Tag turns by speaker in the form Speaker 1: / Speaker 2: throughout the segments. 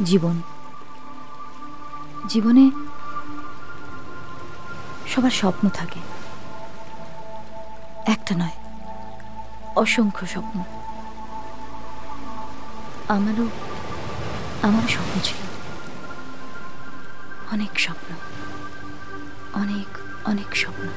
Speaker 1: জীবন, জীবনে সবার স্বপ্ন থাকে, একটা নয় অসংখ্য স্বপ্ন। আমারও স্বপ্ন ছিল, অনেক স্বপ্ন, অনেক অনেক স্বপ্ন।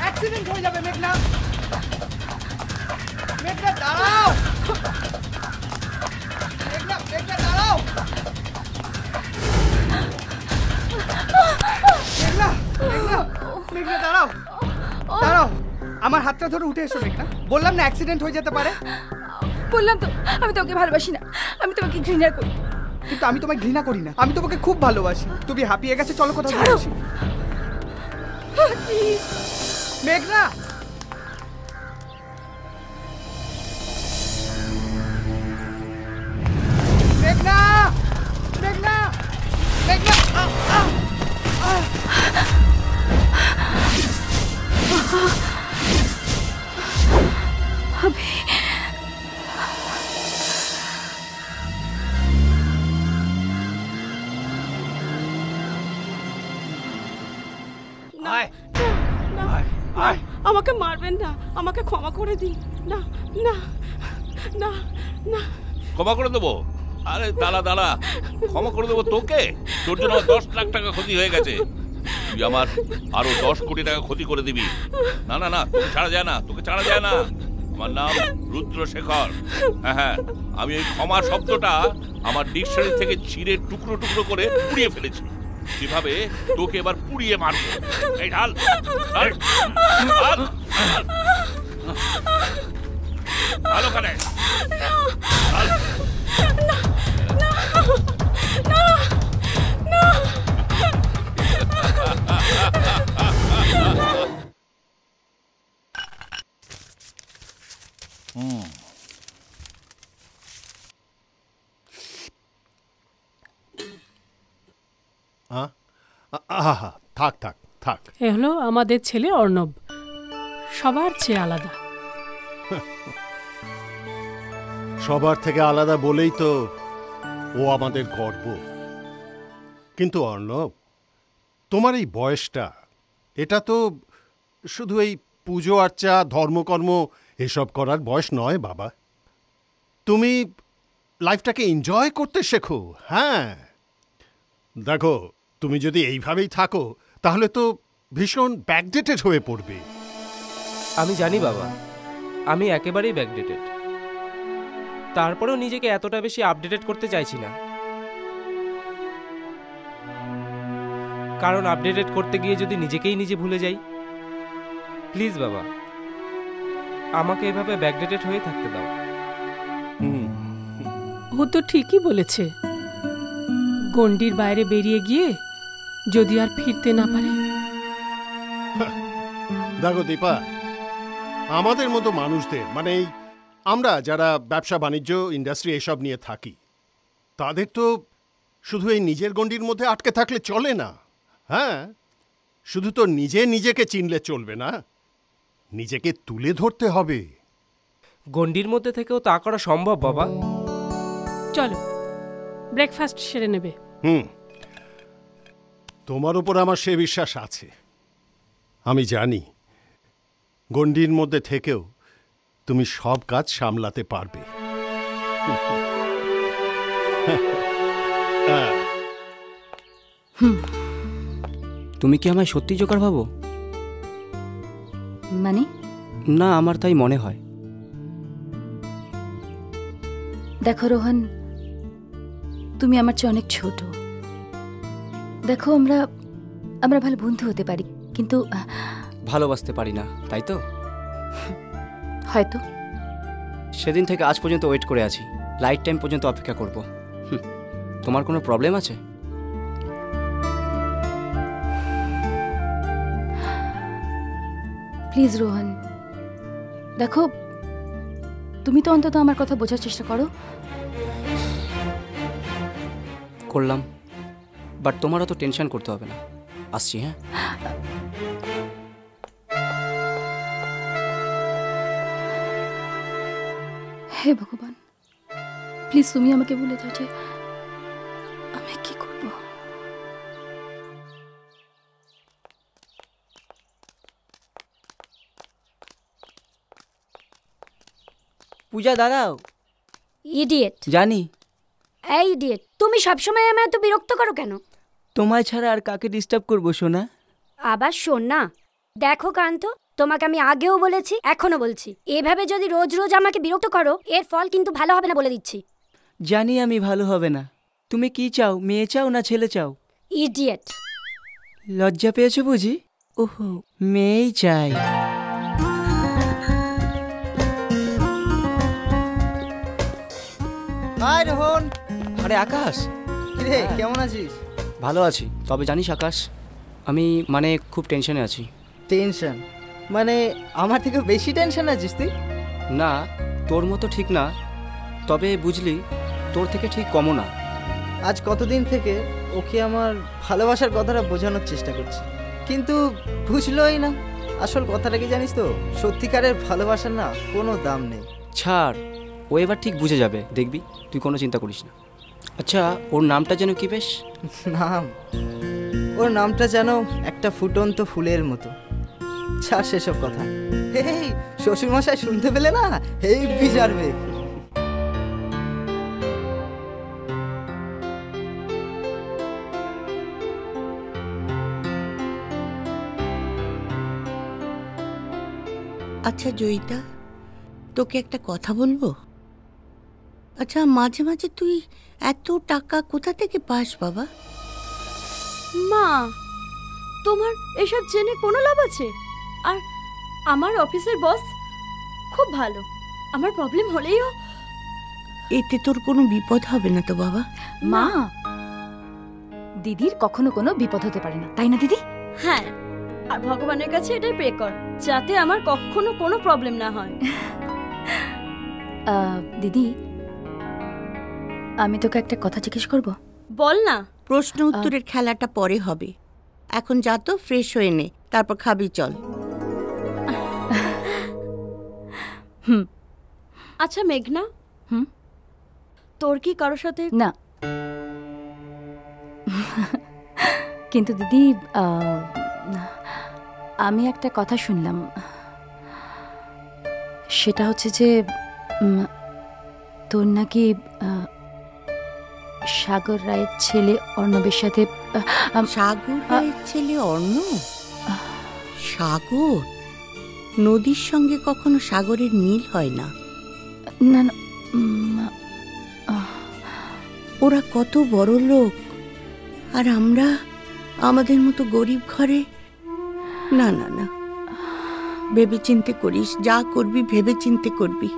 Speaker 2: অ্যাক্সিডেন্ট হয়ে যাবে মেঘনা। মেঘনা দাঁড়াও, মেঘনা মেঘনা দাঁড়াও, মেঘনা মেঘনা মেঘনা দাঁড়াও দাঁড়াও, আমার হাতটা ধরে উঠে এসো মেঘনা। বললাম না অ্যাক্সিডেন্ট হয়ে যেতে পারে।
Speaker 1: বললাম তো আমি তোকে ভালোবাসি না, আমি তোমাকে ঘৃণা করি।
Speaker 2: কিন্তু আমি তোমায় ঘৃণা করি না, আমি তোমাকে খুব ভালোবাসি। তুমি হাঁপিয়ে গেছে, চলো কোথাও ঘুরে আসি। মেঘনা মেঘনা মেঘনা মেঘনা
Speaker 3: আমাকে মারবেন না, আমাকে ক্ষমা করে দিন। না না না না,
Speaker 4: ক্ষমা করে দেবো? আরে দাঁড়া দাঁড়া, ক্ষমা করে দেবো তোকে? তোর জন্য 10 লাখ টাকা ক্ষতি হয়ে গেছে, তুই আমার আরো 10 কোটি টাকা ক্ষতি করে দিবি। না না না, তোকে ছাড়া যায় না, তোকে ছাড়া যায় না। আমার নাম রুদ্রশেখর। হ্যাঁ হ্যাঁ, আমি ওই ক্ষমা শব্দটা আমার ডিকশনারি থেকে ছিঁড়ে টুকরো টুকরো করে পুড়িয়ে ফেলেছি। কিভাবে তোকে এবার পুড়িয়ে মারবো। এই ঢাল ঢাল ঢাল ভালো করে ঢাল।
Speaker 5: থাক থাক থাক।
Speaker 3: এ হলো আমাদের ছেলে অর্ণব, সবার চেয়ে আলাদা।
Speaker 5: সবার থেকে আলাদা বলেই তো ও আমাদের গর্ব। কিন্তু অর্ণব, তোমার এই বয়সটা, এটা তো শুধু এই পুজো আর্চা ধর্মকর্ম এসব করার বয়স নয় বাবা। তুমি লাইফটাকে এনজয় করতে শেখো। হ্যাঁ দেখো, তুমি যদি এইভাবেই থাকো তাহলে তো ভীষণ ব্যাকডেটেড হয়ে পড়বে।
Speaker 6: আমি জানি বাবা, আমি একেবারেই ব্যাকডেটেড। তারপরেও নিজেকে এতটা বেশি আপডেটেড করতে চাইছি না, কারণ আপডেটেড করতে গিয়ে যদি নিজেকেই নিজে ভুলে যাই। প্লিজ বাবা, আমাকে এভাবে ব্যাকডেটেড হয়ে থাকতে দাও।
Speaker 3: ও তো ঠিকই বলেছে, গণ্ডির বাইরে বেরিয়ে গিয়ে যদি আর ফিরতে না পারে।
Speaker 5: দেখো দীপা, আমাদের মতো মানুষদের, মানে আমরা যারা ব্যবসা বাণিজ্য ইন্ডাস্ট্রি এসব নিয়ে থাকি, তাদের তো শুধু এই নিজের গণ্ডির মধ্যে আটকে থাকলে চলে না। হ্যাঁ, শুধু তো নিজেকে চিনলে চলবে না, নিজেকে তুলে ধরতে হবে।
Speaker 6: গণ্ডির মধ্যে থেকেও তা করা সম্ভব বাবা।
Speaker 3: চলো ব্রেকফাস্ট সেরে নেবে।
Speaker 5: তোমার উপর আমার সে বিশ্বাস আছে। আমি জানি গণ্ডির মধ্যে থেকেও তুমি সব কাজ সামলাতে পারবে।
Speaker 6: তুমি কি আমায় সত্যি জোকার ভাবো?
Speaker 1: মানে?
Speaker 6: না, আমার তাই মনে হয়।
Speaker 1: দেখো রোহন, তুমি আমার চেয়ে অনেক ছোট। দেখো, আমরা ভালো বন্ধু হতে পারি, কিন্তু
Speaker 6: ভালোবাসতে পারি না, তাই তো?
Speaker 1: হয়তো।
Speaker 6: সেদিন থেকে আজ পর্যন্ত ওয়েট করে আছি, লাইট টাইম পর্যন্ত অপেক্ষা করব। তোমার কোনো প্রবলেম আছে?
Speaker 1: প্লিজ রোহন, দেখো তুমি তো অন্তত আমার কথা বোঝার চেষ্টা করো।
Speaker 7: করলাম, বাট তোমারও তো টেনশন করতে হবে না। আসছি, হ্যাঁ?
Speaker 1: হে ভগবান, প্লিজ তুমি আমাকে বলে দাও যে আমি কি করব।
Speaker 8: পূজা দাঁড়াও।
Speaker 9: ইডিয়েট।
Speaker 8: জানি।
Speaker 9: এই ইডিয়েট, তুমি সবসময় আমায় এত বিরক্ত করো কেন?
Speaker 8: তোমায় ছাড়া আর কাকে ডিস্টার্ব করবো সোনা?
Speaker 9: আবার শোন না, দেখো কান্ত, তোমাকে আমি আগেও বলেছি, এখনো বলছি, এভাবে যদি রোজ রোজ আমাকে বিরক্ত করো এর ফল কিন্তু ভালো হবে না বলে দিচ্ছি।
Speaker 8: জানি আমি ভালো হবে না। তুমি কি চাও, মেয়ে চাও না ছেলে চাও?
Speaker 9: ইডিয়েট।
Speaker 8: লজ্জা পেয়েছো বুঝি? ওহো, মেয়েই চাই।
Speaker 2: হাই রোহন।
Speaker 7: আরে আকাশ,
Speaker 2: কিরে কেমন আছিস?
Speaker 7: ভালো আছি, তবে জানিস আকাশ, আমি মানে খুব টেনশনে আছি।
Speaker 2: টেনশন? মানে আমার থেকে বেশি টেনশন আছিস তুই?
Speaker 7: না, তোর মতো ঠিক না, তবে বুঝলি তোর থেকে ঠিক কমও না।
Speaker 2: আজ কতদিন থেকে ওকে আমার ভালোবাসার কথাটা বোঝানোর চেষ্টা করছি, কিন্তু বুঝলোই না। আসল কথাটা কি জানিস তো, সত্যিকারের ভালোবাসার না কোনো দাম নেই।
Speaker 7: ছাড়, ও এবার ঠিক বুঝে যাবে, দেখবি, তুই কোনো চিন্তা করিস না। আচ্ছা, ওর নামটা যেন কি বেশ?
Speaker 2: নাম? ওর নামটা যেন একটা ফুটন্ত ফুলের মতো। ছাড় সেসব কথা। এই শ্বশুরমশাই শুনতে পেলে না এই বিজারবে।
Speaker 10: আচ্ছা জয়িতা, তোকে একটা কথা বলবো? আচ্ছা, মাঝে মাঝে তুই এত টাকা কোথা থেকে পাস বাবা?
Speaker 11: মা, তোমার এসব জেনে কোনো লাভ আছে? আর আমার অফিসের বস খুব ভালো, আমার প্রবলেম হলেইও
Speaker 10: এতে তোর কোনো বিপদ হবে না তো বাবা?
Speaker 1: মা, দিদির কখনো কোনো বিপদ হতে পারে না, তাই না দিদি?
Speaker 11: হ্যাঁ, আর ভগবানের কাছে এটাই প্রে কর যাতে আমার কখনো কোনো প্রবলেম না হয়।
Speaker 1: দিদি, আমি তোকে একটা কথা জিজ্ঞেস করব?
Speaker 11: বল না।
Speaker 10: প্রশ্ন উত্তরের খেলাটা পরে হবে, এখন যা তো ফ্রেশ হয়ে নে, তারপর খাবি চল।
Speaker 11: আচ্ছা মেঘনা, তোর কি কারোর সাথে?
Speaker 1: না, কিন্তু দিদি আমি একটা কথা শুনলাম, সেটা হচ্ছে যে তোর নাকি সাগর রায়ের ছেলে অর্ণবের সাথে।
Speaker 10: সাগর রায়ের ছেলে অর্ণব? সাগর? নদীর সঙ্গে কখনো সাগরের মিল হয় না।
Speaker 1: না না,
Speaker 10: ওরা কত বড় লোক, আর আমরা আমাদের মতো গরিব ঘরে। না না না, ভেবে চিন্তে করিস, যা করবি ভেবে চিন্তে করবি,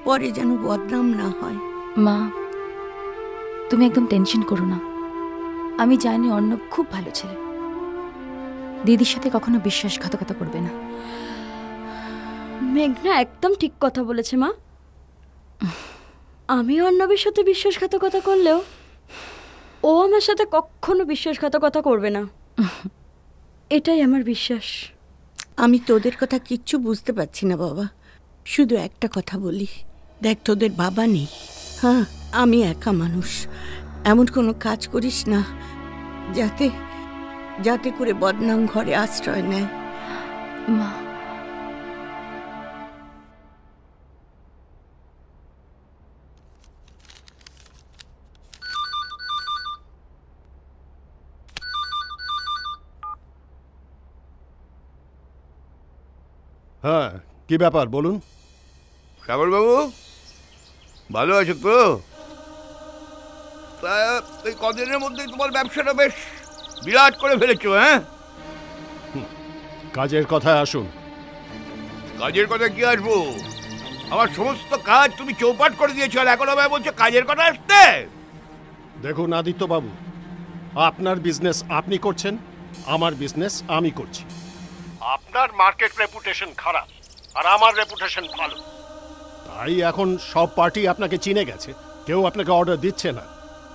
Speaker 10: পরে যেন বদনাম না হয়।
Speaker 1: মা, তুমি একদম টেনশন করো না, আমি জানি অর্ণব খুব ভালো ছেলে, দিদির সাথে কখনো বিশ্বাসঘাতকতা করবে না।
Speaker 11: মেঘনা একদম ঠিক কথা বলেছে মা। আমি অর্ণবের সাথে বিশ্বাসঘাতকতা করলেও ও আমার সাথে কখনো বিশ্বাসঘাতকতা করবে না, এটাই আমার বিশ্বাস।
Speaker 10: আমি তোদের কথা কিচ্ছু বুঝতে পারছি না বাবা, শুধু একটা কথা বলি, দেখ তোদের বাবা নেই, হ্যাঁ আমি একা মানুষ, এমন কোনো কাজ করিস না যাতে যাতে করে বদনাম ঘরে আশ্রয় নেয়।
Speaker 1: মা,
Speaker 5: হ্যাঁ, কি ব্যাপার বলুন।
Speaker 4: সাগরবাবু, ভালো আছো তো? তা এই কদিনের মধ্যেই তোমার ব্যবসাটা বেশ বিরাট করে ফেলেছো, হ্যাঁ?
Speaker 5: কাজের কথায় আসুন।
Speaker 4: কাজের কথা কি আসবো, আমার সমস্ত কাজ তুমি চৌপাট করে দিয়েছো, আর এখন আমায় বলছো কাজের কথা আসতে।
Speaker 5: দেখুন আদিত্য বাবু, আপনার বিজনেস আপনি করছেন, আমার বিজনেস আমি করছি। আপনার মার্কেট রেপুটেশন খারাপ আর আমার রেপুটেশন ভালো, তাই এখন সব পার্টি আপনাকে চিনে গেছে, কেউ আপনাকে অর্ডার দিচ্ছে না।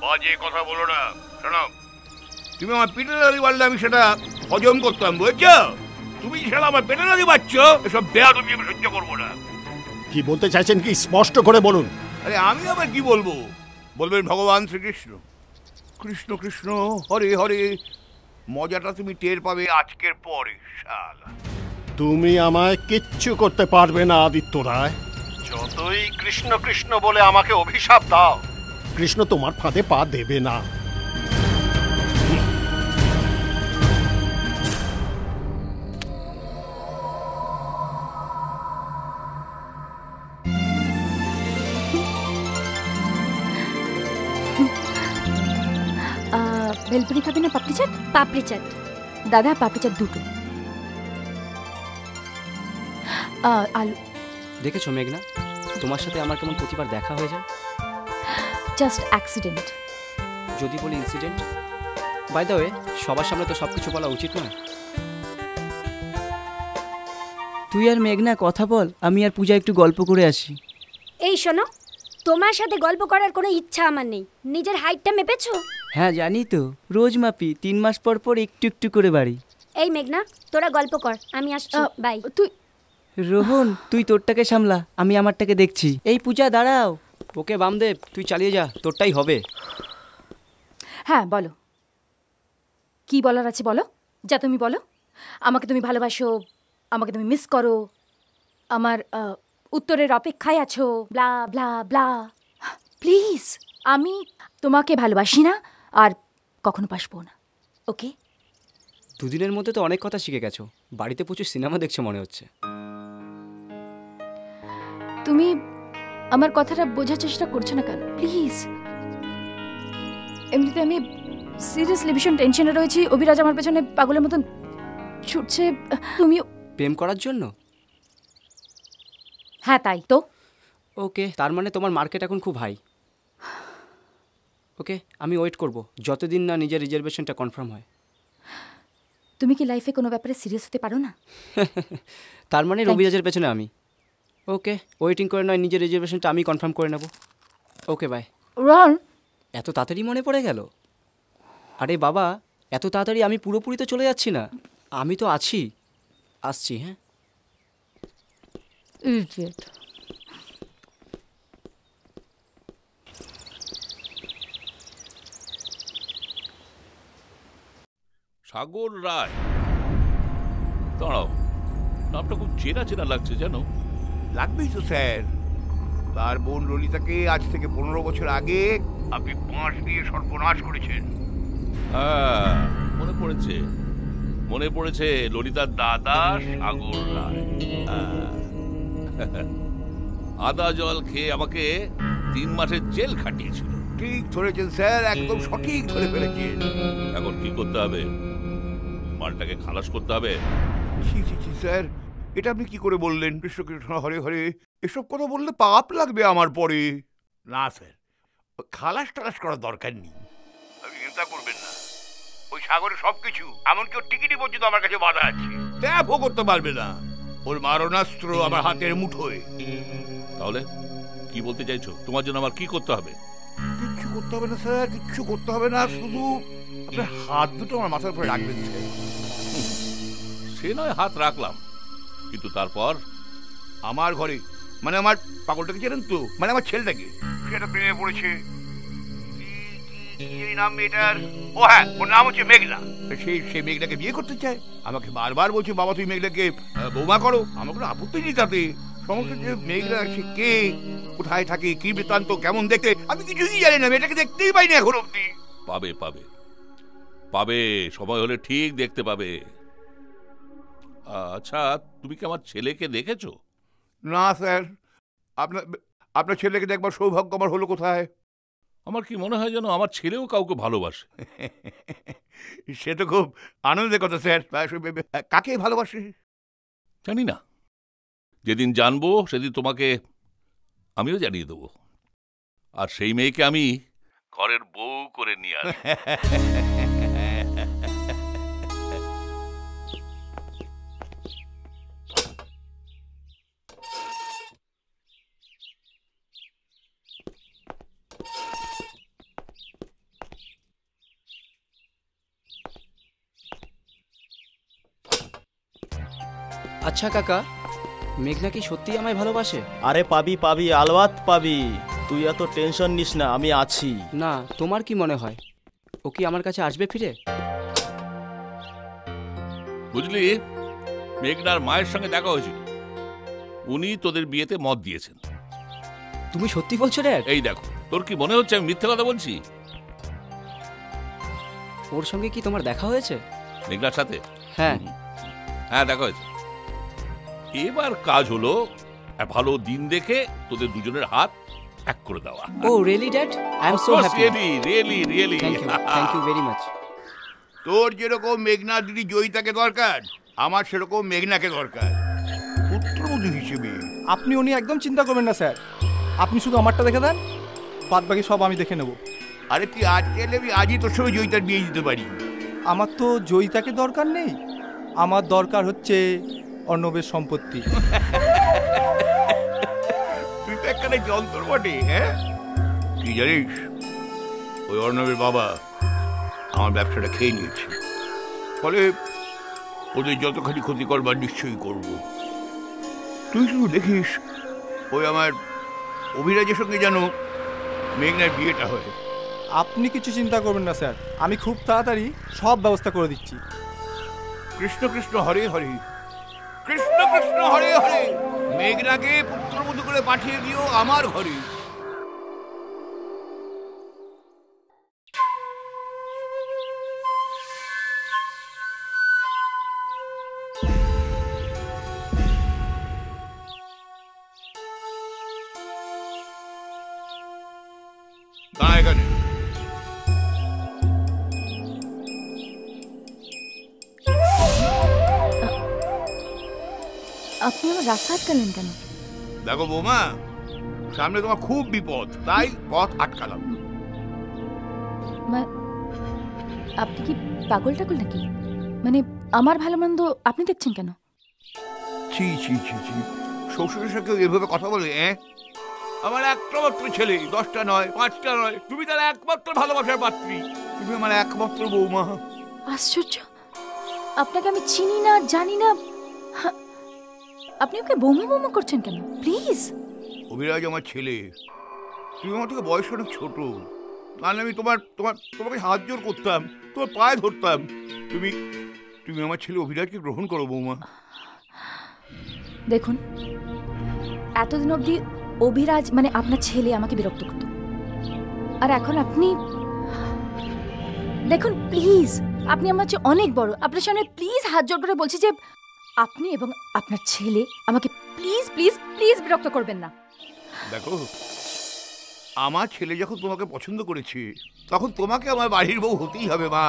Speaker 4: বাজে কথা বলো না। শোনো, তুমি আমার পেটে নাড়ি মারলে আমি সেটা হজম করতাম, বুঝছো? তুমি সেটা আমার পেটে নাড়ি মারছ, এসব বেয়াদবি আমি সহ্য করবো না।
Speaker 5: কি বলতে চাইছেন কি স্পষ্ট করে বলুন।
Speaker 4: আরে আমি আবার কি বলবো? বলবেন ভগবান শ্রীকৃষ্ণ। কৃষ্ণ কৃষ্ণ হরে হরে। মজাটা তুমি টের পাবে আজকের পরে। শালা
Speaker 5: তুমি আমায় কিচ্ছু করতে পারবে না আদিত্য রায়। যতই কৃষ্ণ কৃষ্ণ বলে আমাকে অভিশাপ দাও, কৃষ্ণ তোমার ফাঁদে পা দেবে না।
Speaker 1: ভেলপুরি খাবে না পাপড়ি চাট?
Speaker 9: পাপড়ি চাট
Speaker 1: দাদা, পাপড়ি চাট দুটো। আলু।
Speaker 7: দেখেছো মেঘনা, তোমার সাথে আমার কেমন প্রতিবার দেখা হয়ে যায়।
Speaker 1: Just accident.
Speaker 7: যদি বলি ইনসিডেন্ট, বাই দ্য ওয়ে সবার সামনে তো সব কিছু বলা উচিত নয়।
Speaker 8: তুই আর মেঘনা কথা বল, আমি আর পূজা একটু গল্প করে আসি।
Speaker 9: এই শোনো, তোমার সাথে গল্প করার কোনো ইচ্ছা আমার নেই। নিজের হাইটটা মেপেছো?
Speaker 8: হ্যাঁ জানি তো, রোজ মাপি, 3 মাস পর পর একটু একটু করে বাড়ি।
Speaker 9: এই মেঘনা, তোরা গল্প কর, আমি আসছি। বাই।
Speaker 1: তুই
Speaker 8: রোহন, তুই তোরটাকে সামলা, আমি আমারটাকে দেখছি। এই পূজা দাঁড়াও।
Speaker 7: ওকে বামদেব, তুই চালিয়ে যা, তোরটাই হবে।
Speaker 1: হ্যাঁ বলো, কি বলার আছে বলো। যা তুমি বলো। আমাকে তুমি ভালোবাসো, আমাকে তুমি মিস করো, আমার উত্তরের অপেক্ষায় আছো, ব্লা ব্লা ব্লা। প্লিজ, আমি তোমাকে ভালোবাসি না আর কখনো বাসবো না। ওকে?
Speaker 7: দুদিনের মধ্যে তো অনেক কথা শিখে গেছো। বাড়িতে প্রচুর সিনেমা দেখছো মনে হচ্ছে।
Speaker 1: তুমি আমার কথাটা বোঝার চেষ্টা করছো না কেন? প্লিজ। এমনিতে আমি সিরিয়াসলি ভীষণ টেনশনে রয়েছি। অভিরাজ আমার পেছনে পাগলের মতন ছুটছে। তুমি
Speaker 7: প্রেম করার জন্য?
Speaker 1: হ্যাঁ তাই তো।
Speaker 7: ওকে, তার মানে তোমার মার্কেট এখন খুব হাই। ওকে, আমি ওয়েট করব যতদিন না নিজের রিজার্ভেশনটা কনফার্ম হয়।
Speaker 1: তুমি কি লাইফে কোনো ব্যাপারে সিরিয়াস হতে পারো না?
Speaker 7: তার মানে রবিরাজের পেছনে আমি। ওকে, ওয়েটিং করে নয়, নিজের রিজার্ভেশনটা আমি কনফার্ম করে নেব। Okay bye.
Speaker 1: রন,
Speaker 7: এত তাড়াতাড়ি মনে পড়ে গেল? আরে বাবা, এত তাড়াতাড়ি আমি পুরোপুরি তো চলে যাচ্ছি না, আমি তো আছি, আসছি। হ্যাঁ
Speaker 1: ইডিয়েট।
Speaker 4: সাগর রায়, দাঁড়াও, নামটা খুব চেনা চেনা লাগছে যেন। লাগবেই তো স্যার, তার বোন ললিতাকে আজ থেকে 15 বছর আগে আপনি 5 দিয়ে সর্বনাশ করেছেন। হ্যাঁ মনে পড়েছে, মনে পড়েছে, ললিতার দাদা সাগর রায়। আদা জল খেয়ে আমাকে 3 মাসের জেল খাটিয়েছিল। ঠিক ধরেছেন স্যার, একদম সঠিক ধরে ফেলেছেন। এখন কি করতে হবে? মালটাকে খালাস করতে হবে। ছি ছি ছি স্যার, এটা আপনি কি করে বললেন? কৃষ্ণ কৃষ্ণ হরে হরে, এসব কথা বললে পাপ লাগবে আমার পরে। না স্যার, খালাস টালাস করার দরকার নেই, আপনি চিন্তা করবেন না। ওই সাগরে সবকিছু, এমনকি ওর টিকিটই পর্যন্ত আমার কাছে বাধা আছে, ট্যাপও করতে পারবে না। ওর মারণাস্ত্র আমার হাতের মুঠোয়। তাহলে কি বলতে চাইছো? তোমার জন্য আমার কি করতে হবে? কিচ্ছু করতে হবে না স্যার, কিচ্ছু করতে হবে না, শুধু আপনার হাত দুটো আমার মাথার উপরে রাখবেন স্যার। সে নয় হাত রাখলাম, কিন্তু তারপর আমার ঘরে, মানে আমার পাগলটাকে চেনেন তো, মানে আমার ছেলেটাকে, সেটা প্রেমে পড়েছে। এই নাম মেয়েটার, ও হ্যাঁ, ওর নাম হচ্ছে মেঘনা। সেই মেঘনাকে বিয়ে করতে চায়। আমাকে বারবার বলছে, বাবা তুমি মেঘনাকে বৌমা করো। আমার কোনো আপত্তি নেই তাতে। সমস্যা যে মেঘনা সে কে, কোথায় থাকে, কি বৃত্তান্ত, কেমন দেখতে, আমি কিছুই জানি না। মেয়েটাকে দেখতেই পাইনি এখন অব্দি। পাবে পাবে পাবে, সময় হলে ঠিক দেখতে পাবে। আচ্ছা, তুমি কি আমার ছেলেকে দেখেছো? না স্যার, আপনার ছেলেকে দেখবার সৌভাগ্য আমার হলো কোথায়? আমার কি মনে হয় যেন আমার ছেলেও কাউকে ভালোবাসে। সে তো খুব আনন্দের কথা স্যার। কাকে ভালোবাসে জানি না, যেদিন জানবো সেদিন তোমাকে আমিও জানিয়ে দেবো। আর সেই মেয়েকে আমি ঘরের বউ করে নিয়ে আসবো।
Speaker 7: আচ্ছা কাকা, মেঘনা কি সত্যি আমায় ভালোবাসে?
Speaker 12: আরে পাবি পাবি, আলবাত পাবি। তুই এত টেনশন নিস না, আমি আছি।
Speaker 7: না, তোমার কি মনে হয় ও কি আমার কাছে আসবে ফিরে?
Speaker 4: বুঝলি, মেঘনার মায়ের সঙ্গে দেখা হয়েছিল, উনি তোদের বিয়েতে মত দিয়েছেন।
Speaker 7: তুমি সত্যি বলছো ড্যাড?
Speaker 4: এই দেখো, তোর কি মনে হচ্ছে আমি মিথ্যে কথা বলছি?
Speaker 7: ওর সঙ্গে কি তোমার দেখা হয়েছে?
Speaker 4: মেঘনার সাথে?
Speaker 7: হ্যাঁ
Speaker 4: হ্যাঁ, দেখা হয়েছে। এবার কাজ হলো ভালো দিন দেখে তোদের দুজনের হাত এক করে দেওয়া।
Speaker 7: Oh really dad? I am so happy.
Speaker 4: Really
Speaker 7: thank you very much.
Speaker 13: তোর যেরকম মেঘনা দিদি জয়িতাকে দরকার, আমার সেরকম মেঘনাকে দরকার পুত্রবধূ হিসেবে।
Speaker 14: আপনি উনি একদম চিন্তা করবেন না স্যার, আপনি শুধু আমারটা দেখে দেন, বাদ বাকি সব আমি দেখে নেব।
Speaker 13: আরে তুই আজ গেলে আমি আজই তোর সঙ্গে জয়িতার বিয়ে দিতে পারি।
Speaker 14: আমার তো জয়িতাকে দরকার নেই, আমার দরকার হচ্ছে অর্ণবের সম্পত্তি।
Speaker 13: তুই তো একখানে যন্ত্র বটে। হ্যাঁ, কি জানিস, ওই অর্ণবের বাবা আমার ব্যবসাটা খেয়ে নিয়েছে, ফলে ওদের যতখানি ক্ষতি করবার নিশ্চয়ই করব। তুই শুধু দেখিস ওই আমার অভিরাজের সঙ্গে যেন মেঘনার বিয়েটা হয়।
Speaker 14: আপনি কিছু চিন্তা করবেন না স্যার, আমি খুব তাড়াতাড়ি সব ব্যবস্থা করে দিচ্ছি।
Speaker 13: কৃষ্ণ কৃষ্ণ হরে হরে, কৃষ্ণ কৃষ্ণ হরে হরে। মেঘনাকে পুত্রবধূ করে পাঠিয়ে দিও আমার ঘরে। এখানে
Speaker 1: আপনি আমার রাস্তা আটকালেন কেন?
Speaker 13: দেখো বৌমা, সামনে তোমার খুব বিপদ, তাই পথ আটকালাম।
Speaker 1: আপনি কি পাগল টাগল নাকি? মানে আমার ভালো মন্দ আপনি দেখছেন কেন?
Speaker 13: ছি ছি ছি ছি, শ্বশুরের সাথে এভাবে কথা বলে? আমার একটা মাত্র ছেলে, 10টা নয় 5টা নয়, তুমি তার একমাত্র ভালোবাসার পাত্রী, তুমি আমার একমাত্র বৌমা।
Speaker 1: আশ্চর্য, আপনাকে আমি চিনি না, জানি না, আপনি ওকে বৌমা বৌমা করছেন কেন? প্লিজ।
Speaker 13: অভিরাজ আমার ছেলে, তুমি আমার থেকে বয়স অনেক ছোট, নাহলে আমি তোমাকে হাত জোর করতাম, তোমার পায়ে ধরতাম। তুমি আমার ছেলে অভিরাজকে গ্রহণ করো বৌমা।
Speaker 1: দেখুন, এতদিন অবধি অভিরাজ মানে আপনার ছেলে আমাকে বিরক্ত করত, আর এখন আপনি দেখুন, প্লিজ, আপনি আমার চেয়ে অনেক বড়, আপনার সামনে প্লিজ হাত জোর করে বলছি যে আপনি এবং আপনার ছেলে আমাকে প্লিজ প্লিজ প্লিজ বিরক্ত করবেন না।
Speaker 13: দেখো, আমার ছেলে যখন তোমাকে পছন্দ করেছে, তখন তোমাকে আমার বাড়ির বউ হতেই হবে মা।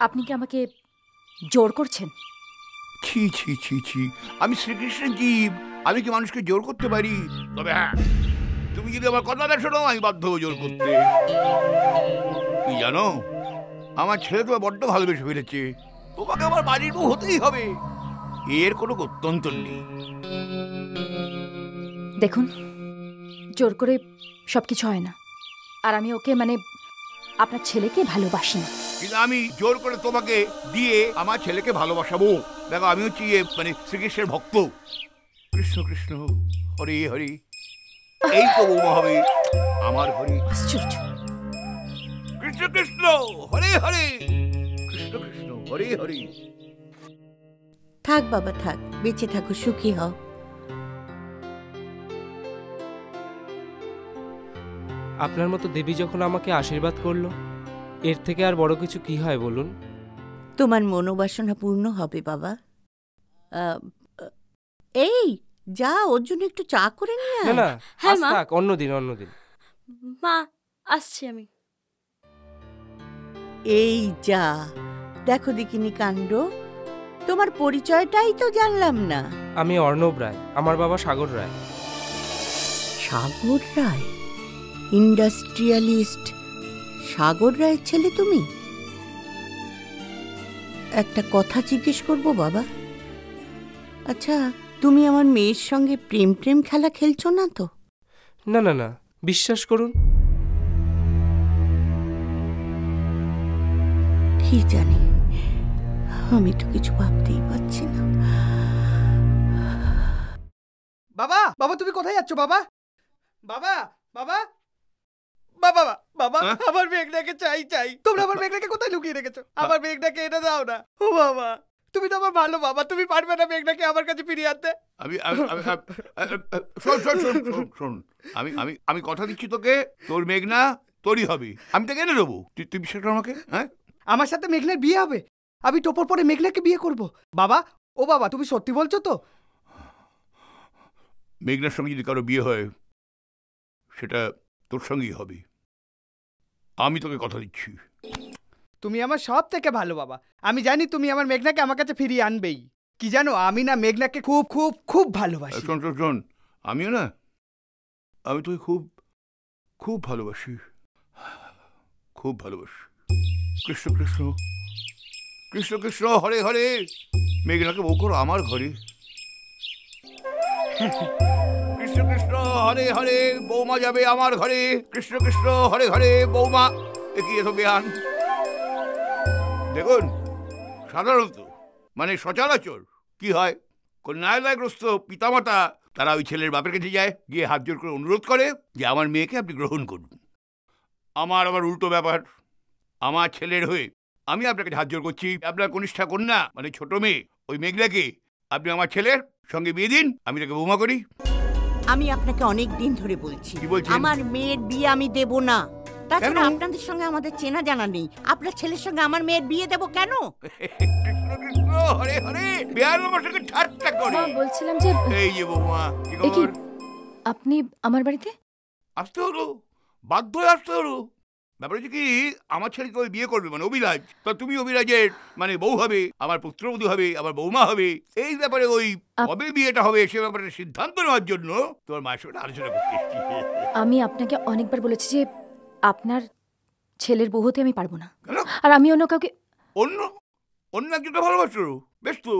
Speaker 1: আপনি কি আমাকে জোর করছেন?
Speaker 13: ছি ছি ছি ছি, আমি শ্রীকৃষ্ণের জীব, আমি কি মানুষকে জোর করতে পারি? তবে হ্যাঁ, তুমি যদি আমার কথাটা শোনো, আমি বাধ্য হবো জোর করতে। কি জানো, আমার ছেলে তোমার বড্ড ভালোবেসে ফেলেছে, তোমাকে আমার বাড়ির বউ হতেই হবে, এর কোনো গত্যন্তর নেই।
Speaker 1: দেখুন, জোর করে সবকিছু হয় না, আর আমি ওকে মানে আপনার ছেলেকে ভালোবাসি না।
Speaker 13: কিন্তু আমি জোর করে তোমাকে দিয়ে আমার ছেলেকে ভালোবাসাবো। দেখো, আমি হচ্ছি মানে শ্রীকৃষ্ণের ভক্ত। কৃষ্ণ কৃষ্ণ হরে হরে, এই তো বৌমা হবে আমার ঘরে।
Speaker 1: আশ্চর্য।
Speaker 13: কৃষ্ণ কৃষ্ণ হরে হরে, কৃষ্ণ কৃষ্ণ হরে হরে।
Speaker 10: থাক বাবা থাক, বেঁচে থাকো, সুখী হও।
Speaker 6: আপনার মতো দেবী যখন আমাকে আশীর্বাদ করলো, এর থেকে আর বড় কিছু কি হয় বলুন?
Speaker 10: তোমার মনোবাসনা পূর্ণ হবে বাবা। এই যা, ওর জন্য একটু চা করে নিয়ে আয়।
Speaker 6: না না,
Speaker 11: হ্যাঁ মা,
Speaker 6: থাক, অন্যদিন।
Speaker 11: মা আসছি আমি।
Speaker 10: এই যা, দেখো দেখিনি কাণ্ড, তোমার পরিচয়টাই তো জানলাম না।
Speaker 6: আমি অর্ণব রায়, আমার বাবা সাগর রায়।
Speaker 10: সাগর রায়? ইন্ডাস্ট্রিয়ালিস্ট সাগর রায়ের ছেলে তুমি? একটা কথা জিজ্ঞেস করবো বাবা? আচ্ছা, তুমি আমার মেয়ের সঙ্গে প্রেম প্রেম খেলা খেলছো না তো?
Speaker 6: না না না, বিশ্বাস করুন।
Speaker 10: কি জানি, আমি তো কিছু ভাবতেই পারছি না।
Speaker 14: বাবা, বাবা তুমি কোথায় যাচ্ছ বাবা? বাবা, বাবা, বাবা, বাবা, আমার মেঘনাকে চাই চাই। তোমরা আমার মেঘনাকে কোথায় লুকিয়ে রেখেছো? আমার মেঘনাকে এনে দাও না। ও বাবা, তুমি তো আমার ভালো বাবা, তুমি পারবে না মেঘনাকে আমার কাছে ফিরিয়ে আনতে?
Speaker 13: আমি কথা দিচ্ছি তোকে, তোর মেঘনা তোরই হবে। আমি তোকে এনে দেবো, তুই বিশ্বাস কর আমাকে। হ্যাঁ,
Speaker 14: আমার সাথে মেঘনার বিয়ে হবে। আমি টোপর পরে মেঘনাকে বিয়ে করব। বাবা, ও বাবা, তুমি সত্যি বলছো তো?
Speaker 13: মেঘনার সঙ্গে যদি কারো বিয়ে হয় সেটা তোর সঙ্গেই হবে, আমি তোকে কথা দিচ্ছি।
Speaker 14: তুমি আমার সব থেকে ভালো বাবা। আমি জানি তুমি আমার মেঘনাকে আমার কাছে ফিরিয়ে আনবেই। কি জানো, আমি না মেঘনাকে খুব খুব খুব ভালোবাসি।
Speaker 13: শোন শোন শোন, আমিও না, আমি তোকে খুব খুব ভালোবাসি, খুব ভালোবাসি। কৃষ্ণ কৃষ্ণ কৃষ্ণ কৃষ্ণ হরে হরে, মেঘনাকে বউ করো আমার ঘরে। কৃষ্ণ কৃষ্ণ হরে হরে, বৌমা যাবে আমার ঘরে। কৃষ্ণ কৃষ্ণ হরে হরে, বৌমা এগিয়ে তো বেয়ান। দেখুন, সাধারণত মানে সচরাচর কি হয়, কন্যাদায়গ্রস্ত পিতামাতা তারা ওই ছেলের বাপের কাছে যায়, গিয়ে হাত জোর করে অনুরোধ করে যে আমার মেয়েকে আপনি গ্রহণ করুন। আবার উল্টো ব্যাপার, আমার ছেলের হয়ে আমি আপনার কাছে হাত জোর করছি, আপনার কনিষ্ঠা কন্যা মানে ছোট মেয়ে ওই মেঘনাকে আপনি আমার ছেলের সঙ্গে বিয়ে দিন, আমি তাকে বৌমা করি।
Speaker 10: আমি আপনাকে অনেক দিন ধরে বলছি আমার মেয়ের বিয়ে আমি দেব না। তাছাড়া আপনাদের সঙ্গে আমাদের চেনা জানা নেই, আপনার ছেলের সঙ্গে আমার মেয়ের বিয়ে দেব কেন?
Speaker 1: বলছিলাম যে
Speaker 13: এই যে বৌমা,
Speaker 1: আপনি আমার বাড়িতে
Speaker 13: আসতে হলো, বাধ্য হয়ে আসতে হলো। ব্যাপার হচ্ছে কি, আমার ছেলেকে ওই বিয়ে করবে মানে অভিরাজ, তা তুমি অভিরাজের মানে বউ হবে, আমার পুত্রবধূ হবে, আমার বৌমা হবে। এই ব্যাপারে ওই কবে বিয়েটা হবে সে ব্যাপারে সিদ্ধান্ত নেওয়ার জন্য তোমার মায়ের সঙ্গে আলোচনা করতে এসেছি।
Speaker 1: আমি আপনাকে অনেকবার বলেছি যে আপনার ছেলের বউ হতে আমি পারবো না, আর আমি অন্য কাউকে
Speaker 13: অন্য একজনকে ভালোবাসো। বেশ তো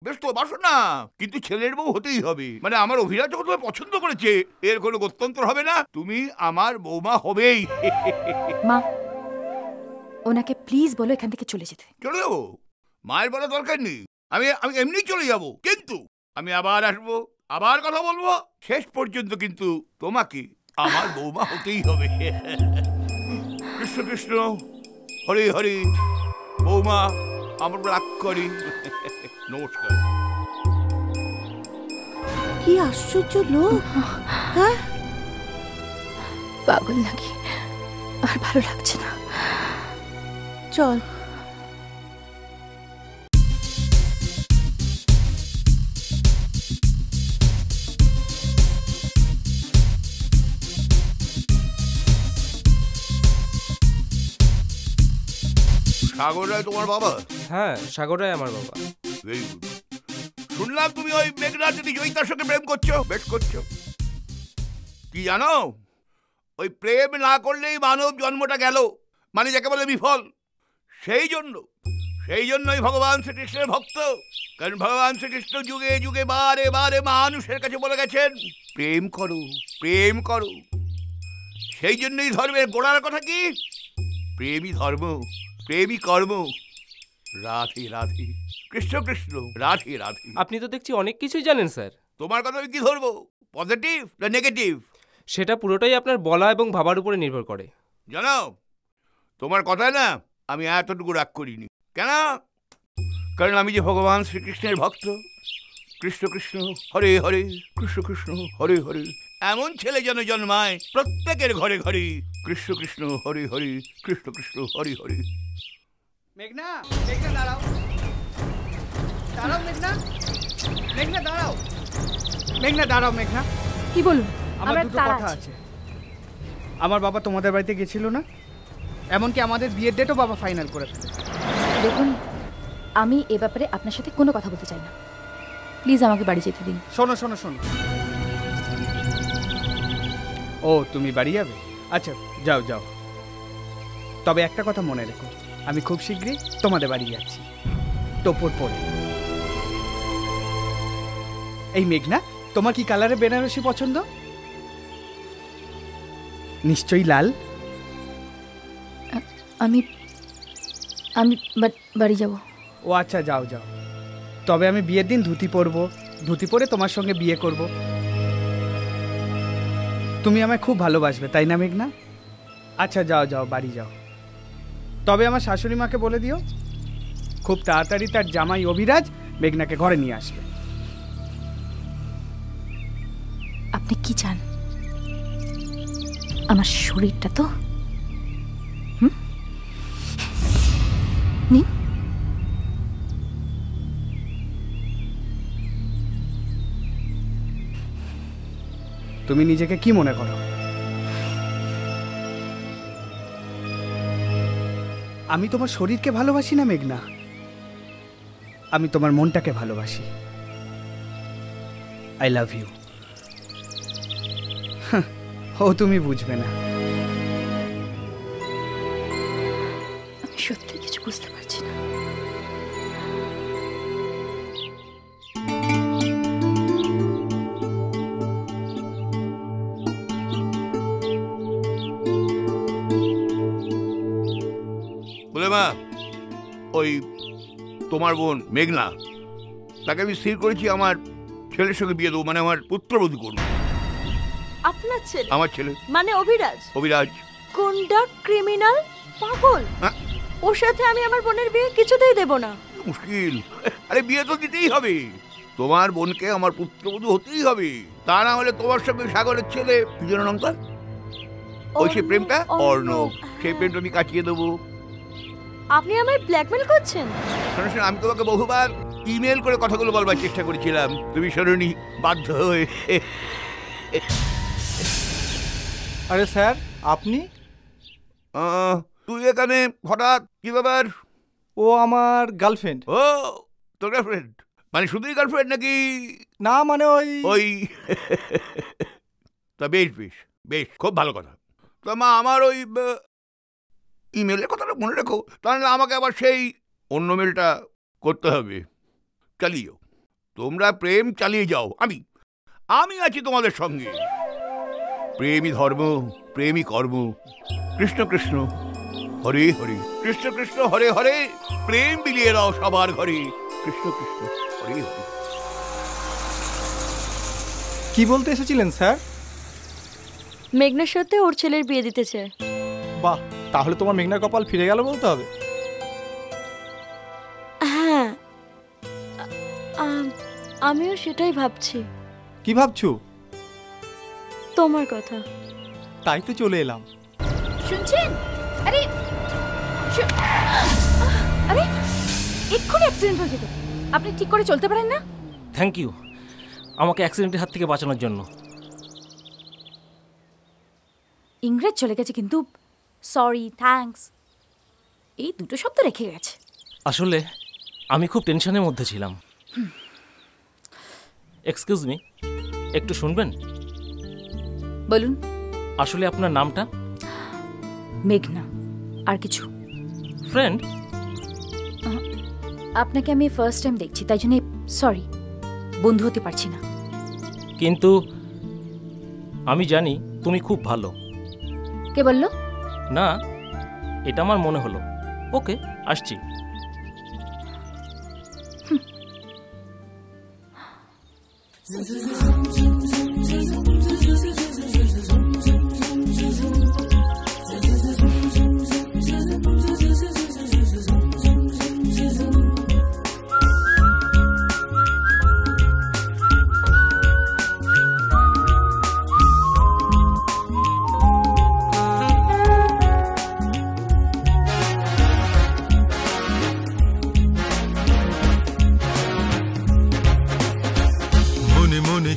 Speaker 13: বেশ তো, বাসো না, কিন্তু ছেলের বউ হতেই হবে। মানে আমার অভিরাজ যখন তোমায় পছন্দ করেছে, এর কোনো গত্যন্তর হবে না, তুমি আমার বৌমা হবেই।
Speaker 1: মা, ওনাকে প্লিজ বলো এখান থেকে চলে যেতে।
Speaker 13: চলে যাবো? মায়ের বলা দরকার নেই, আমি আমি এমনি চলে যাব, কিন্তু আমি আবার আসবো, আবার কথা বলবো। শেষ পর্যন্ত কিন্তু তোমাকে আমার বৌমা হতেই হবে। কৃষ্ণ কৃষ্ণ হরে হরে, বৌমা আমার রাগ করি। নমস্কার।
Speaker 10: কি আশ্চর্য লোক! হ্যাঁ,
Speaker 1: পাগল নাকি? আর ভালো লাগছে না,
Speaker 10: চল।
Speaker 13: সাগর রায় তোমার বাবা?
Speaker 6: হ্যাঁ, সাগর রায় আমার বাবা।
Speaker 13: Very good. শুনলাম তুমি ওই মেঘনার যদি জয়িতার সঙ্গে প্রেম করছো, বেশ করছো। কি জানো, ওই প্রেম না করলেই মানব জন্মটা গেল, মানে যাকে বলে বিফল। সেই জন্যই ভগবান শ্রীকৃষ্ণের ভক্ত, কারণ ভগবান শ্রীকৃষ্ণ যুগে যুগে বারে বারে মানুষের কাছে বলে গেছেন প্রেম করো, প্রেম করো। সেই জন্যই ধর্মের গোড়ার কথা কি, প্রেমই ধর্ম, প্রেমই কর্ম। রাধে রাধে, কৃষ্ণ কৃষ্ণ, রাধে রাধে।
Speaker 6: আপনি তো দেখছি অনেক কিছুই জানেন স্যার।
Speaker 13: তোমার কথা আমি কি ধরবো, পজিটিভ না নেগেটিভ?
Speaker 6: সেটা পুরোটাই আপনার বলা এবং ভাবার উপরে নির্ভর করে।
Speaker 13: জানো, তোমার কথায় না আমি এতটুকু রাগ করিনি। কেন? কারণ আমি যে ভগবান শ্রীকৃষ্ণের ভক্ত। কৃষ্ণ কৃষ্ণ হরে হরে, কৃষ্ণ কৃষ্ণ হরে হরে, এমন ছেলে যেন জন্মায় প্রত্যেকের ঘরে ঘরে। কৃষ্ণ কৃষ্ণ হরে হরে, কৃষ্ণ কৃষ্ণ হরে হরে।
Speaker 14: মেঘনা, মেঘনা দাঁড়াও, দাঁড়াও মেঘনা, মেঘনা দাঁড়াও, মেঘনা দাঁড়াও। মেঘনা,
Speaker 1: কি বলুন?
Speaker 14: আমার দুটো কথা আছে। আমার বাবা তোমাদের বাড়িতে গেছিল না, এমনকি আমাদের বিয়ের ডেটও বাবা ফাইনাল করে ফেলেছে।
Speaker 1: দেখুন, আমি এ ব্যাপারে আপনার সাথে কোনো কথা বলতে চাই না, প্লিজ আমাকে বাড়ি যেতে দিন।
Speaker 14: শোনো শোনো শোনো, ও তুমি বাড়ি যাবে? আচ্ছা যাও যাও, তবে একটা কথা মনে রেখো, আমি খুব শীঘ্রই তোমাদের বাড়ি যাচ্ছি, টোপর পরে। এই মেঘনা, তোমার কি কালারে বেনারসি পছন্দ? নিশ্চয়ই লাল।
Speaker 1: আমি আমি বাড়ি যাব।
Speaker 14: ও আচ্ছা, যাও যাও। তবে আমি বিয়ের দিন ধুতি পরবো, ধুতি পরে তোমার সঙ্গে বিয়ে করব। তুমি আমায় খুব ভালোবাসবে, তাই না মেঘনা? আচ্ছা যাও যাও, বাড়ি যাও। তবে আমার শাশুড়ি মাকে বলে দিও খুব তাড়াতাড়ি তার জামাই অভিরাজ মেঘনাকে ঘরে নিয়ে আসবে।
Speaker 1: আপনি কি চান? আমার শরীরটা তো নিন।
Speaker 14: তুমি নিজেকে কি মনে করো? আমি তোমার শরীরকে ভালোবাসি না মেঘনা, আমি তোমার মনটাকে ভালোবাসি। I love you. ও তুমি বুঝবে না।
Speaker 1: আমি সত্যি কিছু বুঝতে পারছি না।
Speaker 13: বলে মা, ওই তোমার বোন মেঘনা, তাকে আমি স্থির করেছি আমার ছেলের সঙ্গে বিয়ে দেবো, মানে আমার পুত্রবধূ করবো।
Speaker 11: আপনার ছেলে?
Speaker 13: আমার ছেলে
Speaker 11: মানে অভিরাজ?
Speaker 13: অভিরাজ
Speaker 11: গুন্ডা, ক্রিমিনাল, পাগল। ওর সাথে আমি আমার বোনের বিয়ে কিছুতেই দেব না।
Speaker 13: মুশকিল। আরে বিয়ে তো দিতেই হবে, তোমার বোনকে আমার পুত্রবধূ হতেই হবে। তা না হলে তোমার সঙ্গে সাগরের ছেলে কি যেন নাম তার, ওই সেই প্রেমটা অর্ণব, সেই প্রেমটা আমি কাটিয়ে দেবো।
Speaker 11: আপনি আমায় ব্ল্যাকমেল করছেন?
Speaker 13: আমি তোমাকে বহুবার ইমেল করে কথাগুলো বলবার চেষ্টা করেছিলাম, তুমি শোনোনি, বাধ্য হয়ে।
Speaker 15: আরে স্যার, আপনি?
Speaker 13: তুই এখানে হঠাৎ কি ব্যাপার?
Speaker 15: ও আমার গার্লফ্রেন্ড।
Speaker 13: ও তোর গার্লফ্রেন্ড? মানে শুধুই গার্লফ্রেন্ড নাকি?
Speaker 15: না মানে ওই
Speaker 13: তা বেশ বেশ বেশ, খুব ভালো কথা। তা মা, আমার ওই ইমেলের কথাটা মনে রেখো, তাহলে আমাকে আবার সেই অন্য মেলটা করতে হবে। চালিয়ে যাও, তোমরা প্রেম চালিয়ে যাও, আমি আছি তোমাদের সঙ্গে। প্রেমই ধর্ম, প্রেমই কর্ম। কৃষ্ণ কৃষ্ণ হরে হরে, কৃষ্ণ কৃষ্ণ হরে হরে, প্রেম বিলিয়ে দাও সবার ঘরে। কৃষ্ণ কৃষ্ণ হরে হরে।
Speaker 15: কি বলতে এসেছিলেন স্যার?
Speaker 11: মেঘনার সাথে ওর ছেলের বিয়ে দিতে চায়।
Speaker 15: বাহ, তাহলে তোমার মেঘনার কপাল ফিরে গেল বলতে হবে।
Speaker 11: হ্যাঁ, আমিও সেটাই ভাবছি।
Speaker 15: কি ভাবছো?
Speaker 11: তোমার কথা।
Speaker 15: তাই তো চলে এলাম।
Speaker 1: শুনছেন? আরে আরে এক্ষুনি অ্যাক্সিডেন্ট হয়ে যেত। আপনি ঠিক করে চলতে পারেন না?
Speaker 6: থ্যাংক ইউ আমাকে অ্যাক্সিডেন্টের হাত থেকে বাঁচানোর জন্য।
Speaker 1: ইংরেজ চলে গেছে, কিন্তু সরি, থ্যাঙ্কস এই দুটো শব্দ রেখে গেছে।
Speaker 6: আসলে আমি খুব টেনশনের মধ্যে ছিলাম। এক্সকিউজ মি, একটু শুনবেন?
Speaker 1: বলুন।
Speaker 6: আসলে আপনার নামটা?
Speaker 1: মেঘনা। আর কিছু?
Speaker 6: ফ্রেন্ড?
Speaker 1: আপনাকে আমি ফার্স্ট টাইম দেখছি, তাই জন্য সরি, বন্ধু হতে পারছি না।
Speaker 6: কিন্তু আমি জানি তুমি খুব ভালো।
Speaker 1: কে বললো?
Speaker 6: না, এটা আমার মনে হলো। ওকে, আসছি।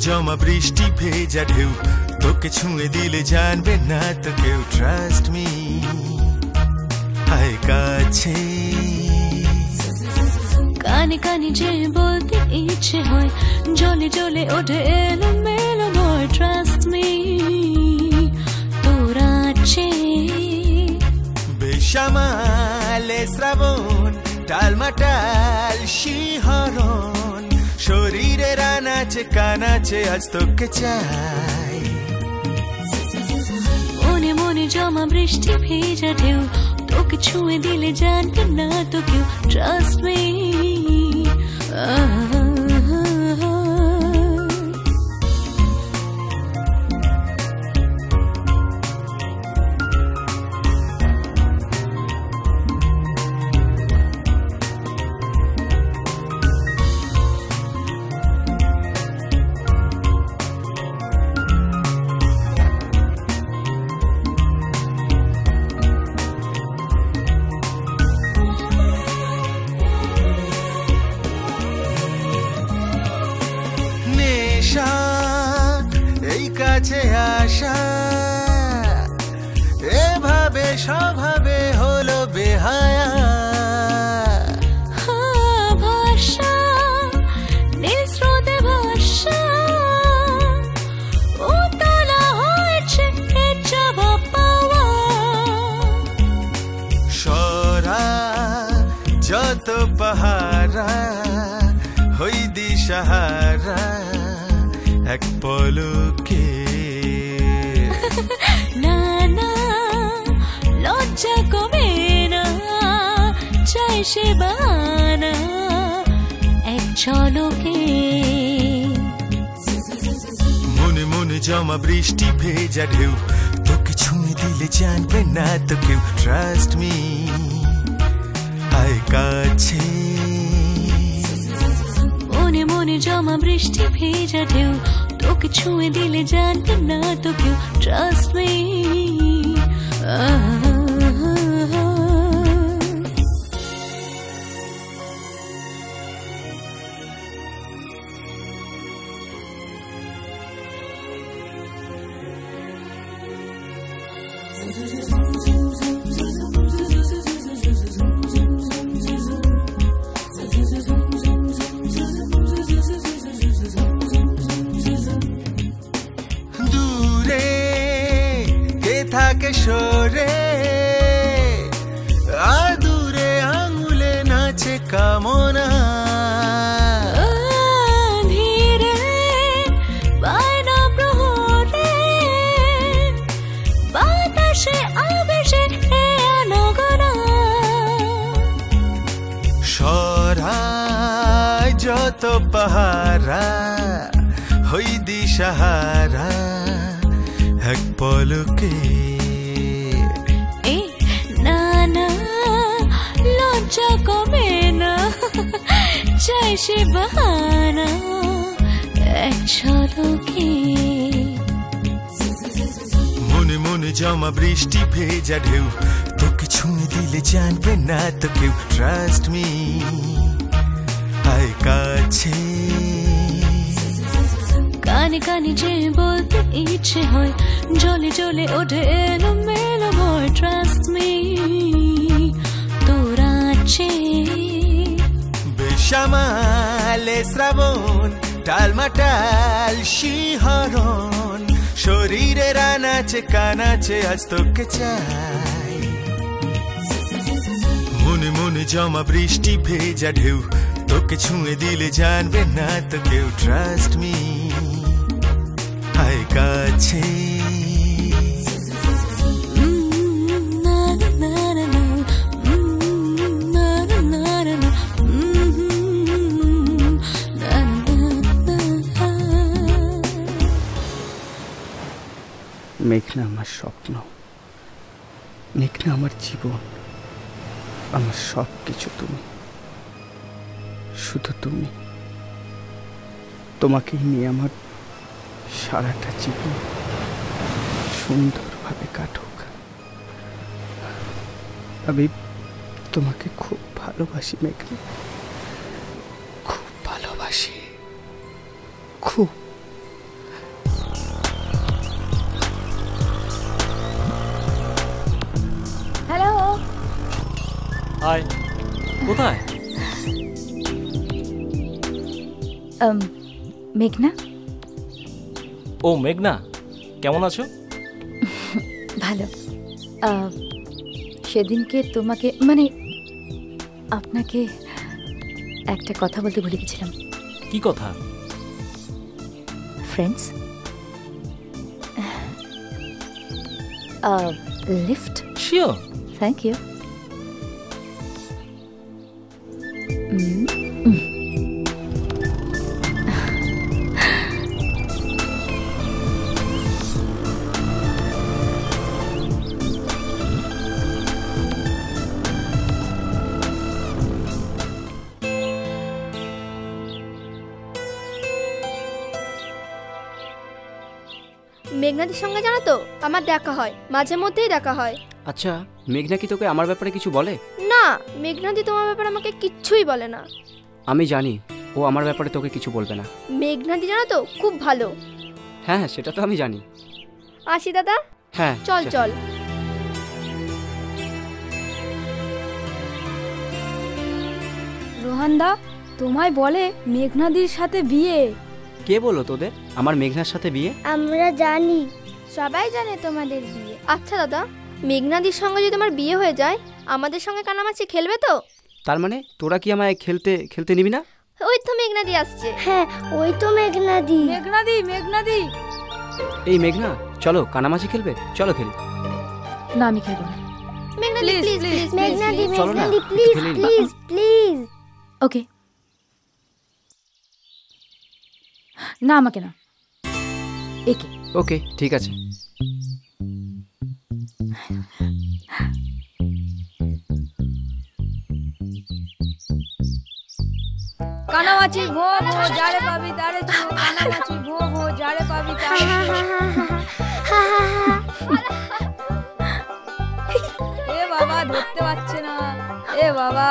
Speaker 16: জমা বৃষ্টি ভেজা ঢেউ, তোকে ছুঁয়ে দিলে জানবে না তো কেউ। ট্রাস্ট মি, আয় কাছে।
Speaker 17: কানে কানে যে বলতে ইচ্ছে হয়, জলে জলে ওঠে এলো মেলো নয়। ট্রাস্ট মি, তোর আছে।
Speaker 16: বেসামালে শ্রাবণ, টালমাটাল শিহরণ, শরীরের আনাচে কানাচে আজ তোকে চাই।
Speaker 17: মনে মনে জমা বৃষ্টি ভেজা ঢেউ, তোকে ছুঁয়ে দিলে জানবে না তো কেউ, ট্রাস্ট মি।
Speaker 16: কাছে আসা এভাবে স্বভাবে হলো বেহায়া,
Speaker 17: ভাষা নীল স্রোতে ভাষা উতলা হয়েছে এ জবাব পাওয়া,
Speaker 16: সরা যত পাহারা হই দিশাহারা এক পলকে।
Speaker 17: না না লজ্জা কমে না, চাই সে বাহানা এক ঝলকে।
Speaker 16: মনে মনে জমা বৃষ্টি ভেজা ঢেউ, তোকে ছুঁয়ে দিলে জানবে না তো কেউ, ট্রাস্ট মি। আয় কাছে
Speaker 17: মনে মনে জমা বৃষ্টি ভেজা ঢেউ, তোকে ছুঁয়ে দিলে জানবে না তো কেউ, ট্রাস্ট মি।
Speaker 16: সরে আদুরে আঙুলে নাচে কামনা,
Speaker 17: ধীরে বায়না প্রহরে বাতাসে আবেশে এ আনগনা,
Speaker 16: সরায় যত পাহারা হই দিশাহারা এক পলকে।
Speaker 17: না না লজ্জা কমে না, চাই সে বাহানা এক ঝলকে।
Speaker 16: মনে মনে জমা বৃষ্টি ভেজা ঢেউ, তোকে ছুঁয়ে দিলে জানবে না তো কেউ, ট্রাস্ট মি। আয় কাছে
Speaker 17: কানে কানে যে বলতে ইচ্ছে হয়, জলে জলে ওঠে এলো মেলো ভয়, ট্রাস্ট মি। তোর আছে
Speaker 16: বেসামালে শ্রাবণ, টালমাটাল শিহরণ, শরীরের আনাচে কানাচে আজ তোকে চাই। মনে মনে জমা বৃষ্টি ভেজা ঢেউ, তোকে ছুঁয়ে দিলে জানবে না তো কেউ, ট্রাস্ট মি। আয় কাছে
Speaker 8: মেঘনা আমার স্বপ্ন, মেঘনা আমার জীবন, আমার সব কিছু তুমি, শুধু তুমি। তোমাকেই নিয়ে আমার সারাটা জীবন সুন্দরভাবে কাটুক। আমি তোমাকে খুব ভালোবাসি মেঘনা, খুব ভালোবাসি, খুব।
Speaker 1: হ্যালো,
Speaker 6: হাই, কোথায়?
Speaker 1: মেঘনা।
Speaker 6: ও মেঘনা, কেমন আছো?
Speaker 1: ভালো। সেদিনকে তোমাকে মানে আপনাকে একটা কথা বলতে ভুলে গেছিলাম।
Speaker 6: কি কথা?
Speaker 1: Friends, lift.
Speaker 6: Sure.
Speaker 1: Thank you.
Speaker 18: মেঘনাদির সঙ্গে জানো তো আমার দেখা হয়, মাঝে মধ্যেই দেখা হয়।
Speaker 7: আচ্ছা, মেঘনা কি তোকে আমার ব্যাপারে কিছু বলে?
Speaker 18: না, মেঘনাদি তোমার ব্যাপারে আমাকে কিচ্ছুই বলে না।
Speaker 7: আমি জানি ও আমার ব্যাপারে তোকে কিছু বলবে না।
Speaker 18: মেঘনাদি জানো তো খুব ভালো।
Speaker 7: হ্যাঁ হ্যাঁ, সেটা তো আমি জানি।
Speaker 18: আসি দাদা।
Speaker 7: হ্যাঁ
Speaker 18: চল চল।
Speaker 11: রোহানদা, তোমায় বলে মেঘনাদির সাথে বিয়ে।
Speaker 7: কে বলো তোদের আমার মেঘনার সাথে বিয়ে?
Speaker 18: আমরা জানি, সবাই জানে তোমাদের বিয়ে। আচ্ছা দাদা, মেঘনাদির সঙ্গে যদি তোমার বিয়ে হয়ে যায়, আমাদের সঙ্গে কানামাছি খেলবে তো?
Speaker 7: তার মানে তোরা কি আমায় খেলতে খেলতে নিবি না?
Speaker 18: ওই তো মেঘনাদি আসছে। হ্যাঁ, ওই তো মেঘনাদি।
Speaker 11: মেঘনাদি, মেঘনাদি।
Speaker 7: এই মেঘনা, চলো কানামাছি খেলবে, চলো খেলি।
Speaker 1: না, আমি খেলবো না।
Speaker 18: মেঘনাদি প্লিজ প্লিজ, মেঘনাদি
Speaker 7: চলো না,
Speaker 18: মেঘনাদি প্লিজ
Speaker 7: খেলি না।
Speaker 18: Please please.
Speaker 1: ওকে, না আমাকে না, একে।
Speaker 7: ওকে ঠিক আছে।
Speaker 11: কানামাছি ভো ভো যারে পাবি তারে ছু, কানামাছি ভো ভো যারে পাবি তারে। এ বাবা ধরতে পারছে না, এ বাবা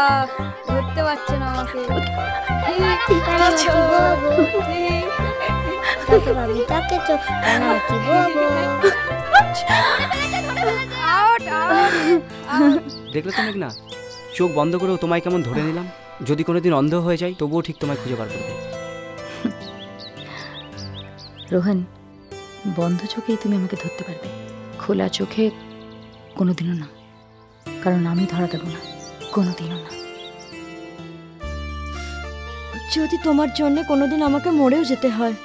Speaker 11: ধরতে পারছে না আমাকে।
Speaker 18: তাকে ভাবি তাকে তো কানামাছি ভো ভো।
Speaker 11: Out out.
Speaker 7: দেখলে তো মেঘনা, চোখ বন্ধ করেও তোমায় কেমন ধরে নিলাম। যদি কোনোদিন অন্ধ হয়ে যায় তবুও ঠিক তোমায় খুঁজে বার করবে।
Speaker 1: রোহন, বন্ধ চোখেই তুমি আমাকে ধরতে পারবে, খোলা চোখে কোনোদিনও না, কারণ আমি ধরা দেব না, কোনোদিনও না।
Speaker 11: যদি তোমার জন্য কোনোদিন আমাকে মরেও যেতে হয়,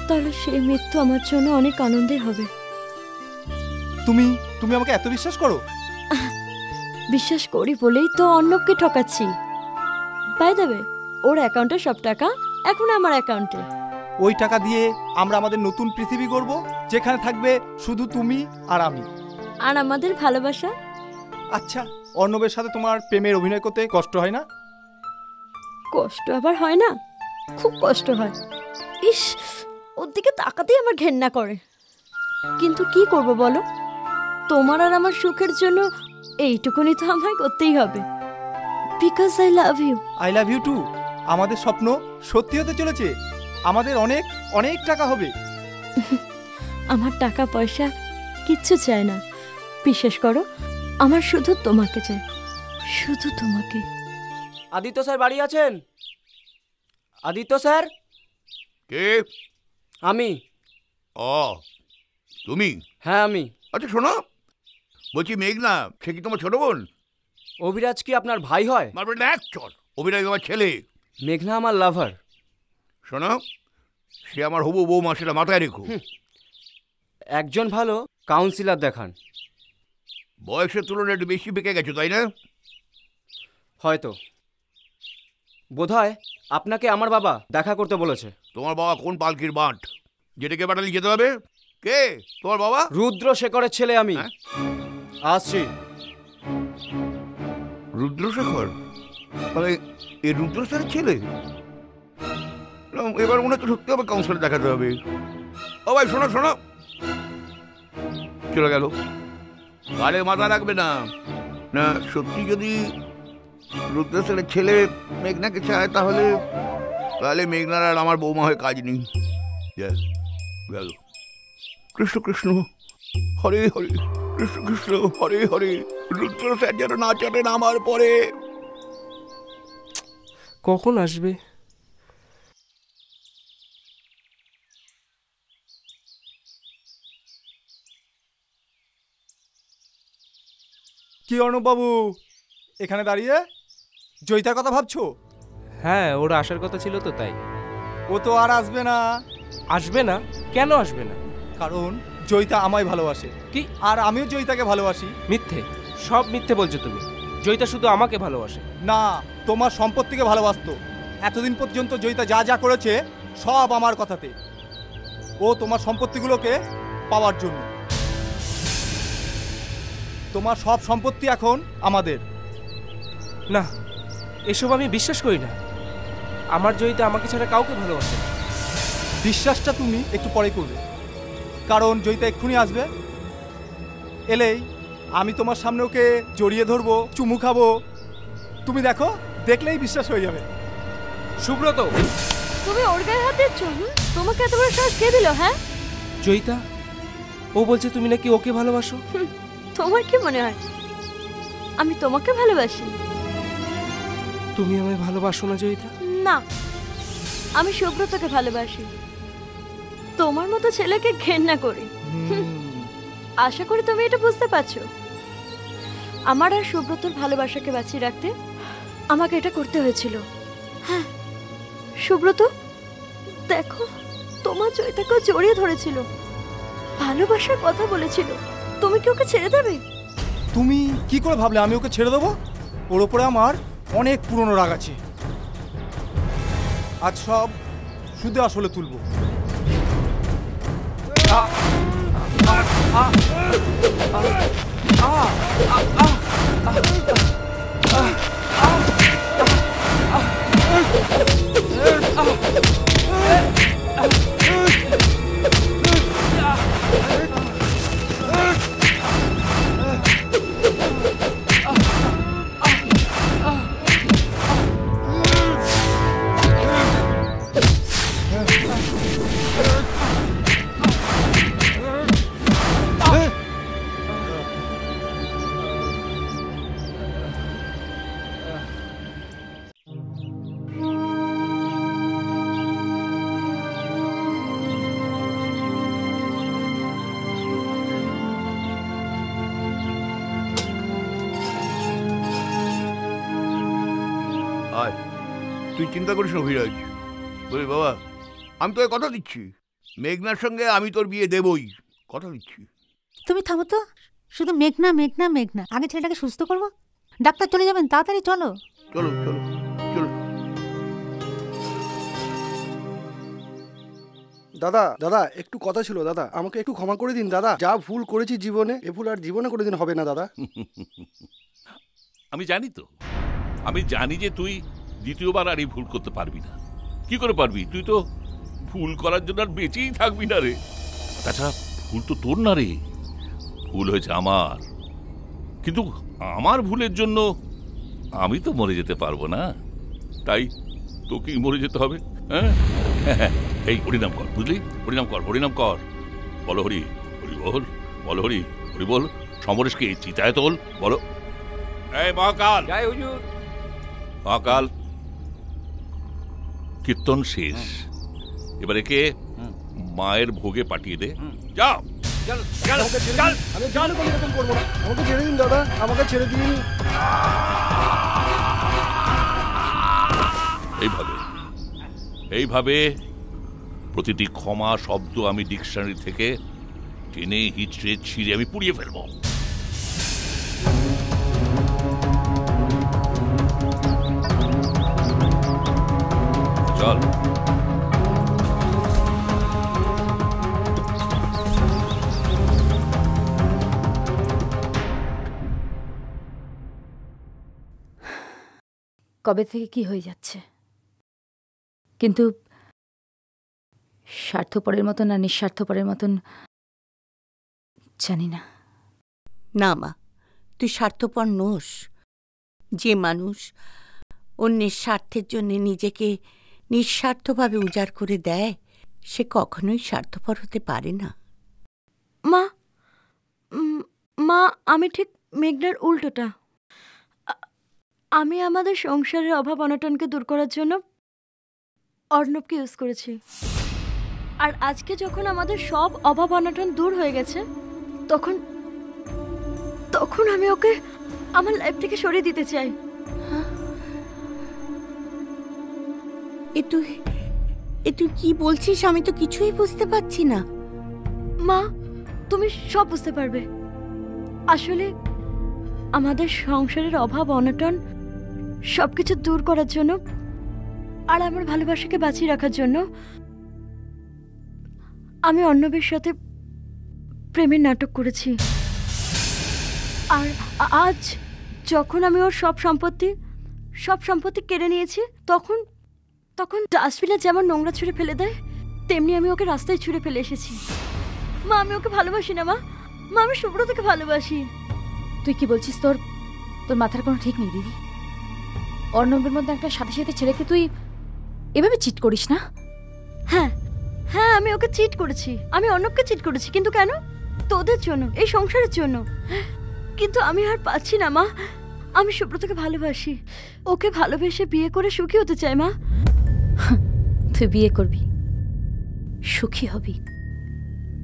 Speaker 11: তাহলে সেই মৃত্যু আমার জন্য অনেক আনন্দের হবে।
Speaker 15: তুমি তুমি আমাকে এত বিশ্বাস করো?
Speaker 11: বিশ্বাস করি বলেই তো অর্ণবকে ঠকাচ্ছি। বাই দ্য ওয়ে, ওর অ্যাকাউন্টে সব টাকা এখন আমার অ্যাকাউন্টে।
Speaker 15: ওই টাকা দিয়ে আমরা আমাদের নতুন পৃথিবী গড়ব, যেখানে থাকবে শুধু তুমি আর আমি,
Speaker 11: আর আমাদের ভালোবাসা।
Speaker 15: আচ্ছা, অর্ণবের সাথে তোমার প্রেমের অভিনয় করতে কষ্ট হয় না?
Speaker 11: কষ্ট আবার হয় না, খুব কষ্ট হয়। ইস, ওর দিকে তাকাতেই আমার ঘেন্না করে। কিন্তু কি করব বলো, তোমার আর আমার সুখের জন্য এইটুকুনি তো আমায় করতেই হবে। Because I love you.
Speaker 15: I love you too. আমাদের স্বপ্ন সত্যি হতে চলেছে, আমাদের অনেক অনেক টাকা হবে।
Speaker 11: আমার টাকা পয়সা কিচ্ছু চাই না, বিশ্বাস করো, আমার শুধু তোমাকে চাই, শুধু তোমাকে।
Speaker 7: আদিত্য স্যার বাড়ি আছেন? আদিত্য স্যার?
Speaker 13: কে?
Speaker 7: আমি।
Speaker 13: ও তুমি?
Speaker 7: হ্যাঁ আমি।
Speaker 13: আচ্ছা শোনো, বলছি মেঘনা সে কি তোমার ছোট বোন?
Speaker 7: অভিরাজ কি আপনার ভাই হয়?
Speaker 13: মারবে না এক চর। অভিরাজ আমার ছেলে।
Speaker 7: মেঘনা আমার লাভার।
Speaker 13: শোনো, সে আমার হবু বৌমা, সেটা মাথায় রেখো।
Speaker 7: একজন ভালো কাউন্সিলর দেখান।
Speaker 13: বয়সের তুলনায় একটু বেশি বেঁকে গেছো, তাই না?
Speaker 7: হয়তো। বোধহয় আপনাকে আমার বাবা দেখা করতে বলেছে।
Speaker 13: তোমার বাবা কোন পালকির বাঁট যেটাকে পাঠালে যেতে হবে? কে তোমার বাবা?
Speaker 7: রুদ্র শেখরের ছেলে আমি। আসছি।
Speaker 13: রুদ্রশেখর? মানে এই রুদ্রশেখরের ছেলে? এবার মনে হচ্ছে সত্যি হবে কাউন্সিলর দেখাতে হবে। ও ভাই শোনো শোনো, চলে গেল। গালে মাথা রাখবে না। না সত্যি যদি রুদ্রশেখরের ছেলে মেঘনাকে চায়, তাহলে তাহলে মেঘনার আর আমার বৌমা হয়ে কাজ নেই। গেল। কৃষ্ণ কৃষ্ণ হরে হরে, কৃষ্ণ কৃষ্ণ হরে হরে। রুদ্রশেখর যেন না চাটেন আমার পরে।
Speaker 6: কখন আসবে?
Speaker 15: কি অর্ণববাবু, এখানে দাঁড়িয়ে জয়িতার কথা ভাবছো?
Speaker 6: হ্যাঁ, ওর আসার কথা ছিল তো, তাই।
Speaker 15: ও তো আর আসবে না।
Speaker 6: আসবে না? কেন আসবে না?
Speaker 15: কারণ জয়িতা আমায় ভালোবাসে।
Speaker 6: কি?
Speaker 15: আর আমিও জয়িতাকে ভালোবাসি।
Speaker 6: মিথ্যে, সব মিথ্যে বলছো তুমি। জয়িতা শুধু আমাকে ভালোবাসে।
Speaker 15: না, তোমার সম্পত্তিকে ভালোবাসতো। এতদিন পর্যন্ত জয়িতা যা যা করেছে সব আমার কথাতে, ও তোমার সম্পত্তিগুলোকে পাওয়ার জন্য। তোমার সব সম্পত্তি এখন আমাদের।
Speaker 6: না, এসব আমি বিশ্বাস করি না। আমার জয়িতা আমাকে ছাড়া কাউকে ভালোবাসে।
Speaker 15: বিশ্বাসটা তুমি একটু পরে করবে, কারণ জয়িতা এক্ষুনি আসবে। এলেই আমি তোমার সামনে ওকে জড়িয়ে ধরবো, চুমু খাবো। তুমি দেখো, দেখলেই বিশ্বাস হয়ে যাবে।
Speaker 6: সুব্রত,
Speaker 11: তুমি ওর গায়ে হাত দিচ্ছ? তোমাকে এত বড় সাহস কে দিল? হ্যাঁ
Speaker 6: জয়িতা, ও বলছে তুমি নাকি ওকে ভালোবাসো।
Speaker 11: তোমার কি মনে হয় আমি তোমাকে ভালোবাসি?
Speaker 6: তুমি আমায় ভালোবাসো না জয়িতা?
Speaker 11: না, আমি সুব্রতকে ভালোবাসি। তোমার মতো ছেলেকে ঘেন্না করি। আশা করি তুমি এটা বুঝতে পারছো। আমার আর সুব্রতর ভালোবাসাকে বাঁচিয়ে রাখতে আমাকে এটা করতে হয়েছিল। হ্যাঁ সুব্রত, দেখো তোমার জয়িতাকে জড়িয়ে ধরেছিল, ভালোবাসার কথা বলেছিল। তুমি কি ওকে ছেড়ে দেবে?
Speaker 15: তুমি কি করে ভাবলে আমি ওকে ছেড়ে দেবো? ওর ওপরে আমার অনেক পুরনো রাগ আছে। আজ সব সুদে আসলে তুলবো।
Speaker 13: তুই চিন্তা করিস না অভিরাজ। বলি বাবা, আমি তোকে কথা দিচ্ছি, মেঘনার সঙ্গে আমি তোর বিয়ে দেবই, কথা দিচ্ছি।
Speaker 19: তুমি থামো তো, শুধু মেঘনা মেঘনা মেঘনা। আগে ছেলেটাকে সুস্থ করবো, ডাক্তার চলে যাবেন, তাড়াতাড়ি চলো।
Speaker 13: চলো চলো চলো।
Speaker 20: দাদা দাদা একটু কথা ছিল দাদা, আমাকে একটু ক্ষমা করে দিন দাদা। যা ভুল করেছি জীবনে, এ ভুল আর জীবনে কোনোদিন হবে না দাদা।
Speaker 4: আমি জানি তো, আমি জানি যে তুই দ্বিতীয়বার আর এই ভুল করতে পারবি না। কি করে পারবি? তুই তো ভুল করার জন্য আর বেঁচেই থাকবি না রে। তাছাড়া ভুল তো তোর না রে, ভুল হয়েছে আমার। কিন্তু আমার ভুলের জন্য আমি তো মরে যেতে পারবো না, তাই তোকেই মরে যেতে হবে। হ্যাঁ, এই হরিনাম কর, বুঝলি? হরিনাম কর, হরিনাম কর। বলো হরি, হরি বল, বলো হরি, হরি বল। সমরেশকে চিতায় তোল, বলো। এই মহাকাল,
Speaker 6: জয় হুজুর।
Speaker 4: মহাকাল, কীর্তন শেষ, এবার একে মায়ের ভোগে পাঠিয়ে দে। যাও।
Speaker 20: আমাকে ছেড়ে দিন দাদা, আমাকে ছেড়ে দিন।
Speaker 4: এইভাবে এইভাবে প্রতিটি ক্ষমা শব্দ আমি ডিকশনারি থেকে টেনে হিচড়ে ছিঁড়ে আমি পুড়িয়ে ফেলবো। চল।
Speaker 1: কবে থেকে কি হয়ে যাচ্ছে, কিন্তু স্বার্থপরের মতন আর নিঃস্বার্থপরের মতন জানি না।
Speaker 10: না মা, তুই স্বার্থপর নোস। যে মানুষ অন্যের স্বার্থের জন্য নিজেকে নিঃস্বার্থভাবে উজাড় করে দেয়, সে কখনোই স্বার্থপর হতে পারে না।
Speaker 11: মা, মা আমি ঠিক মেঘনার উল্টোটা। আমি আমাদের সংসারের অভাব অনটনকে দূর করার জন্য অর্ণবকে ইউজ করেছি, আর আজকে যখন আমাদের সব অভাব অনটন দূর হয়ে গেছে, তখন তখন আমি ওকে আমার লাইফ থেকে সরিয়ে দিতে চাই।
Speaker 10: এ তুই কি বলছিস? আমি তো কিছুই বুঝতে পারছি না।
Speaker 11: মা, তুমি সব বুঝতে পারবে। আসলে আমাদের সংসারের অভাব অনটন সবকিছু দূর করার জন্য আর আমার ভালোবাসাকে বাঁচিয়ে রাখার জন্য আমি অর্ণবের সাথে প্রেমের নাটক করেছি। আর আজ যখন আমি ওর সব সম্পত্তি কেড়ে নিয়েছি, তখন ডাস্টবিনে যেমন নোংরা ছুঁড়ে ফেলে দেয়, তেমনি আমি ওকে রাস্তায় ছুঁড়ে ফেলে এসেছি। মা, আমি ওকে ভালোবাসি না। মা, আমি সুব্রতকে ভালোবাসি।
Speaker 1: তুই কি বলছিস? তোর মাথার কোনো ঠিক নেই দিদি। অর্ণবের মধ্যে একটা সাথে সাথে ছেলেকে তুই এভাবে চিট করিস না?
Speaker 11: হ্যাঁ, আমি ওকে চিট করেছি, আমি অর্ণবকে চিট করেছি। কিন্তু কেন? তোদের জন্য, এই সংসারের জন্য। কিন্তু আমি আর পাচ্ছি না মা। আমি সুব্রতকে ভালোবাসি, ওকে ভালোবেসে বিয়ে করে সুখী হতে চাই মা।
Speaker 1: তুই বিয়ে করবি, সুখী হবি,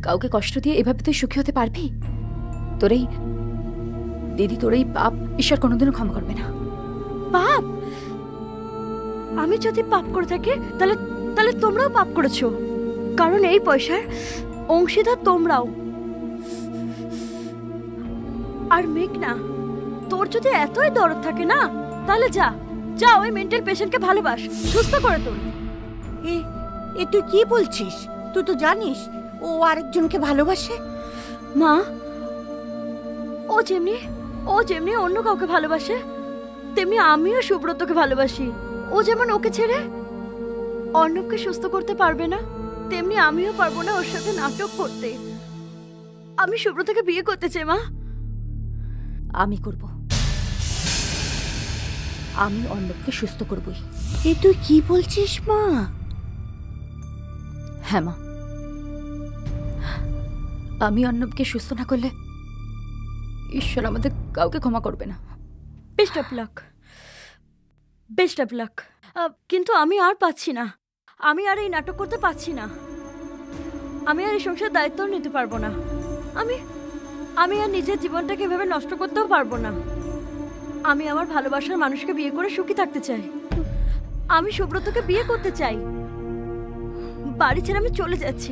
Speaker 1: কাউকে কষ্ট দিয়ে এভাবে তুই সুখী হতে পারবি? তোর এই পাপ ঈশ্বর কোনোদিনও ক্ষমা করবে না।
Speaker 11: পাপ? আমি যদি পাপ করে থাকি তাহলে তোমরাও পাপ করেছো, কারণ এই পয়সার অংশীদার তোমরাও। আর মেঘনা, তোর যদি এতই দরদ থাকে না, তাহলে যা ওই মেন্টাল পেশেন্টকে ভালোবাস, সুস্থ করে তোল।
Speaker 10: এ তুই কি বলছিস? তুই তো জানিস ও আরেকজনকে ভালোবাসে।
Speaker 11: মা, ও যেমনি অন্য কাউকে ভালোবাসে, তেমনি আমিও সুব্রতকে ভালোবাসি। ও যেমন ওকে ছেড়ে অর্ণবকে সুস্থ করতে পারবে না, তেমনি আমিও পারবো না ওর সাথে নাটক করতে। আমি সুব্রতকে বিয়ে করতে চাই মা।
Speaker 1: আমি করব, আমি অর্ণবকে সুস্থ করবই।
Speaker 10: এ তুই কি বলছিস মা?
Speaker 1: হ্যাঁ মা, আমি অর্ণবকে সুস্থ না করলে ঈশ্বর আমাদের কাউকে ক্ষমা করবে না।
Speaker 11: Best of luck. কিন্তু আমি আর পাচ্ছি না, আমি আর এই নাটক করতে পারছি না, আমি আর এই সংসার দায়িত্ব নিতে পারবো না। আমি আর নিজের জীবনটাকে এভাবে নষ্ট করতেও পারবো না। আমি আমার ভালোবাসার মানুষকে বিয়ে করে সুখী থাকতে চাই। আমি সুব্রতকে বিয়ে করতে চাই। বাড়ি ছেড়ে আমি চলে যাচ্ছি।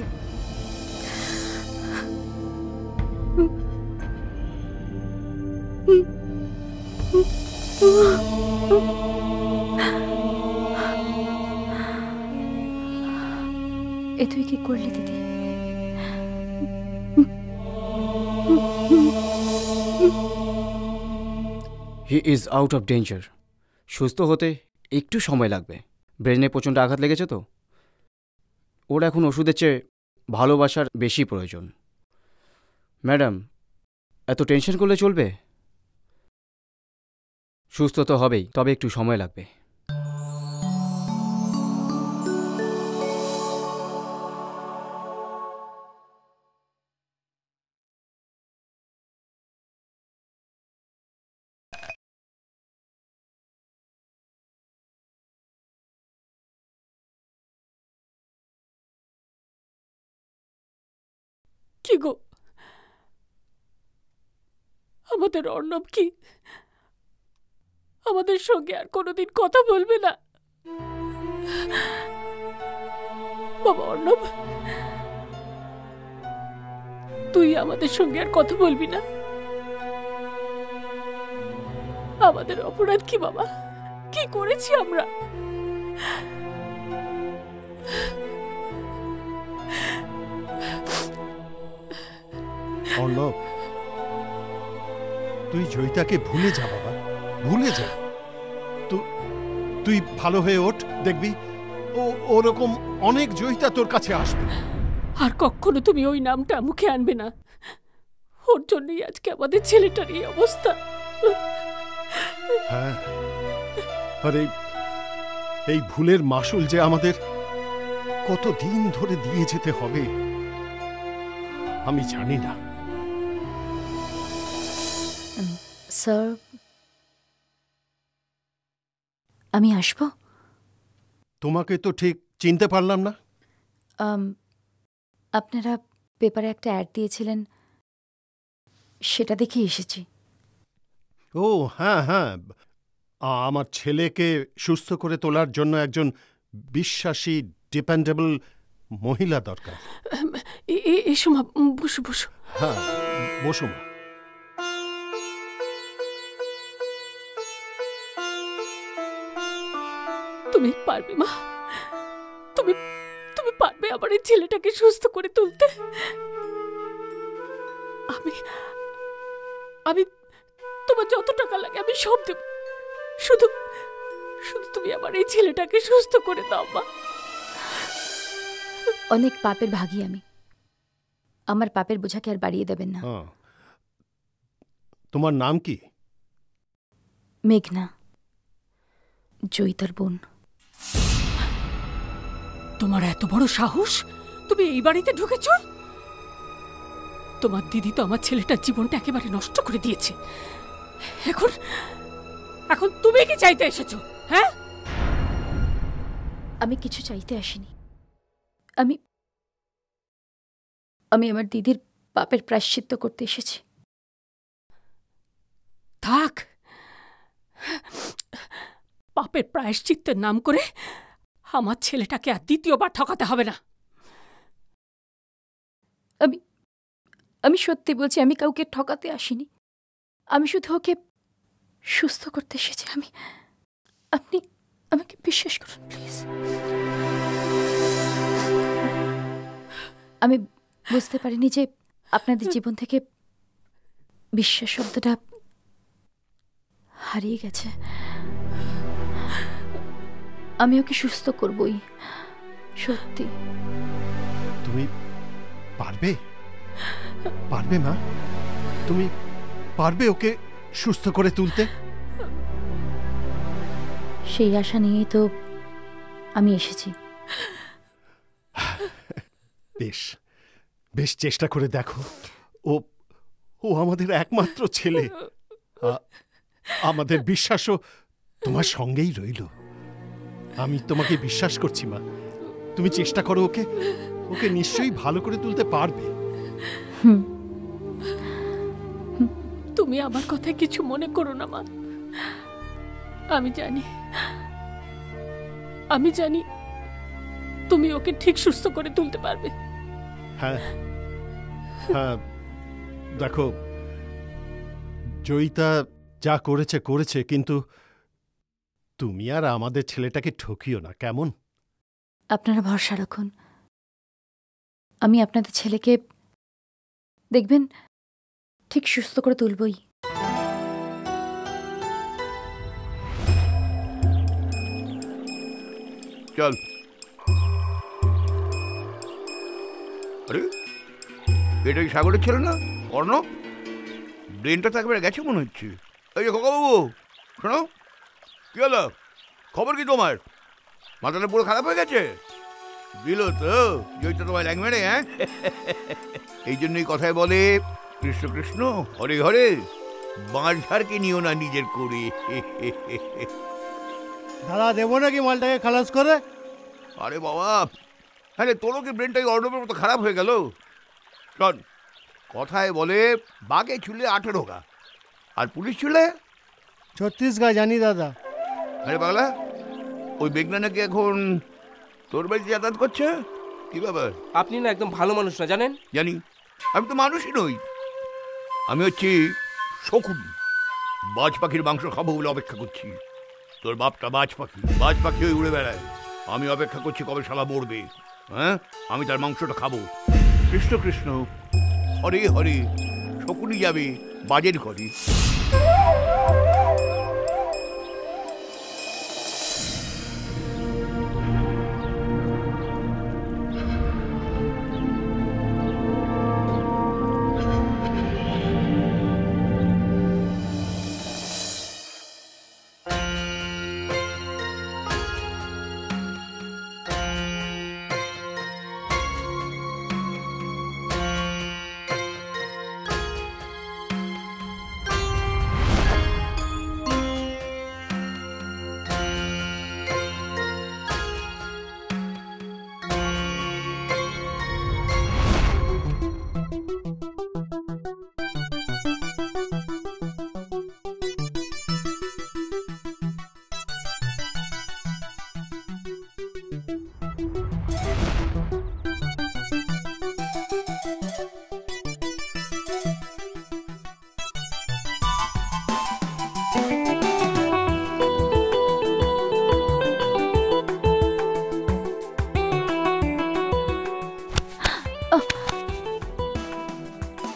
Speaker 1: এ তুই কি করলি দিদি?
Speaker 7: He is out of danger. সুস্থ হতে একটু সময় লাগবে। ব্রেনে প্রচণ্ড আঘাত লেগেছে তো, ওর এখন ওষুধের চেয়ে ভালোবাসার বেশি প্রয়োজন। ম্যাডাম, এত টেনশন করলে চলবে? সুস্থ তো হবেই, তবে একটু সময় লাগবে।
Speaker 3: কি গো, আমাদের অর্ণব কি আমাদের সঙ্গে আর কোনোদিন কথা বলবে না? বাবা অর্ণব, তুই আমাদের সঙ্গে আর কথা বলবি না? আমাদের অপরাধ কি বাবা? কি করেছি আমরা?
Speaker 5: অর্ণব, তুই জয়িতাকে ভুলে যা বাবা, ভুলে যা। তুই ভালো হয়ে ওঠ, দেখবি ওরকম অনেক জয়িতা তোর কাছে আসবে।
Speaker 3: আর কখনো তুমি ওই নামটা মুখে আনবে না। ওর জন্যই আজকে আমাদের ছেলেটার এই অবস্থা।
Speaker 5: হ্যাঁ, আরে এই ভুলের মাসুল যে আমাদের কতদিন ধরে দিয়ে যেতে হবে আমি জানি না।
Speaker 1: স্যার, আমি আসব?
Speaker 5: তোমাকে তো ঠিক চিনতে পারলাম না।
Speaker 1: আপনারা পেপারে একটা অ্যাড দিয়েছিলেন, সেটা দেখে এসেছি।
Speaker 5: ও হ্যাঁ হ্যাঁ, আমার ছেলেকে সুস্থ করে তোলার জন্য একজন বিশ্বাসী ডিপেন্ডেবল মহিলা দরকার।
Speaker 3: এসো মা, বসো বসো।
Speaker 5: হ্যাঁ বসো মা।
Speaker 3: তুমি পারবে মা, তুমি তুমি পারবে আমার এই ছেলেটাকে সুস্থ করে তুলতে? আমি আমি তোমার যত টাকা লাগে আমি সব দেব, শুধু শুধু তুমি আমার এই ছেলেটাকে সুস্থ করে দাও মা।
Speaker 1: অনেক পাপের ভাগী আমি, আমার পাপের বোঝাকে আর বাড়িয়ে দেবেন না।
Speaker 5: তোমার নাম কি?
Speaker 1: মেঘনা, জয়িতার বোন।
Speaker 3: তোমার এত বড় সাহস, তুমি এই বাড়িতে ঢুকেছ? তোমার দিদি তো আমার ছেলেটার জীবনটা একেবারে নষ্ট করে দিয়েছে। এখন এখন তুমি কি চাইতে এসেছো? হ্যাঁ,
Speaker 1: আমি কিছু চাইতে আসিনি। আমি আমি আমার দিদির পাপের প্রায়শ্চিত্ত করতে এসেছি।
Speaker 3: থাক, পাপের প্রায়শ্চিত্তের নাম করে আমার ছেলেটাকে আর দ্বিতীয়বার ঠকাতে হবে না।
Speaker 1: আমি আমি সত্যি বলছি, আমি কাউকে ঠকাতে আসিনি। আমি শুধু ওকে সুস্থ করতে এসেছি। আপনি আমাকে বিশ্বাস করুন প্লিজ। আমি বুঝতে পারিনি যে আপনাদের জীবন থেকে বিশ্বাস শব্দটা হারিয়ে গেছে। আমি ওকে সুস্থ করবই, সত্যি।
Speaker 5: তুমি পারবে? পারবে মা? তুমি পারবে ওকে সুস্থ করে তুলতে?
Speaker 1: সেই আশা নিয়েই তো আমি এসেছি।
Speaker 5: বেশ বেশ, চেষ্টা করে দেখো। ও ও আমাদের একমাত্র ছেলে। আমাদের বিশ্বাসও তোমার সঙ্গেই রইল। আমি তোমাকে বিশ্বাস করছি মা, তুমি চেষ্টা করো, ওকে ওকে নিশ্চয়ই ভালো করে তুলতে পারবে।
Speaker 3: তুমি আমার কথায় কিছু মনে করো না মা। আমি জানি তুমি ওকে ঠিক সুস্থ করে তুলতে পারবে।
Speaker 5: হ্যাঁ হ্যাঁ, দেখো জয়িতা যা করেছে করেছে, কিন্তু তুমি আর আমাদের ছেলেটাকে ঠকিও না, কেমন?
Speaker 1: আপনারা ভরসা রাখুন, আমি আপনাদের ছেলেকে দেখবেন ঠিক সুস্থ করে তুলবই।
Speaker 13: চল। আরে এটাই সাগরের ছেলে না অর্ণব? ব্রেনটা তো একবারে গেছে মনে হচ্ছে। এই যে খোকাবাবু, শোনো, কি হলো? খবর কি তোমার? মাথাটা পুরো খারাপ হয়ে গেছে? দিল তো জয়িতা তোমায় ল্যাং মেরে। হ্যাঁ, এই জন্যই কথায় বলে কৃষ্ণ কৃষ্ণ হরে হরে, বাঁশ ঝাড়কে নিও না নিজের করে।
Speaker 21: দাদা দেবো নাকি মালটাকে খালাস করে?
Speaker 13: আরে বাবা, হ্যাঁ রে, তোরও কি ব্রেনটাই অর্ণবের মতো খারাপ হয়ে গেল? শোন, কথায় বলে বাঘে ছুলে 18 গা, আর পুলিশ ছুলে
Speaker 21: 36 গা। জানি দাদা।
Speaker 13: আরে পাগলা, ওই মেঘনা নাকি এখন তোর বাড়িতে যাতায়াত করছে? কি ব্যাপার?
Speaker 6: আপনি না একদম ভালো মানুষ না, জানেন?
Speaker 13: জানি, আমি তো মানুষই নই। আমি হচ্ছি শকুন, বাজ পাখির মাংস খাবো বলে অপেক্ষা করছি। তোর বাপটা বাজ পাখি, বাজ পাখি হয়ে উড়ে বেড়ায়। আমি অপেক্ষা করছি কবে শালা মরবে। হ্যাঁ, আমি তার মাংসটা খাবো। কৃষ্ণ কৃষ্ণ হরে হরে, শকুনি যাবে বাজের ঘরে।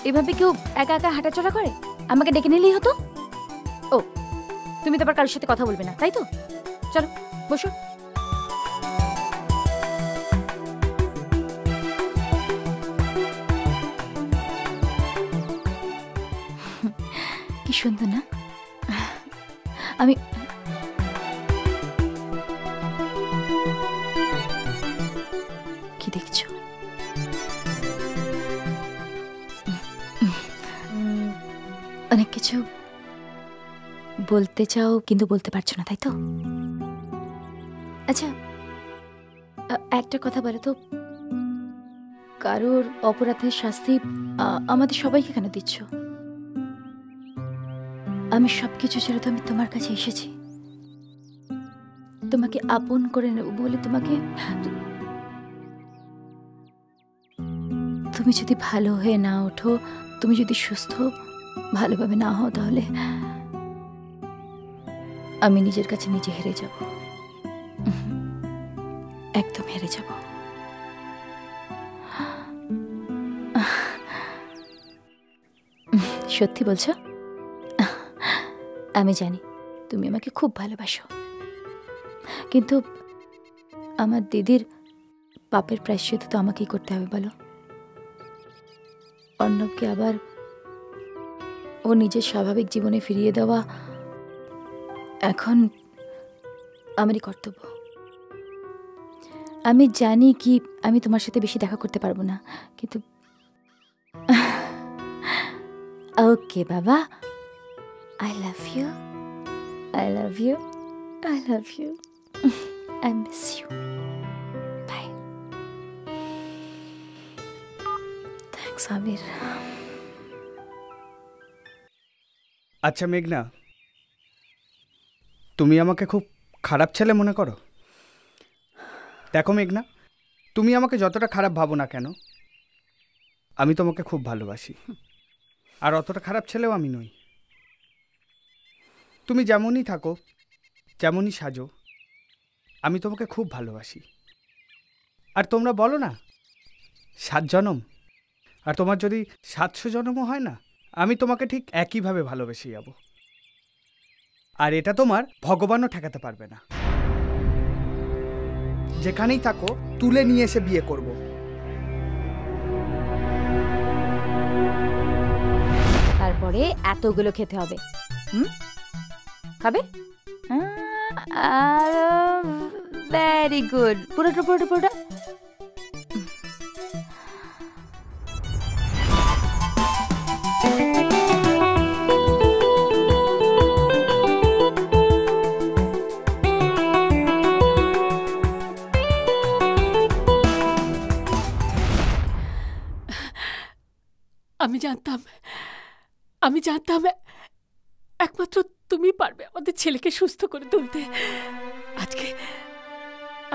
Speaker 1: এভাবে কেউ একা একা হাঁটাচলা করে? আমাকে ডেকে নিলেই হতো। ও, তুমি তো আবার কারোর সাথে কথা বলবে না, তাই তো? চলো বসো। কি সুন্দর না? আমি কি দেখছো? অনেক কিছু বলতে চাও কিন্তু বলতে পারছো না, তাই তো? আচ্ছা, একটা কথা বলো তো, কারোর অপরাধের শাস্তি আমাদের সবাইকে কেন দিচ্ছ? আমি সবকিছু ছেড়ে তো আমি তোমার কাছে এসেছি, তোমাকে আপন করে নেব বলে। তুমি যদি ভালো হয়ে না ওঠো, তুমি যদি সুস্থ ভালোভাবে না হও, তাহলে আমি নিজের কাছে নিজে হেরে যাব, একদম হেরে যাব। সত্যি বলছো? আমি জানি তুমি আমাকে খুব ভালোবাসো, কিন্তু আমার দিদির পাপের প্রায়শ্চিত্ত তো আমাকেই করতে হবে, বলো? অর্ণবকে আবার ও নিজের স্বাভাবিক জীবনে ফিরিয়ে দেওয়া এখন আমারই কর্তব্য। আমি জানি কি আমি তোমার সাথে বেশি দেখা করতে পারবো না, কিন্তু ওকে বাবা, I love you, I love you, I love you, I miss you, bye. Thanks, Abir.
Speaker 8: আচ্ছা মেঘনা, তুমি আমাকে খুব খারাপ ছেলে মনে করো? দেখো মেঘনা, তুমি আমাকে যতটা খারাপ ভাবো না কেন, আমি তোমাকে খুব ভালোবাসি, আর অতটা খারাপ ছেলেও আমি নই। তুমি যেমনই থাকো, যেমনই সাজো, আমি তোমাকে খুব ভালোবাসি। আর তোমরা বলো না 7 জনম, আর তোমার যদি 700 জনমও হয় না, আমি তোমাকে ঠিক একইভাবে ভালোবেসে যাব। আর এটা তোমার ভগবানও ঠেকাতে পারবে না। যেখানেই থাকো তুলে নিয়ে এসে বিয়ে করব।
Speaker 1: তারপরে এতগুলো খেতে হবে। খাবে? ভেরি গুড, পুরোটা পুরোটা পুরোটা।
Speaker 3: আমি জানতাম একমাত্র তুমি পারবে আমাদের ছেলেকে সুস্থ করে তুলতে।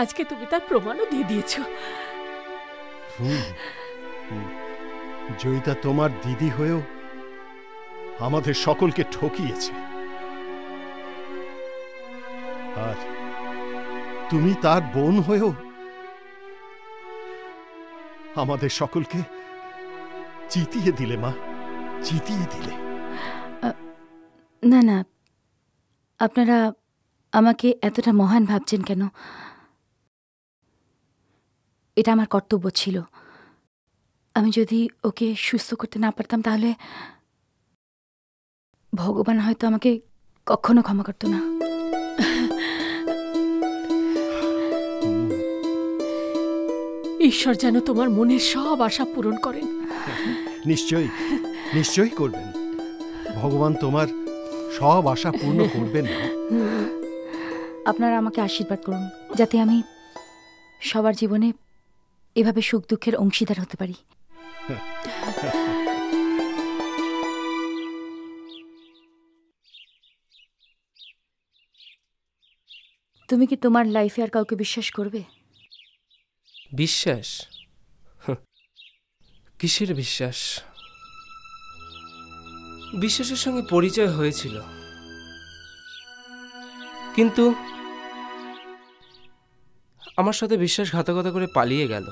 Speaker 3: আজকে তুমি তার প্রমাণও দিয়ে দিয়েছো।
Speaker 5: জয়িতা তোমার দিদি হয়েও আমাদের সকলকে ঠকিয়েছে, আর তুমি তার বোন হয়েও আমাদের সকলকে জিতিয়ে দিলে। মা, জিতিয়ে দিলে।
Speaker 1: না না, আপনারা আমাকে এতটা মহান ভাবছেন কেন? এটা আমার কর্তব্য ছিল। আমি যদি ওকে সুস্থ করতে না পারতাম, তাহলে ভগবান হয়তো আমাকে কখনো ক্ষমা করতো না।
Speaker 3: ঈশ্বর যেন তোমার মনের সব আশা পূরণ করেন।
Speaker 5: নিশ্চয়ই, নিশ্চয়ই করবেন। ভগবান তোমার সব আশা পূর্ণ করবেন।
Speaker 1: আপনারা আমাকে আশীর্বাদ করুন, যাতে আমি সবার জীবনে এভাবে সুখ দুঃখের অংশীদার হতে পারি। তুমি কি তোমার লাইফে আর কাউকে বিশ্বাস করবে?
Speaker 6: বিশ্বাস? কিসের বিশ্বাস? বিশ্বাসের সঙ্গে পরিচয় হয়েছিল, কিন্তু আমার সাথে বিশ্বাসঘাতকতা করে পালিয়ে গেল।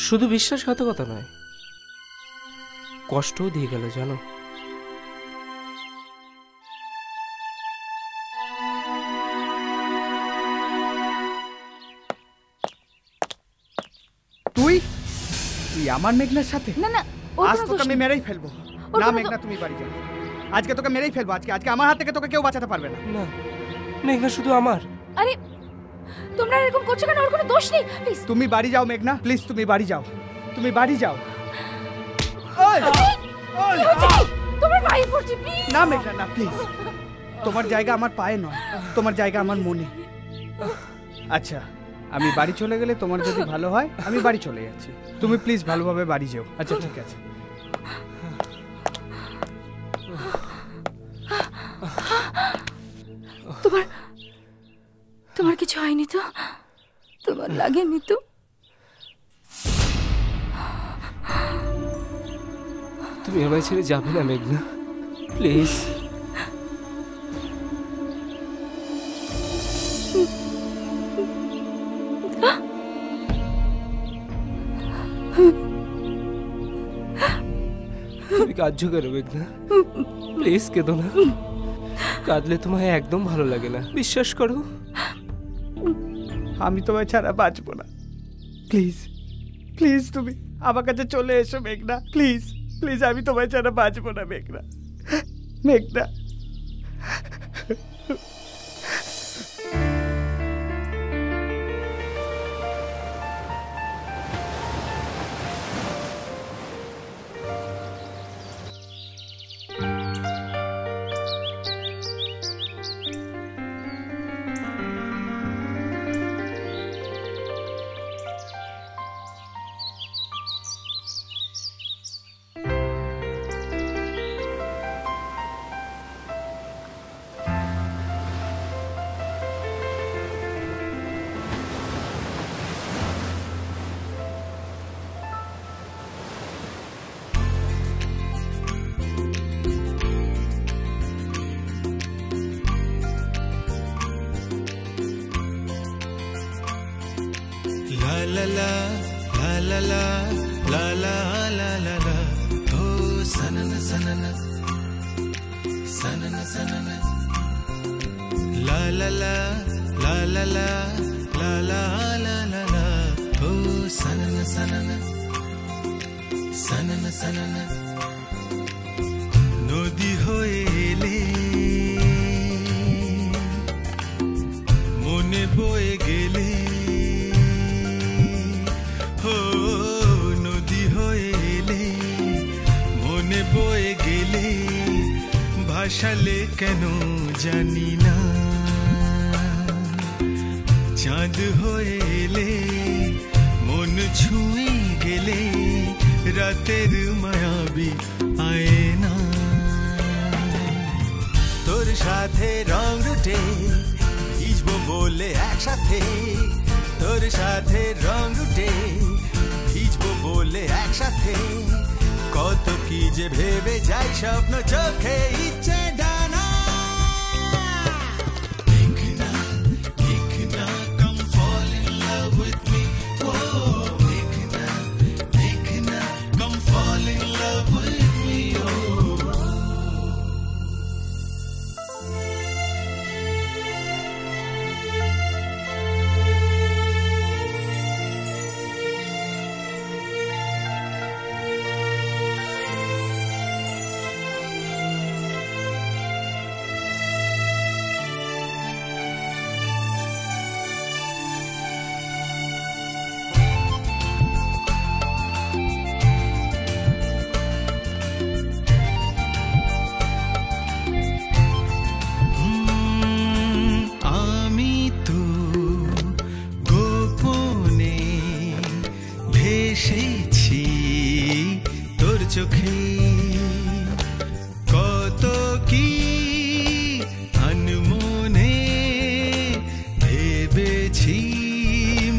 Speaker 6: শুধু বিশ্বাসঘাতকতা নয়, কষ্টও দিয়ে গেল জানো।
Speaker 8: তুই তুই আমার মেঘনার সাথে?
Speaker 1: না না,
Speaker 8: আজ তোকে আমি মেরেই ফেলবো। না মেঘনা, তুমি বাড়ি যাও। আজকে তোকে মেরেই ফেলবো। আজকে আমার হাত থেকে তোকে কেউ বাঁচাতে পারবে না।
Speaker 6: না মেঘনা শুধু আমার।
Speaker 1: আরে তোমরা এরকম করছো কেন? ওর কোনো দোষ নেই। প্লিজ
Speaker 8: তুমি বাড়ি যাও মেঘনা, প্লিজ তুমি বাড়ি যাও। তুমি বাড়ি যাও।
Speaker 1: তোমার পায়ে পড়ছি, প্লিজ।
Speaker 8: না মেঘনা না, প্লিজ। তোমার জায়গা আমার পায়ে নয়, তোমার জায়গা আমার মনে। আচ্ছা আমি বাড়ি চলে গেলে তোমার যদি ভালো হয় আমি বাড়ি চলে যাচ্ছি। তুমি প্লিজ ভালোভাবে বাড়ি যাও। আচ্ছা ঠিক আছে।
Speaker 1: তোমার কিছু হয়নি তো? তোমার লাগেনি তো?
Speaker 6: তুমি আমায় ছেড়ে যাবে না মেঘনা, প্লিজ। তুমি কাঁদছো কেন মেঘনা? প্লিজ কেঁদো না। কাঁদলে তোমায় একদম ভালো লাগে না, বিশ্বাস করো।
Speaker 8: আমি তোমায় ছাড়া বাঁচবো না। প্লিজ প্লিজ তুমি আমার কাছে চলে এসো মেঘনা, প্লিজ প্লিজ। আমি তোমায় ছাড়া বাঁচবো না মেঘনা। মেঘনা
Speaker 16: la la la la la la la la la la oh sanana sanana sanana sanana la la la la la la la la la la la oh sanana sanana sanana sanana nodi hoye ele mone boye gele নদী হয়ে এলে মনে বয়ে গেলে ভাসালে কেন জানি না চাঁদ হয়ে এলে মন ছুঁয়ে গেলে রাতের মায়াবী আয়না তোর সাথে রং রুটে ভিজবো বলে একসাথে তোর সাথে রং রুটে ভিজবো বলে একসাথে কত কি যে ভেবে যাই স্বপ্ন চোখে ইচ্ছে ডানা Meghna, Meghna, come fall in love with me. Oh, Meghna, Meghna, come fall in love with me. Oh. চোখে কত কি আনমনে ভেবেছি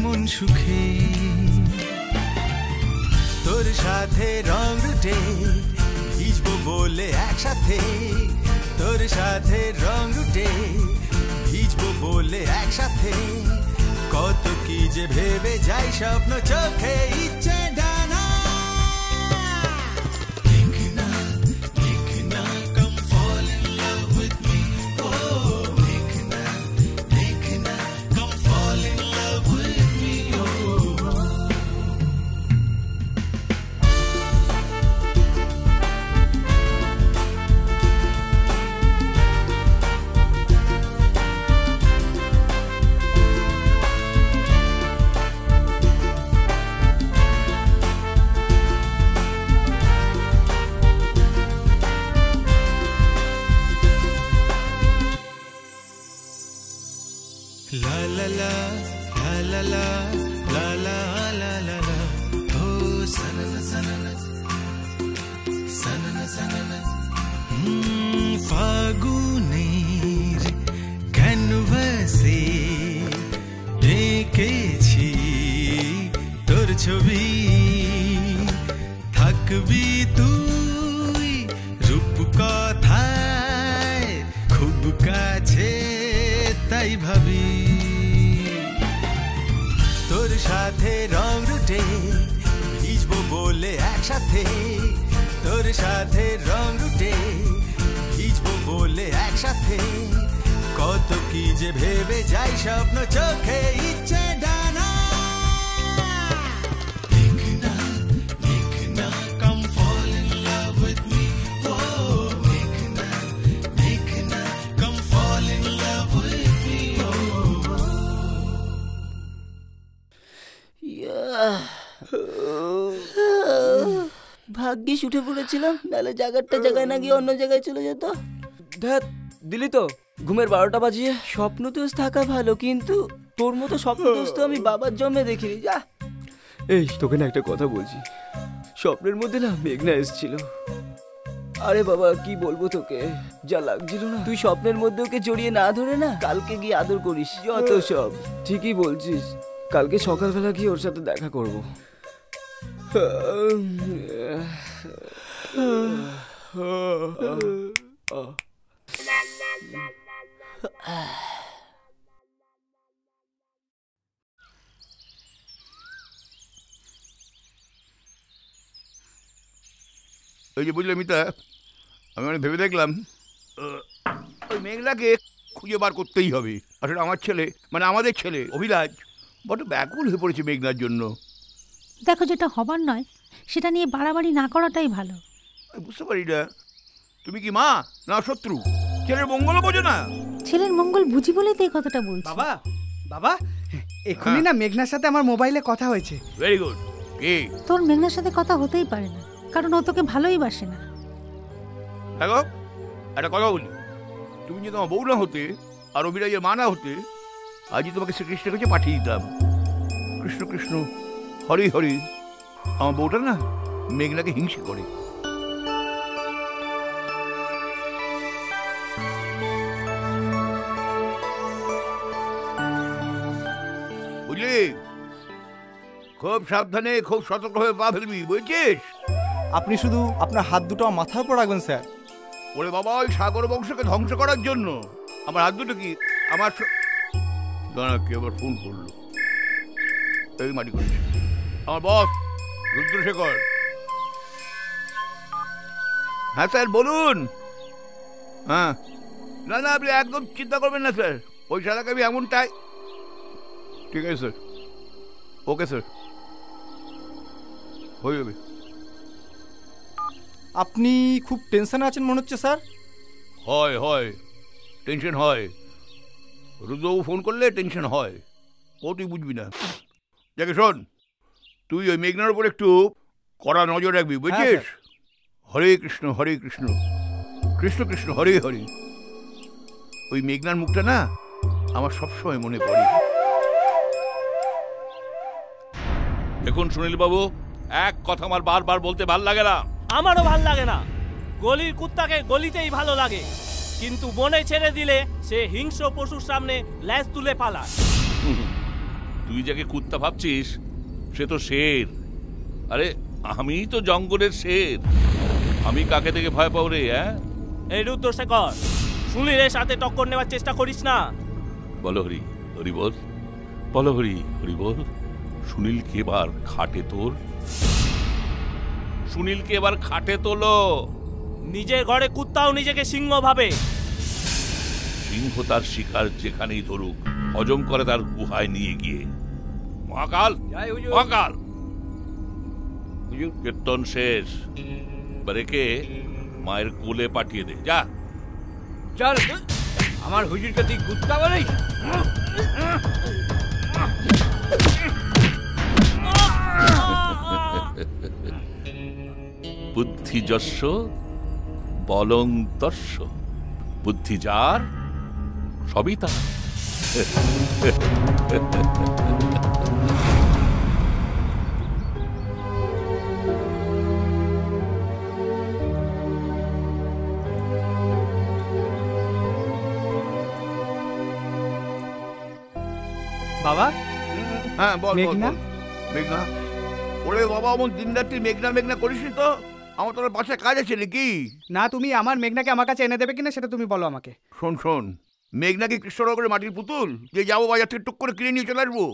Speaker 16: মন সুখে তোর সাথে রং রুটে ভিজবো বলে একসাথে তোর সাথে রং রুটে ভিজবো বলে একসাথে কত কি যে ভেবে যাই স্বপ্ন চোখে ইচ্ছে ডানা থাকবি তুই রূপকথায় খুব কাছে, তাই ভাবি তোর সাথে রং রুটে ভিজবো বলে একসাথে, তোর সাথে রং রুটে ভিজবো বলে একসাথে, কত কি যে ভেবে যাই স্বপ্ন চোখে ইচ্ছে ডানা।
Speaker 2: ভাগ্যিস উঠে পড়েছিলাম, নাহলে জায়গাটা জায়গায় না গিয়ে অন্য জায়গায় চলে যেত।
Speaker 7: ধ্যাত, দিলি তো ঘুমের 12টা বাজিয়ে।
Speaker 2: স্বপ্ন দোষ থাকা ভালো, কিন্তু তোর মতো স্বপ্ন দোষ তো আমি বাবার জন্মে দেখিনি। যা,
Speaker 7: এই তোকে না একটা কথা বলছি, স্বপ্নের মধ্যে না মেঘনা এসেছিল।
Speaker 2: আরে বাবা কি বলবো তোকে, যা লাগছিল না। তুই স্বপ্নের মধ্যে ওকে জড়িয়ে না ধরে না কালকে গিয়ে আদর করিস, যত সব।
Speaker 7: ঠিকই বলছিস, কালকে সকালবেলা গিয়ে ওর সাথে দেখা করব।
Speaker 13: ওই যে বুঝলে মিতা, আমি মানে ভেবে দেখলাম ওই মেঘলাকে খুঁজে বার করতেই হবে। আসলে আমার ছেলে, মানে আমাদের ছেলে অভিলাষ বড় ব্যাকুল হয়ে পড়েছে মেঘনার জন্য।
Speaker 19: দেখো, যেটা হবার নয় সেটা নিয়ে বাড়াবাড়ি না করাটাই ভালো।
Speaker 13: বুঝতে পারি না, তুমি কি মা না শত্রু? ছেলের মঙ্গল বোঝো না?
Speaker 19: ছেলের মঙ্গল বুঝি বলেই তো এই কথাটা বলছি।
Speaker 14: বাবা বাবা, এক্ষুনি না মেঘনার সাথে আমার মোবাইলে কথা হয়েছে।
Speaker 13: Very good. কি?
Speaker 19: তোর মেঘনার সাথে কথা হতেই পারে না, কারণ ও তোকে ভালোই বাসে না।
Speaker 13: দেখো একটা কথা বলি, তুমি যদি তোমার বউ না হতে আর অভিরাজের মা না হতে, আজই তোমাকে শ্রীকৃষ্ণের কাছে পাঠিয়ে দিতাম। কৃষ্ণ কৃষ্ণ হরি হরি। আমার বউটা না মেঘনাকে হিংসে করে। বুঝলি, খুব সাবধানে খুব সতর্ক হয়ে পা ফেলবি, বুঝছিস?
Speaker 15: আপনি শুধু আপনার হাত দুটো মাথার উপর রাখবেন স্যার।
Speaker 13: ওরে বাবা, ওই সাগর বংশকে ধ্বংস করার জন্য আমার হাত দুটো কি আমার দাঁড়া, কে আবার ফোন করলো? এই মাটি করছে আমার বস রুদ্রশেখর। হ্যাঁ স্যার বলুন। হ্যাঁ, না না আপনি একদম চিন্তা করবেন না স্যার, ওই সাদাকে আমি এমনটাই। ঠিক আছে স্যার, ওকে স্যার, হয়ে যাবে।
Speaker 15: আপনি খুব টেনশনে আছেন মনে হচ্ছে স্যার।
Speaker 13: হয় হয়, টেনশন হয়। রুদ্রবাবু ফোন করলে টেনশন হয়, ও তুই বুঝবি না। দেখে শোন, তুই ওই মেঘনার উপর একটু কড়া নজর রাখবি, বুঝছিস? হরে কৃষ্ণ কৃষ্ণ কৃষ্ণ হরে হরে। ওই মেঘনার মুখটা না আমার সবসময় মনে পড়ে।
Speaker 4: দেখুন সুনীল বাবু, এক কথা আমার বারবার বলতে ভাল লাগে না।
Speaker 6: আমারও ভাল লাগে না। গলির কুত্তাকে গলিতেই ভালো লাগে, কিন্তু বনে ছেড়ে দিলে সে হিংস্র পশুর সামনে ল্যাজ তুলে পালায়।
Speaker 4: তুই যাকে কুত্তা ভাবছিস সে তো শের। আরে আমি তো জঙ্গলের শের, আমি কাকে থেকে ভয় পাও রে?
Speaker 6: এই রুদ্রশেখর, সুনীলের সাথে টক্কর নেওয়ার চেষ্টা করিস না।
Speaker 4: বলো হরি হরি বল, বলো হরি হরি বল। সুনীলকে এবার খাটে তোল, সুনীলকে এবার খাটে তোলো।
Speaker 6: নিজের ঘরে কুত্তাও নিজেকে সিংহ ভাবে।
Speaker 4: সিংহ তার শিকার যেখানেই ধরুক হজম করে তার গুহায় নিয়ে গিয়ে। মহাকাল মহাকাল, কীর্তন শেষ, এবার একে মায়ের কোলে পাঠিয়ে দে। যা
Speaker 14: চল, আমার হুজুরকে তুই কুত্তা বলিস?
Speaker 4: বুদ্ধি যস্য বলং তস্য, বুদ্ধি যার সবই তার।
Speaker 14: বাবা,
Speaker 13: হ্যাঁ বল।
Speaker 14: মেঘনা?
Speaker 13: মেঘনা ও ওরে বাবা, আমার দিন রাত্রি মেঘনা মেঘনা করিস তো। আমার তোর বাসায় কাজ আছে নাকি?
Speaker 8: না, তুমি আমার মেঘনাকে আমার কাছে এনে দেবে কিনা সেটা তুমি বলো আমাকে।
Speaker 13: শোন শোন, মেঘনাকে কৃষ্ণনগরের মাটির পুতুল যে যাবো বাজার থেকে টুক করে কিনে নিয়ে চলে আসবো।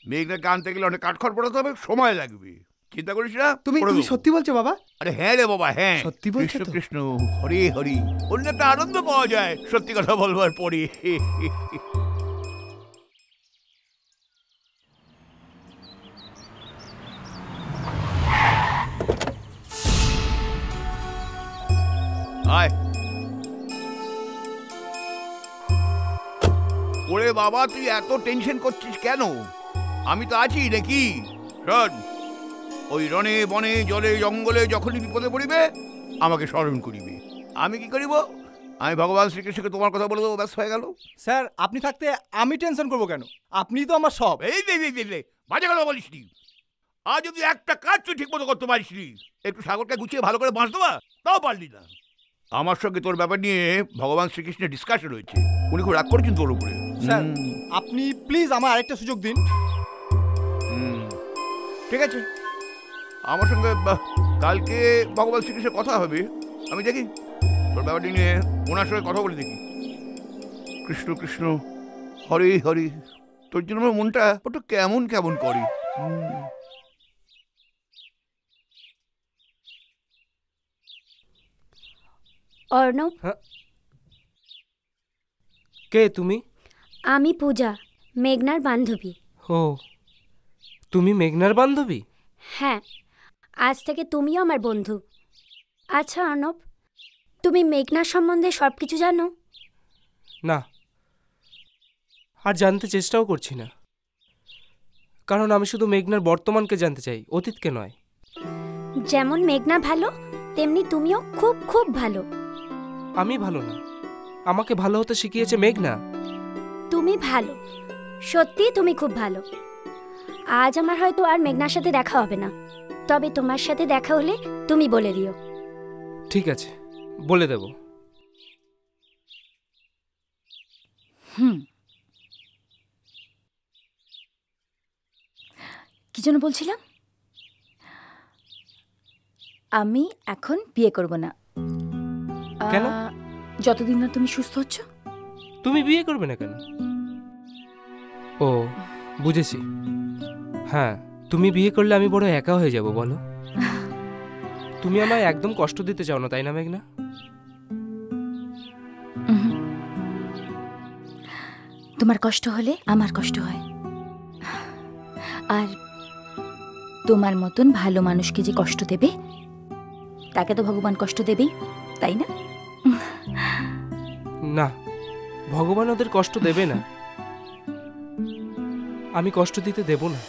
Speaker 13: মেঘনাকে আনতে গেলে অনেক কাঠখড় পড়াতে হবে, সময় লাগবে, চিন্তা করিস না।
Speaker 8: তুমি সত্যি বলছো বাবা?
Speaker 13: আরে হ্যাঁ রে বাবা, হ্যাঁ
Speaker 8: সত্যি বলছো
Speaker 13: কৃষ্ণ
Speaker 8: তো?
Speaker 13: কৃষ্ণ হরি হরি, অন্য একটা আনন্দ পাওয়া যায় সত্যি কথা বলবার পরে। আয়। ওরে বাবা, তুই এত টেনশন করছিস কেন? আমি তো আছি নাকি? শোন, ওই রণে বনে জলে জঙ্গলে যখনই বিপদে পড়িবে আমাকে স্মরণ করিবে। আমি কি করিব? আমি ভগবান শ্রীকৃষ্ণকে তোমার কথা বলে দেবো, ব্যাস হয়ে গেল।
Speaker 15: স্যার, আপনি থাকতে আমি টেনশন করবো কেন? আপনিই তো আমার সব।
Speaker 13: এই বাজে কথা বলিস নি। আজ যদি একটা কাজ তুই ঠিক মতো করতে পারিস নি, একটু সাগরকে গুছিয়ে ভালো করে বাঁচ দেবা, তাও পারলি না। আমার সঙ্গে তোর ব্যাপার নিয়ে ভগবান শ্রীকৃষ্ণের ডিসকাশন হয়েছে, উনি খুব রাগ করেছেন তোর উপরে।
Speaker 15: স্যার, আপনি প্লিজ আমার আরেকটা সুযোগ দিন।
Speaker 13: ঠিক আছে, আমার সঙ্গে কালকে ভগবান শ্রীকৃষ্ণের কথা হবে, আমি দেখি তোর ব্যাপারটি নিয়ে ওনার সঙ্গে কথা বলে দেখি। কৃষ্ণ কৃষ্ণ হরে হরে, তোর জন্য আমার মনটা একটু কেমন কেমন করে।
Speaker 9: অর্ণব,
Speaker 6: কে তুমি?
Speaker 9: আমি পূজা, মেঘনার বান্ধবী।
Speaker 6: ও, তুমি মেঘনার বান্ধবী?
Speaker 9: হ্যাঁ, আজ থেকে তুমিও আমার বন্ধু। আচ্ছা অর্ণব, তুমি মেঘনার সম্বন্ধে সব কিছু জানো?
Speaker 6: না, আর জানতে চেষ্টাও করছি না, কারণ আমি শুধু মেঘনার বর্তমানকে জানতে চাই, অতীতকে নয়।
Speaker 9: যেমন মেঘনা ভালো, তেমনি তুমিও খুব খুব ভালো।
Speaker 6: আমি ভালো না, আমাকে ভালো হতে শিখিয়েছে মেঘনা।
Speaker 9: তুমি ভালো, সত্যি তুমি খুব ভালো। আজ আমার হয়তো আর মেঘনার সাথে দেখা হবে না, তবে তোমার সাথে দেখা হলে তুমি বলে দিও।
Speaker 6: ঠিক আছে, বলে দেব।
Speaker 1: কি যেন বলছিলাম? আমি এখন বিয়ে করব না।
Speaker 6: কেন?
Speaker 1: যতদিন না তুমি সুস্থ হচ্ছ।
Speaker 6: তুমি বিয়ে করবে না কেন? ও, বুঝেছি। হ্যাঁ, তুমি বিয়ে করলে আমি বড় একা হয়ে যাব, বলো। তুমি আমায় একদম কষ্ট দিতে চাও না, তাই না মেঘনা?
Speaker 1: তোমার কষ্ট হলে আমার কষ্ট হয়, আর তোমার মতন ভালো মানুষকে যে কষ্ট দেবে তাকে তো ভগবান কষ্ট দেবেই, তাই না?
Speaker 6: না, ভগবান ওদের কষ্ট দেবে না, আমি কষ্ট দিতে দেব না।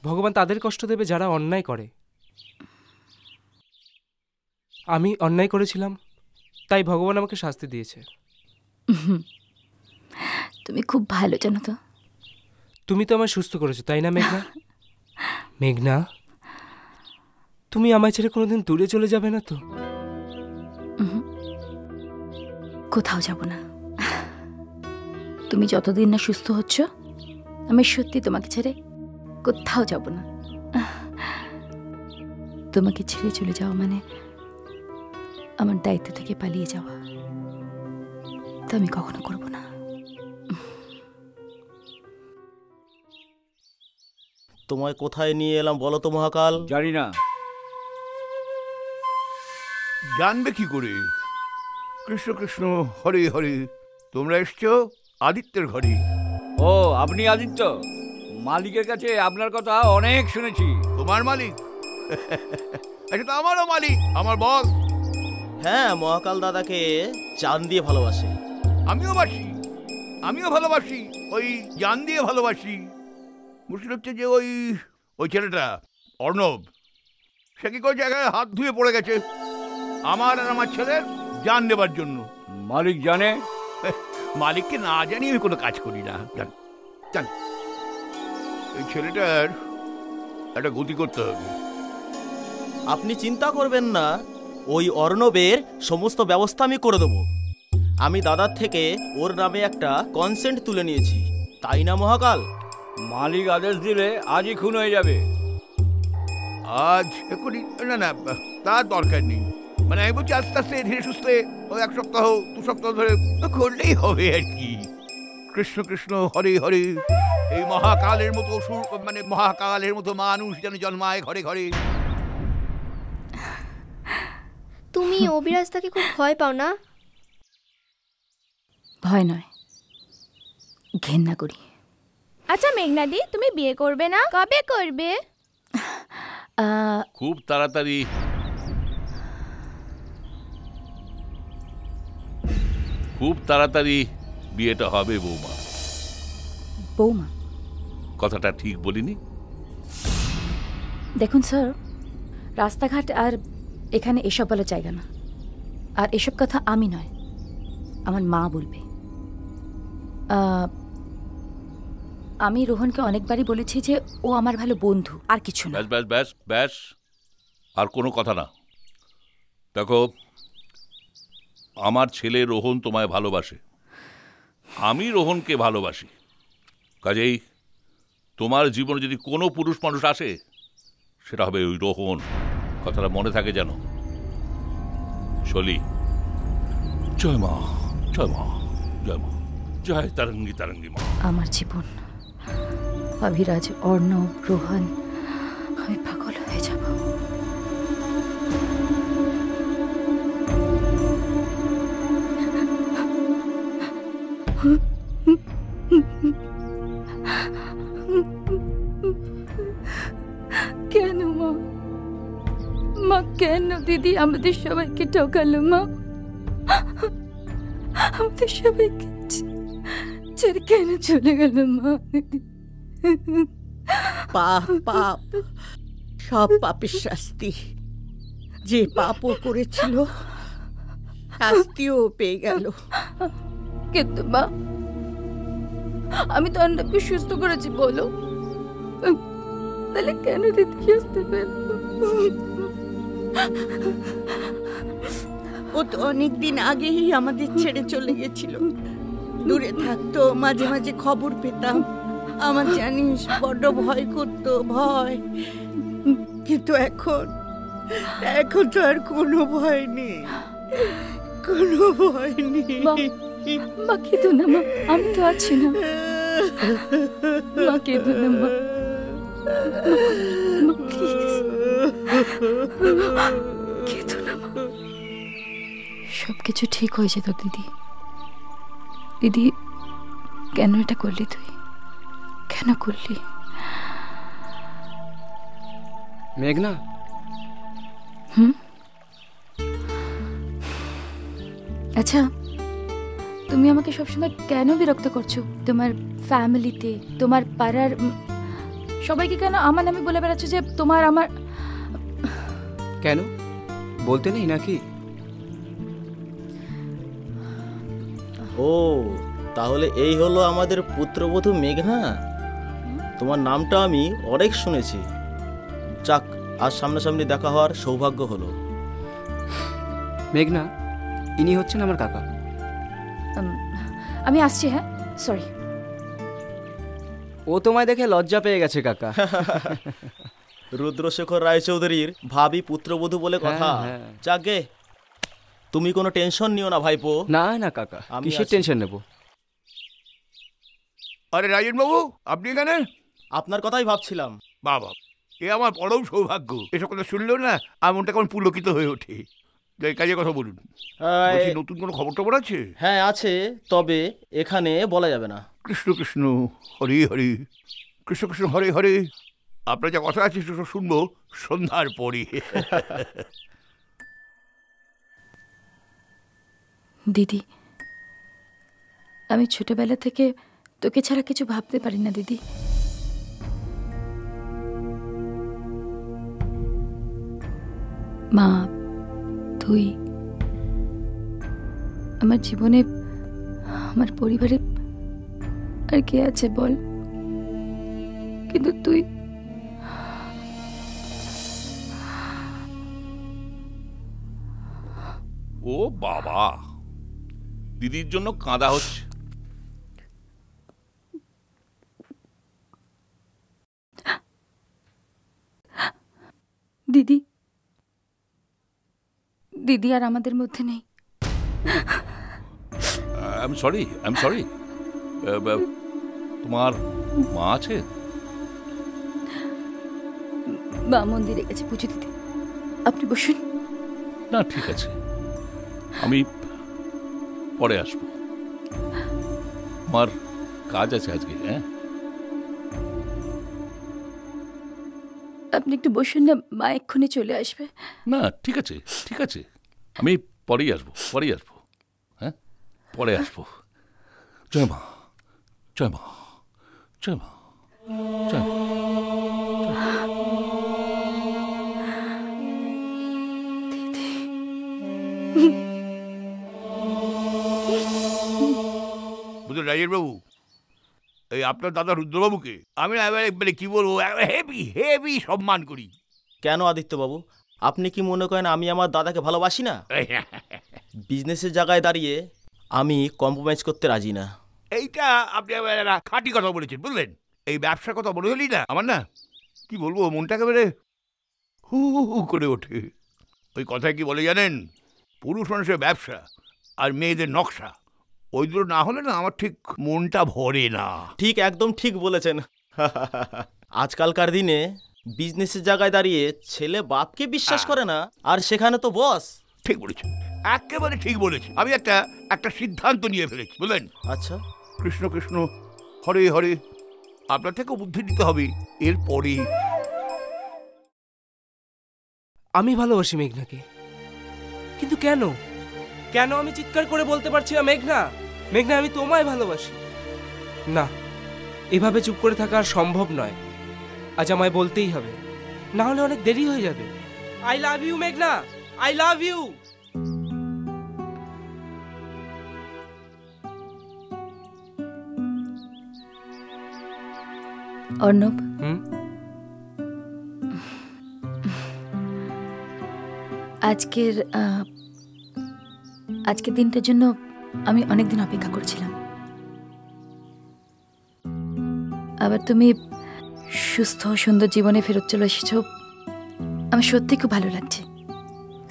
Speaker 6: ভগবান তাদের কষ্ট দেবে যারা অন্যায় করে। আমি অন্যায় করেছিলাম, তাই ভগবান আমাকে শাস্তি দিয়েছে।
Speaker 1: তুমি খুব ভালো জানো তো।
Speaker 6: তুমি তো আমায় সুস্থ করেছো, তাই না মেঘনা? মেঘনা, তুমি আমায় ছেড়ে কোনোদিন দূরে চলে যাবে না তো?
Speaker 1: কোথাও যাব না। তুমি যতদিন না সুস্থ হচ্ছ, আমি সত্যি তোমাকে ছেড়ে কোথাও যাব না। তোমাকে ছেড়ে চলে যাওয়া মানে আমার দায়িত্ব থেকে পালিয়ে যাওয়া, তো আমি কখনো করব না।
Speaker 12: তোমায় কোথায় নিয়ে এলাম বলো তো মহাকাল?
Speaker 13: জানি না। জানবে কি করে? কৃষ্ণ কৃষ্ণ হরে হরে, তোমরা এসছো আদিত্যের ঘরে।
Speaker 22: ও, আপনি আদিত্য? মালিকের কাছে আপনার কথা অনেক শুনেছি।
Speaker 13: তোমার মালিক? এটা তো আমারও মালিক, আমার বস।
Speaker 12: হ্যাঁ, মহাকাল দাদাকে জান দিয়ে ভালোবাসে।
Speaker 13: আমিও ভালোবাসি, ওই জান দিয়ে ভালোবাসি। মুশকিল হচ্ছে যে ওই ছেলেটা অর্ণব, সে কি করে জায়গায় হাত ধুয়ে পড়ে গেছে আমার আর আমার ছেলের জান দেবার জন্য।
Speaker 22: মালিক জানে?
Speaker 13: মালিককে না জানিয়ে আমি কোনো কাজ করি না। জান জান, এই ছেলেটার একটা গতি করতে হবে।
Speaker 12: আপনি চিন্তা করবেন না, ওই অর্ণবের সমস্ত ব্যবস্থা আমি করে দেবো। আমি দাদার থেকে ওর নামে একটা কনসেন্ট তুলে নিয়েছি, তাই না মহাকাল?
Speaker 22: মালিক আদেশ দিলে আজই খুন হয়ে যাবে।
Speaker 13: আজ এখনই না না, তার দরকার নেই। মানে আমি বলছি আস্তে আস্তে ধীরে সুস্থে ওই 1 সপ্তাহ 2 সপ্তাহ ধরে করলেই হবে আর কি। কৃষ্ণ কৃষ্ণ হরে হরে। এই মহাকালের মতো অসুর, মানে মহাকালের মতো মানুষ যেন জন্মায় ঘরে ঘরে।
Speaker 17: তুমি অবিরাজদাকে খুব ভয় পাও না?
Speaker 1: ভয় নয়, ঘেন্না করি।
Speaker 17: আচ্ছা মেঘনাদি, তুমি বিয়ে করবে না? কবে করবে?
Speaker 4: খুব তাড়াতাড়ি। খুব তাড়াতাড়ি বিয়েটা হবে বৌমা।
Speaker 1: বৌমা
Speaker 4: কথাটা ঠিক বলিনি?
Speaker 1: দেখুন স্যার, রাস্তাঘাট আর এখানে এসব বলার জায়গা না। আর এসব কথা আমি নয়, আমার মা বলবে। আমি রোহনকে অনেকবারই বলেছি যে ও আমার ভালো বন্ধু, আর কিছু না।
Speaker 4: ব্যাস ব্যাস ব্যাস ব্যাস, আর কোনো কথা না। দেখো, আমার ছেলে রোহন তোমায় ভালোবাসে, আমি রোহনকে ভালোবাসি। কাজেই তোমার জীবনে যদি কোনো পুরুষ মানুষ আসে, সেটা হবে ওই রোহন। কথাটা মনে থাকে যেন। শলি, জয় মা, জয় মা, জয় মা, জয় তারঙ্গী তারঙ্গী মা।
Speaker 1: আমার জীবন, অভিরাজ, অর্ণব, রোহন, আমি পাগল হয়ে যাব। কেন মা? মা কেন দিদি আমাদের সবাইকে ঠকালো? মা আমাদের সবাইকে ছেড়ে কেন চলে গেল? মা
Speaker 10: পাপ পাপ, সব পাপের শাস্তি। যে পাপও করেছিল শাস্তিও পেয়ে গেল।
Speaker 1: কিন্তু মা, আমি তো অর্ণবকে সুস্থ করেছি, বলো তাহলে কেন দিদি শাস্তি পেল?
Speaker 10: ও তো অনেকদিন আগেই আমাদের ছেড়ে চলে গেছিল। দূরে থাকতো, মাঝে মাঝে খবর পেতাম। আমার জানিস বড্ড ভয় করতো, ভয়। কিন্তু এখন এখন তো আর কোনো ভয় নেই, কোনো ভয় নেই।
Speaker 1: মা কেঁদো না মা, আমি তো আছি না। মা কেঁদো না মা, কেঁদো না মা। সবকিছু ঠিক হয়ে যেত দিদি। দিদি কেন এটা করলি? তুই কেন করলি?
Speaker 7: মেঘনা,
Speaker 1: আচ্ছা, তুমি আমাকে সবসময় কেন বিরক্ত করছো? তোমার ফ্যামিলিতে, তোমার পাড়ার সবাইকে কেন আমার নামে বলে বেড়াচ্ছ যে তোমার আমার?
Speaker 7: কেন বলতে নেই নাকি?
Speaker 12: ও তাহলে এই হলো আমাদের পুত্রবধূ মেঘনা। তোমার নামটা আমি অনেক শুনেছি। যাক, আজ সামনাসামনি দেখা হওয়ার সৌভাগ্য হলো।
Speaker 7: মেঘনা, ইনি হচ্ছেন আমার কাকা।
Speaker 1: আমি আসছি। হ্যাঁ, সরি।
Speaker 7: ও তোমায় দেখে লজ্জা পেয়ে গেছে কাকা।
Speaker 12: রুদ্রশেখর রায়চৌধুরীর ভাবি পুত্রবধূ বলে কথা। যাকে, তুমি কোনো টেনশন নিও না ভাইপো।
Speaker 7: না না কাকা, কিসের টেনশন নেব?
Speaker 13: আরে রাজন বাবু, আপনি এখানে?
Speaker 12: আপনার কথাই ভাবছিলাম।
Speaker 13: বাবা, এ আমার পরম সৌভাগ্য। এসব কথা শুনলেও না এমনটা কেমন পুলকিত হয়ে ওঠে। কাজের কথা বলুন। নতুন কোনো খবর টবর আছে?
Speaker 12: হ্যাঁ আছে, তবে এখানে বলা যাবে না।
Speaker 13: কৃষ্ণ কৃষ্ণ হরে হরে, কৃষ্ণ কৃষ্ণ হরে হরে। আপনার যা কথা আছে সেসব শুনবো সন্ধ্যার পরে।
Speaker 1: দিদি, আমি ছোটবেলা থেকে তোকে ছাড়া কিছু ভাবতে পারি না দিদি। মা, তুই আমার জীবনে, আমার পরিবারে আর কে আছে বল? কিন্তু তুই
Speaker 4: ও বাবা, দিদির জন্য কাঁদা হচ্ছে।
Speaker 1: দিদি দিদি আর আমাদের মধ্যে নেই।
Speaker 4: I am sorry. তোমার মা আছে?
Speaker 1: মা মন্দিরে গেছে পুজো দিতে। আপনি বসুন।
Speaker 4: না ঠিক আছে, আমি পরে আসবো, আমার কাজ আছে আজকে। হ্যাঁ
Speaker 1: আপনি একটু বসুন না, মা এক্ষুনি চলে আসবে।
Speaker 4: না ঠিক আছে, আমি পরেই আসবো। হ্যাঁ পরে আসবো। জয় মা, জয় মা, জয় মা, জয় মা।
Speaker 13: বুঝলেন রাজের বাবু, এই আপনার দাদা রুদ্রবাবুকে আমি মানে কি বলবো, হেভি সম্মান করি।
Speaker 12: কেন আদিত্যবাবু, আপনি কি মনে করেন আমি আমার দাদাকে ভালোবাসি না? বিজনেসের জায়গায় দাঁড়িয়ে আমি কম্প্রোমাইজ করতে রাজি না।
Speaker 13: এইটা আপনি খাঁটি কথা বলেছেন, বুঝলেন? এই ব্যবসার কথা মনে হলেই না আমার না কি বলবো, মনটা একেবারে হু হু করে ওঠে। ওই কথায় কি বলে জানেন, পুরুষ মানুষের ব্যবসা আর মেয়েদের নকশা, ওই দুটো না হলে না আমার ঠিক মনটা ভরে না।
Speaker 12: ঠিক, একদম ঠিক বলেছেন। আজকালকার দিনে বিজনেসের জায়গায় দাঁড়িয়ে ছেলে বাপকে বিশ্বাস করে না, আর সেখানে তো বস।
Speaker 13: ঠিক বলেছেন, একেবারে ঠিক বলেছি। আমি একটা সিদ্ধান্ত নিয়ে ফেলেছি, বুঝলেন?
Speaker 12: আচ্ছা,
Speaker 13: কৃষ্ণ কৃষ্ণ হরে হরে, আপনার থেকেও বুদ্ধি দিতে হবে এরপরে।
Speaker 6: আমি ভালোবাসি মেঘনাকে, কিন্তু কেন আমি চিৎকার করে বলতে পারছি না, মেঘনা আমি তোমায় ভালোবাসি। না, এভাবে চুপ করে থাকা আর সম্ভব নয়। আজ আমায় বলতেই হবে, না হলে অনেক দেরি হয়ে যাবে। আই লাভ ইউ মেঘনা, আই লাভ ইউ।
Speaker 1: অর্ণব, আজকের দিনটার জন্য আমি অনেকদিন অপেক্ষা করছিলাম। আবার তুমি সুস্থ সুন্দর জীবনে ফেরত চলে এসেছ, আমার সত্যি খুব ভালো লাগছে,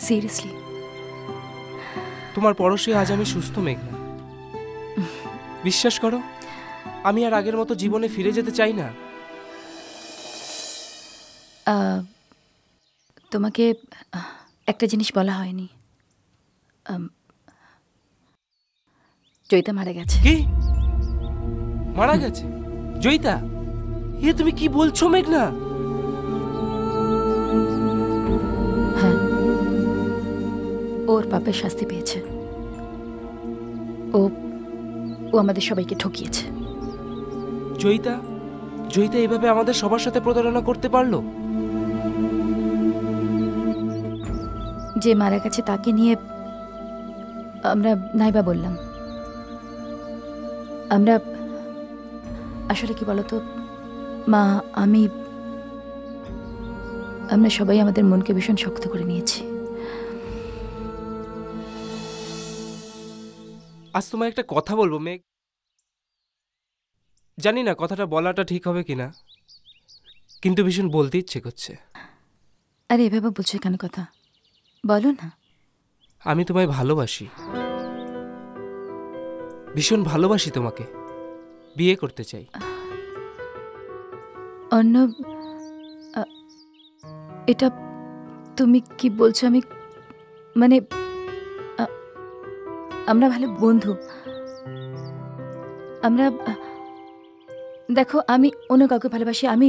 Speaker 1: সিরিয়াসলি।
Speaker 6: তোমার পরশে আজ আমি সুস্থ মেঘনা। বিশ্বাস করো, আমি আর আগের মতো জীবনে ফিরে যেতে চাই না।
Speaker 1: তোমাকে একটা জিনিস বলা হয়নি, জয়িতা মারা গেছে।
Speaker 6: কি? মারা গেছে জয়িতা? এ তুমি কি বলছো মেঘনা?
Speaker 1: হ্যাঁ, ওর পাপের শাস্তি পেয়েছে। ও আমাদের সবাইকে ঠকিয়েছে।
Speaker 6: জয়িতা এভাবে আমাদের সবার সাথে প্রতারণা করতে পারলো?
Speaker 1: যে মারা গেছে তাকে নিয়ে আমরা নাইবা বললাম। আমরা আসলে কি বলতো মা, আমরা সবাই আমাদের মনকে ভীষণ শক্ত করে নিয়েছি।
Speaker 6: আজ তোমায় একটা কথা বলবো মেঘ, জানি না কথাটা বলাটা ঠিক হবে কিনা, কিন্তু ভীষণ বলতে ইচ্ছে করছে।
Speaker 1: আরে এভাবে বলছো কেন? কথা বলো না।
Speaker 6: আমি তোমায় ভালোবাসি, ভীষণ ভালোবাসি তোমাকে, বিয়ে করতে চাই।
Speaker 1: অর্ণব, এটা তুমি কি বলছো? আমি মানে আমরা ভালো বন্ধু। আমরা দেখো, আমি অন্য কাউকে ভালোবাসি। আমি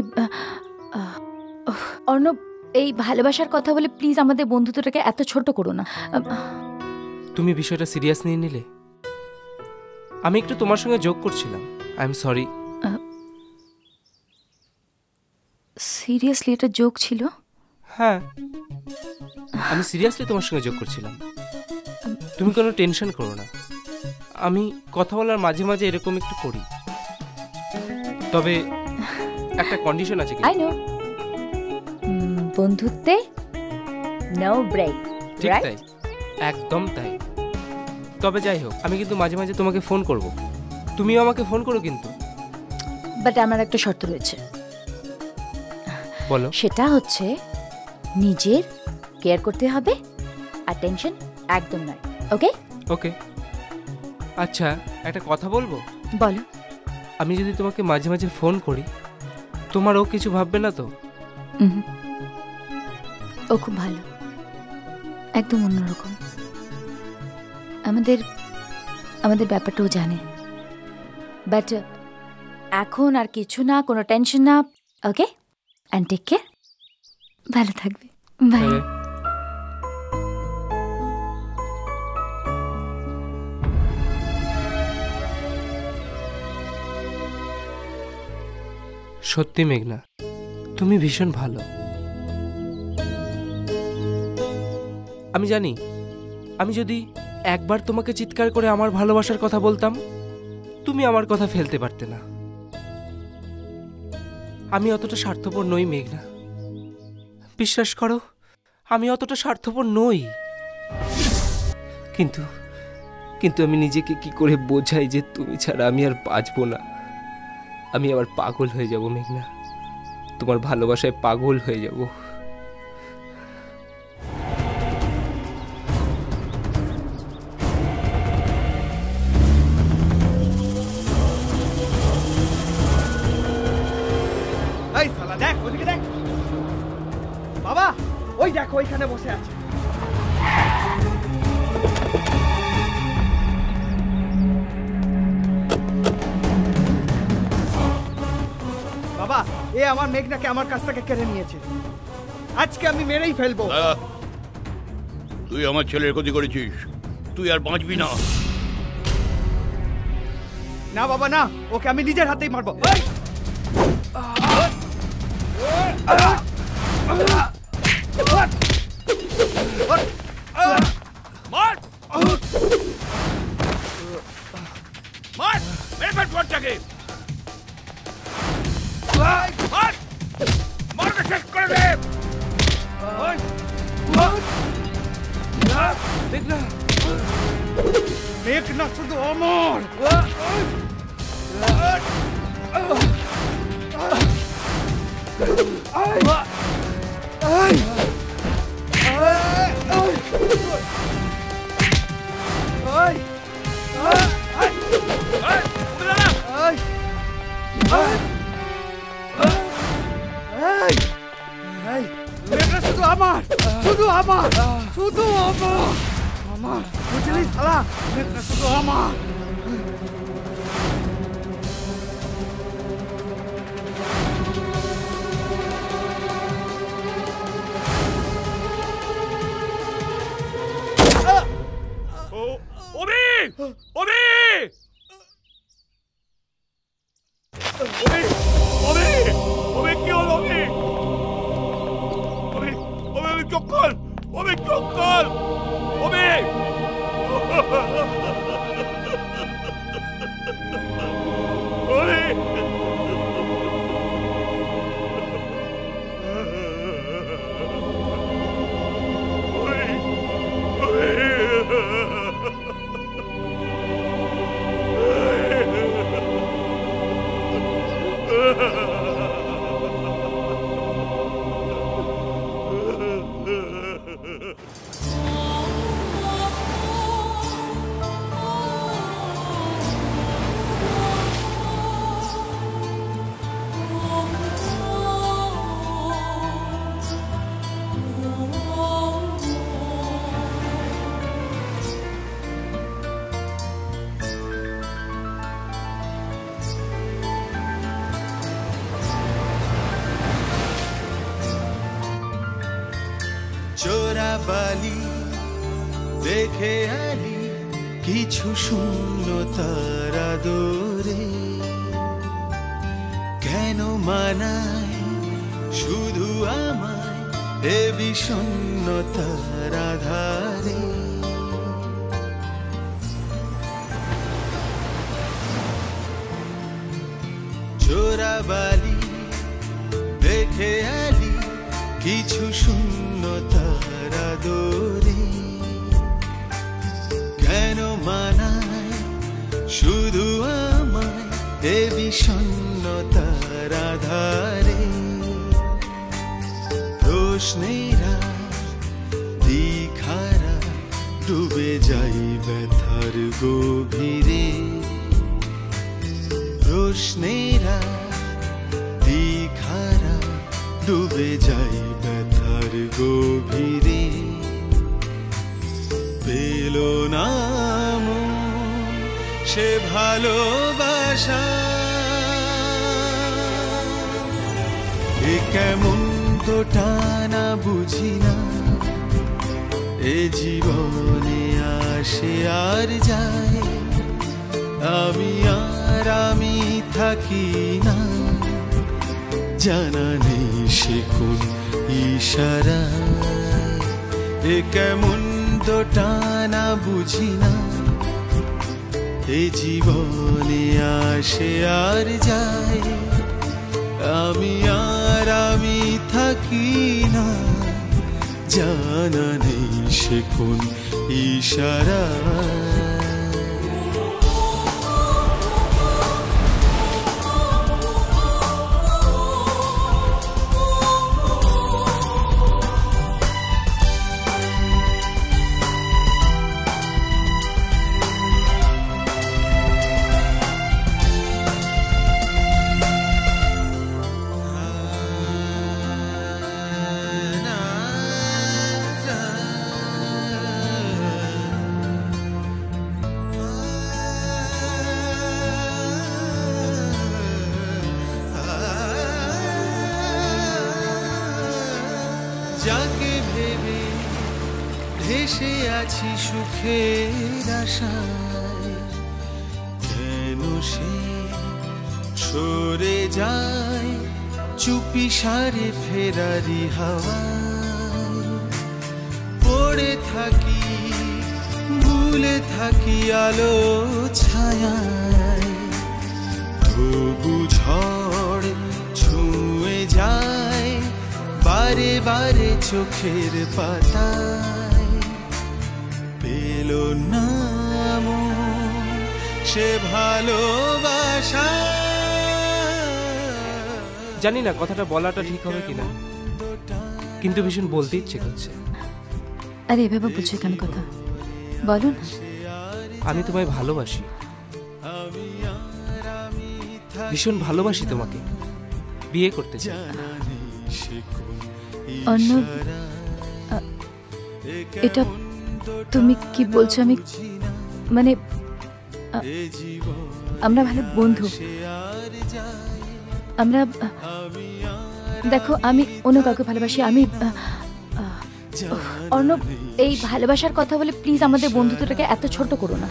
Speaker 1: অর্ণব, এই ভালোবাসার কথা বলে প্লিজ আমাদের বন্ধুত্বটাকে এত ছোট করো না।
Speaker 6: তুমি বিষয়টা সিরিয়াস নিয়ে নিলে। আমি একটু তোমার সঙ্গে যোগ করছিলাম, আই এম সরি।
Speaker 1: সিরিয়াসলি এটা যোগ ছিল?
Speaker 6: হ্যাঁ, আমি সিরিয়াসলি তোমার সঙ্গে যোগ করছিলাম। তুমি কোনো টেনশন করো না, আমি কথা বলার মাঝে মাঝে এরকম একটু করি, তবে একটা কন্ডিশন আছে।
Speaker 1: আই নো, বন্ধুত্বে নো ব্রেক।
Speaker 6: ঠিক তাই, একদম তাই। তবে যাই হোক, আমি কিন্তু মাঝে মাঝে তোমাকে ফোন করব, তুমিও আমাকে ফোন করো কিন্তু।
Speaker 1: বাট আমার একটা শর্ত রয়েছে।
Speaker 6: বলো।
Speaker 1: সেটা হচ্ছে নিজের কেয়ার করতে হবে, আর টেনশন একদম নয়। ওকে
Speaker 6: ওকে। আচ্ছা একটা কথা বলবো?
Speaker 1: বলো।
Speaker 6: আমি যদি তোমাকে মাঝে মাঝে ফোন করি, তোমারও কিছু ভাববে না তো?
Speaker 1: ও খুব ভালো, একদম অন্যরকম। আমাদের আমাদের ব্যাপারটাও জানে। বাট এখন আর কিছু না, কোনো টেনশন না। ওকে, অ্যান্ড টেক কেয়ার। ভালো থাকবে। বাই।
Speaker 6: সত্যি মেঘনা, তুমি ভীষণ ভালো। আমি জানি আমি যদি একবার তোমাকে চিৎকার করে আমার ভালোবাসার কথা বলতাম, তুমি আমার কথা ফেলতে পারতে না। আমি অতটা স্বার্থপর নই মেঘনা, বিশ্বাস করো, আমি অতটা স্বার্থপর নই। কিন্তু কিন্তু আমি নিজেকে কি করে বোঝাই যে তুমি ছাড়া আমি আর বাঁচবো না। আমি আবার পাগল হয়ে যাব মেঘনা, তোমার ভালোবাসায় পাগল হয়ে যাব।
Speaker 14: এই শালা দেখ, ওদিকে দেখ। বাবা, ওই দেখো ওইখানে বসে আছে। বাবা, এ আমার মেঘনাকে আমার কাছ থেকে কেড়ে নিয়েছে। আজকে আমি মেরেই ফেলবো।
Speaker 13: তুই আমার ছেলের ক্ষতি করেছিস, তুই আর বাঁচবি না।
Speaker 14: না বাবা না, ওকে আমি নিজের হাতেই মারবো। মেঘনা শুধু অমর। মেঘনা শুধু আমার, শুধু আমার, শুধু আমার, আমার বুঝলি শালা, মেঘনা শুধু আমার।
Speaker 13: কি হলো? চক্কর, চক্কর,
Speaker 16: চোরাবালি দেখে আলি কিছু শূন্যতার আদরে, কেন মানায় শুধু আমায় এ বিষণ্ণতার আধারে। চোরাবালি দেখে আলি কিছু শূন্যতার আদরে, কেন মানায় শুধু আমায় এ বিষণ্ণতার আধারে। দোষ রোশনেরা দিখারা ডুবে যাই ব্যথার গভীরে রোশনেরা দিখারা ডুবে যাই ব্যথার গভীরে পেল না মন সে ভালোবাসা এ কেমন তো টানা বুঝি না এ জীবনে আসে আর যায় আমি থাকি না জানা নেই সে কোন ইশারা এ কেমন তো টানা বুঝি না এ জীবনে আসে আর যায় আমি থাকি না জানা নেই সে কোন ইশারা যাকে ভেবে ভেসে আছি সুখের আশায় কেন সে সরে যায় চুপি সারে ফেরারি হাওয়ায় পড়ে থাকি ভুলে থাকি আলো ছায়ায় তবু ঝড় ছুঁয়ে যায় বারে বারে চোখের পাতায় পেল না মন সে ভালোবাসা
Speaker 6: জানি না কথাটা বলাটা ঠিক হবে কিনা, কিন্তু ভীষণ বলতে ইচ্ছে করছে।
Speaker 1: আরে এভাবে বুঝছো কেন কথা বলো না।
Speaker 6: আমি তোমায় ভালোবাসি, ভীষণ ভালোবাসি তোমাকে, বিয়ে করতে চাই।
Speaker 1: অর্ণব, এটা তুমি কি বলছো? আমি মানে আমরা ভালো বন্ধু। আমরা দেখো, আমি অন্য কাউকে ভালোবাসি। আমি অর্ণব, এই ভালোবাসার কথা বলে প্লিজ আমাদের বন্ধুত্বটাকে এত ছোট করো না।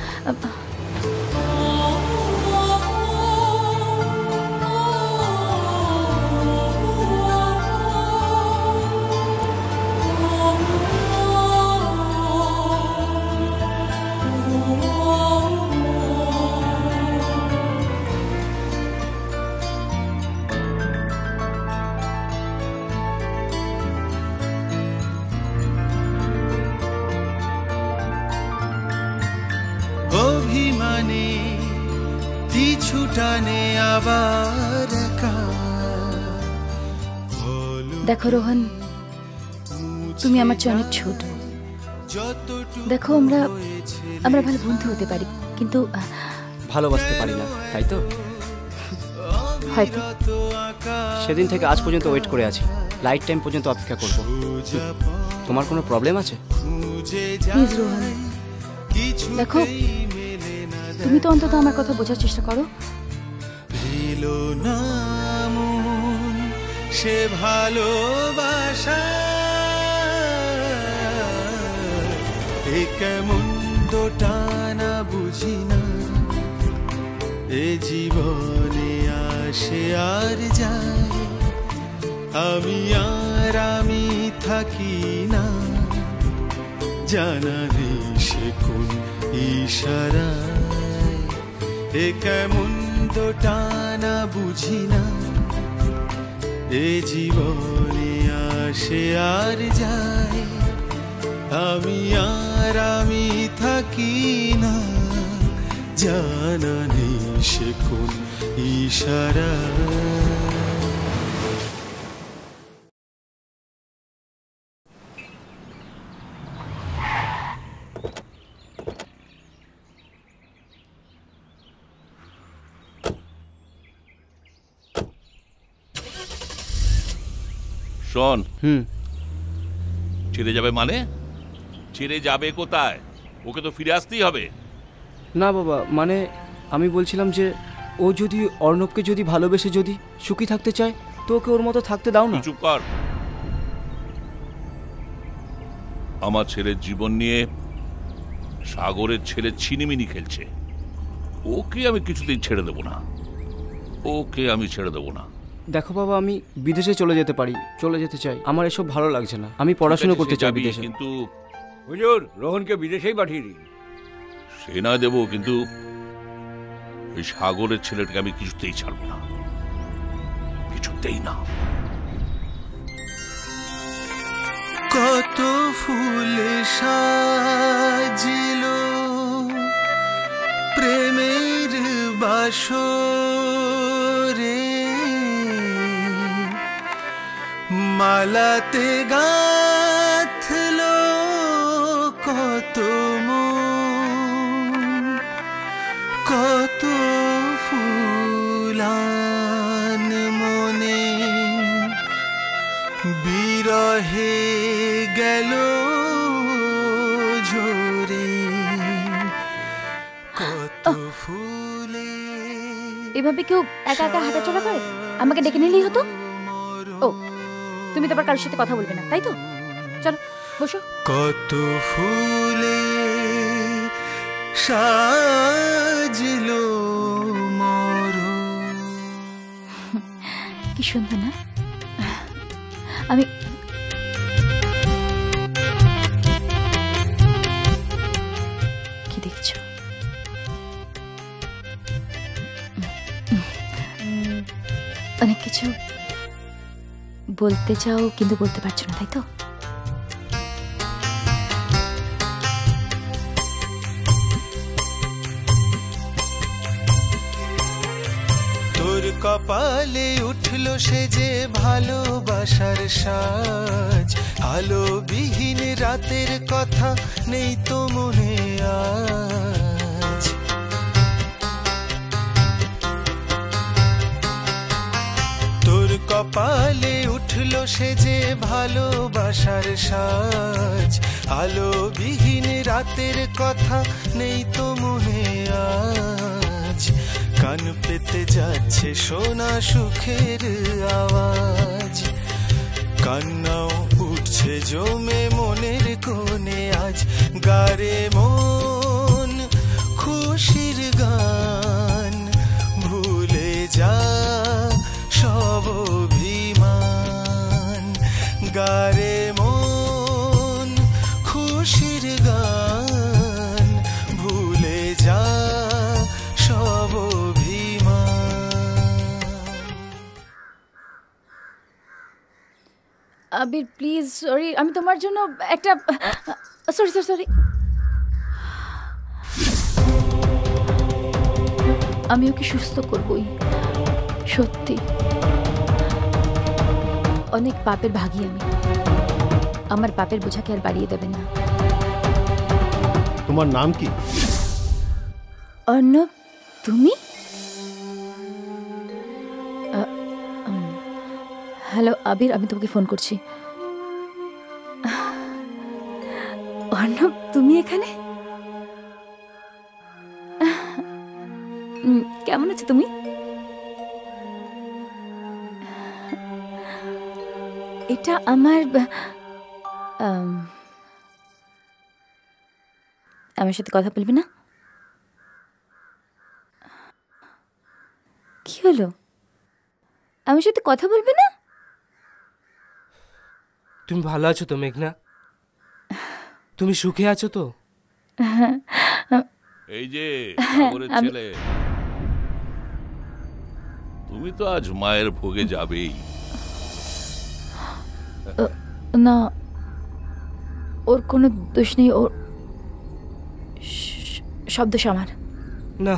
Speaker 16: অভিমানে পিছু টানে আবার
Speaker 1: দেখো রোহন, তুমি আমার চেয়ে অনেক ছোট। দেখো, আমরা ভালো বন্ধু হতে পারি, কিন্তু
Speaker 7: ভালোবাসতে পারি না, তাই তো?
Speaker 1: হয়তো।
Speaker 7: সেদিন থেকে আজ পর্যন্ত ওয়েট করে আছি, লাইট টাইম পর্যন্ত অপেক্ষা করব। তোমার কোনো প্রবলেম আছে?
Speaker 1: প্লিজ রোহন, দেখো, তুমি তো অন্তত আমার কথা বোঝার চেষ্টা করো।
Speaker 16: সে ভালোবাসা এ কেমন টানা বুঝি না এ জীবনে আসে আর যায় আমি থাকি না জানা নেই সে কোন ইশারা এ কেমন টানা বুঝি না এ জীবনে আসে আর যায় আমি থাকি না জানা নেই সে কোন ইশারা।
Speaker 4: শোন, ছেড়ে যাবে মানে? ছেড়ে যাবে কোথায়? ওকে তো ফিরে আসতেই হবে।
Speaker 7: না বাবা, মানে আমি বলছিলাম যে ও যদি অর্ণবকে যদি ভালোবেসে যদি সুখী থাকতে চায় তো ওকে ওর মতো থাকতে দাও না।
Speaker 4: চুপ কর। আমার ছেলের জীবন নিয়ে সাগরের ছেলে ছিনিমিনি খেলছে। ওকে আমি কিছুতেই ছেড়ে দেব না, ওকে আমি ছেড়ে দেব না।
Speaker 7: দেখো বাবা, আমি বিদেশে চলে যেতে পারি, চলে যেতে চাই। আমার এসব ভালো লাগছে না, আমি পড়াশোনা করতে চাই বিদেশে।
Speaker 4: কিন্তু
Speaker 22: হুজুর, রোহনকে বিদেশেই পাঠিয়ে দিন।
Speaker 4: সে না দেবো, কিন্তু এই সাগরের ছেলেটাকে আমি কিছুতেই ছাড়বো না, কিছুতেই না।
Speaker 16: কত ফুল সাজিল প্রেমের বাসরে, মালাতে গাঁথল কত কত ফুলান মনে, বিরহে গেল ঝরে কত ফুলে।
Speaker 1: এভাবে কেউ একা একা হাঁটাচলা করে? আমাকে ডেকে নিলেই হতো। ও, তুমি তো আবার কারোর সাথে কথা বলবে না, তাই তো? চলো বসো।
Speaker 16: কত ফুলে সাজলো মরণ।
Speaker 1: কি সুন্দর না? আমি কি দেখছো? অনেক কিছু বলতে চাও কিন্তু বলতে পারছো না, তাই তো?
Speaker 16: তোর কপালে উঠলো সে যে ভালোবাসার সাজ, আলোবিহীন রাতের কথা নেই তো মনে আজ। তোর কপালে উঠলো সে যে ভালোবাসার সাজ, আলোবিহীন রাতের কথা নেই তো মনে আজ। কান পেতে যাচ্ছে শোনা সুখের আওয়াজ, কান্নাও উঠছে জমে মনের কোণে আজ। গারে মন খুশির গান, ভুলে যা সব অভিমান। গারে মন খুশির গান, ভুলে যা সব
Speaker 1: আবির প্লিজ, সরি, আমি তোমার জন্য একটা সরি সরি সরি আমি ওকে সুস্থ করবই, সত্যি। অনেক পাপের ভাগী আমি, আমার পাপের বোঝাকে আর বাড়িয়ে দেবেন না।
Speaker 5: তোমার নাম কি?
Speaker 1: অর্ণব, তুমি? হ্যালো আবির, আমি তোমাকে ফোন করছি। অর্ণব, তুমি এখানে? কেমন আছো তুমি? এটা আমার আমার সাথে কথা বলবে না? কি হলো? আমার সাথে কথা বলবে না?
Speaker 6: তুমি ভালো আছো তো মেঘনা? তুমি সুখে আছো তো?
Speaker 4: এই যে সাগরের ছেলে, তুমি তো আজ মায়ের ভোগে যাবেই।
Speaker 1: না, ওর কোনো দোষ নেই, ওর সব দোষ আমার।
Speaker 6: না,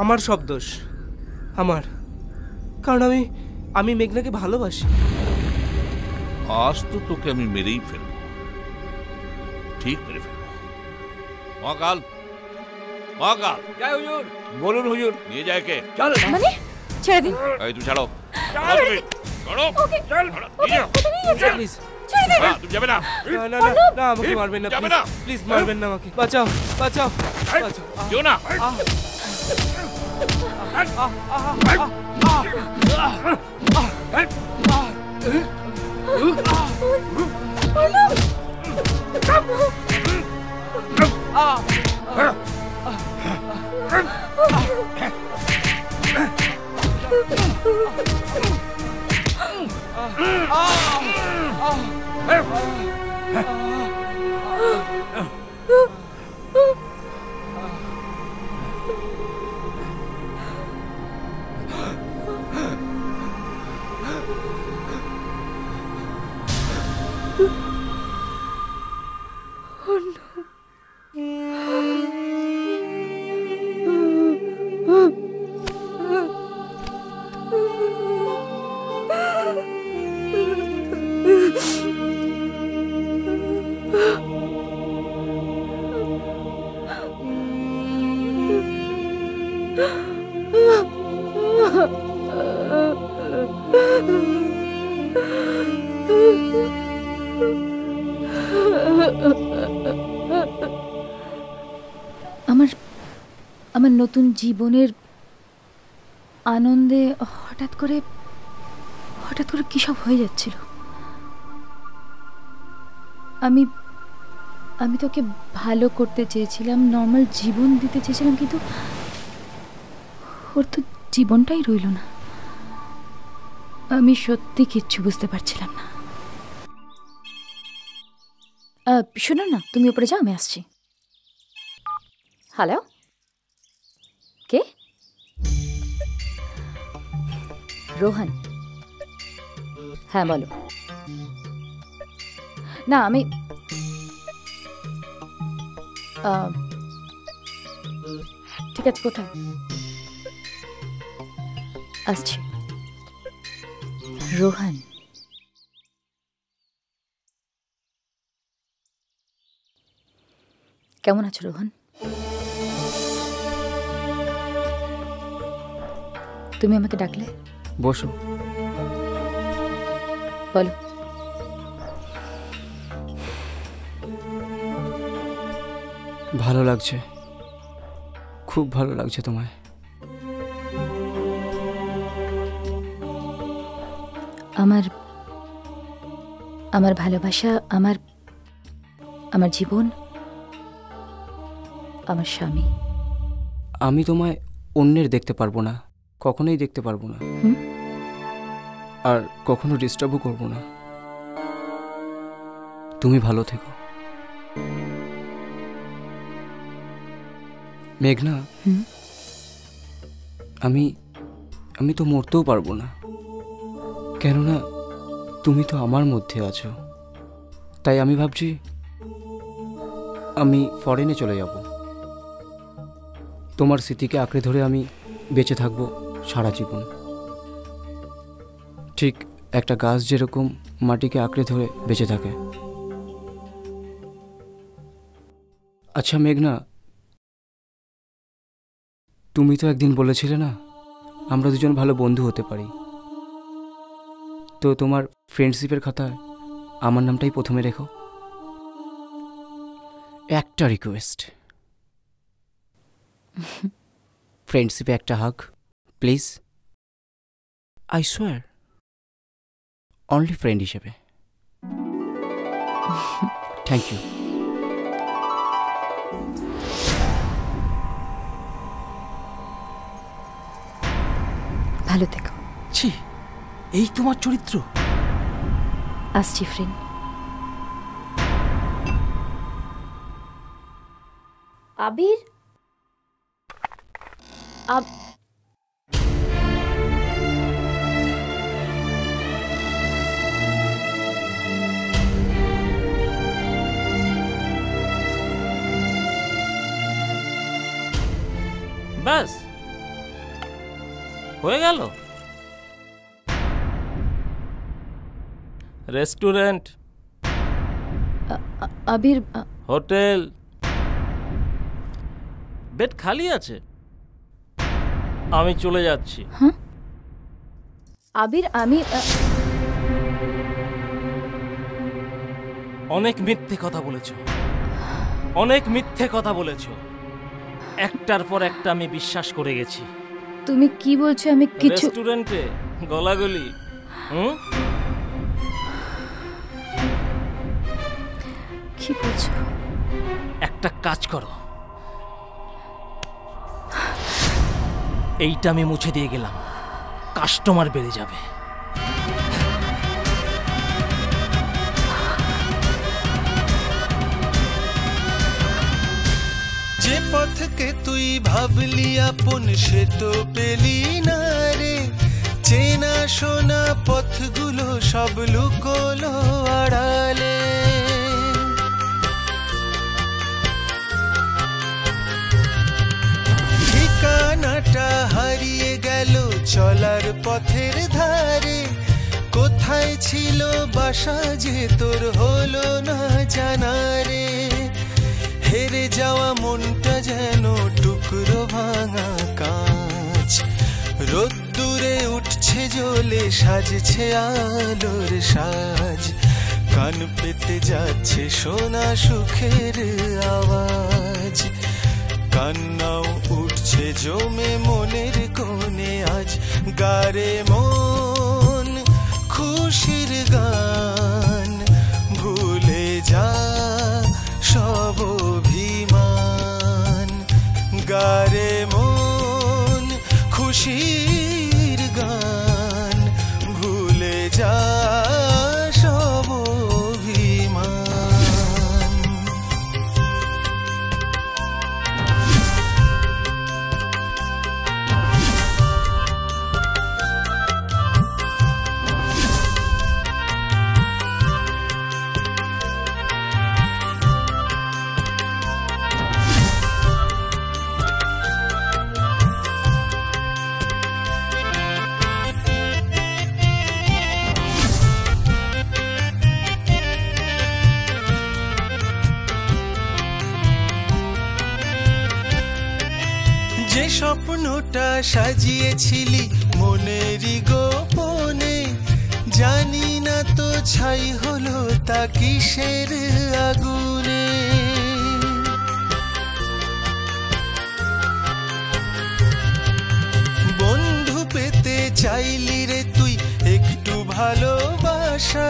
Speaker 6: আমার সব দোষ আমার, কারণ আমি মেঘনাকে ভালোবাসি।
Speaker 4: আজ তো তোকে আমি মেরেই ফেলবো, ঠিক মেরে ফেলবো। মহাকাল, মহাকাল।
Speaker 22: জয় হুজুর। বলুন হুজুর।
Speaker 4: নিয়ে যায় কে?
Speaker 22: চল।
Speaker 1: মানে ছেড়ে দিন।
Speaker 4: এই তুই ছাড়ো। চলো
Speaker 6: ওকে
Speaker 4: চল
Speaker 6: ওকে তুমি
Speaker 4: যাবে না
Speaker 6: না না আমাকে মারবেন না
Speaker 4: যাবে না
Speaker 6: প্লিজ মারবেন না আমাকে বাঁচাও বাঁচাও
Speaker 4: কেউ না
Speaker 1: আমার নতুন জীবনের আনন্দে হঠাৎ করে কী সব হয়ে যাচ্ছিল। আমি তোকে ভালো করতে চেয়েছিলাম, নর্মাল জীবন দিতে চেয়েছিলাম, কিন্তু ওর তো জীবনটাই রইল না। আমি সত্যি কিচ্ছু বুঝতে পারছিলাম না। শোনো না, তুমি উপরে যাও, আমি আসছি। হ্যালো, কে? রোহন? হ্যাঁ বলো। না আমি ঠিক আছে, কোথায়? আসছি। রোহন, কেমন আছো রোহন? তুমি আমাকে ডাকলে?
Speaker 7: বসো।
Speaker 1: বলো।
Speaker 7: ভালো লাগছে, খুব ভালো লাগছে তোমায়।
Speaker 1: আমার ভালোবাসা, আমার জীবন, আমার স্বামী।
Speaker 7: আমি তোমায় অন্যের দেখতে পারবো না, কখনোই দেখতে পারবো না, আর কখনো ডিস্টার্বও করবো না। তুমি ভালো থেকো। মেঘনা, আমি তো মরতেও পারবো না, কেননা তুমি তো আমার মধ্যে আছো। তাই আমি ভাবছি আমি ফরেনে চলে যাব। তোমার স্মৃতিকে আঁকড়ে ধরে আমি বেঁচে থাকবো সারা জীবন। ঠিক একটা গাছ যেরকম মাটিকে আঁকড়ে ধরে বেঁচে থাকে। আচ্ছা মেঘনা, তুমি তো একদিন বলেছিলে না আমরা দুজন ভালো বন্ধু হতে পারি, তো তোমার ফ্রেন্ডশিপের খাতায় আমার নামটাই প্রথমে রেখো। একটা রিকোয়েস্ট, ফ্রেন্ডশিপে একটা hug please. I swear, only friend হিসেবে। Thank you.
Speaker 1: ভালো থেকো।
Speaker 15: ছি, এই তোমার চরিত্র?
Speaker 1: আসছি ফ্রেন্ড।
Speaker 11: আবির,
Speaker 18: ব্যাস হয়ে গেল। রেস্টুরেন্ট,
Speaker 1: আবির,
Speaker 18: হোটেল, বেড খালি আছে। আমি চলে যাচ্ছি।
Speaker 1: হ্যাঁ? আবির, আমি
Speaker 18: অনেক মিথ্যে কথা বলেছো, অনেক মিথ্যে কথা বলেছো। একটার পর একটা আমি বিশ্বাস করে গেছি।
Speaker 1: তুমি কি বলছো? আমি কিছু
Speaker 18: রেস্টুরেন্টে গলাগলি।
Speaker 1: কি বলছো?
Speaker 18: একটা কাজ করো, এইটা আমি মুছে দিয়ে গেলাম, কাস্টমার বেড়ে যাবে।
Speaker 16: যে পথকে তুই ভাবলি আপন সে তো পেলি না রে, চেনা শোনা পথগুলো সব লুকোলো আড়ালে। ঠিকানাটা হারিয়ে গেল চলার পথের ধারে, কোথায় ছিল বাসা যে তোর হলো না জানা রে। হেরে যাওয়া মনটা যেন টুকরো ভাঙা কাঁচ, রোদ্দুরে উঠছে জ্বলে সাজছে আলোর সাজ, কান পেতে যাচ্ছে সোনা সুখের আওয়াজ, কান্নাও উঠছে জমে মনের কোণে আজ। গারে মন খুশির গান, ভুলে যা সব অভিমান। গারে মন খুশির গান, ভুলে যা সব অভিমান। যে স্বপ্নটা সাজিয়েছিলি মনেরই গোপনে, জানি না তো ছাই হলো তা কিসের আগুনে। বন্ধু পেতে চাইলি রে তুই একটু ভালোবাসা,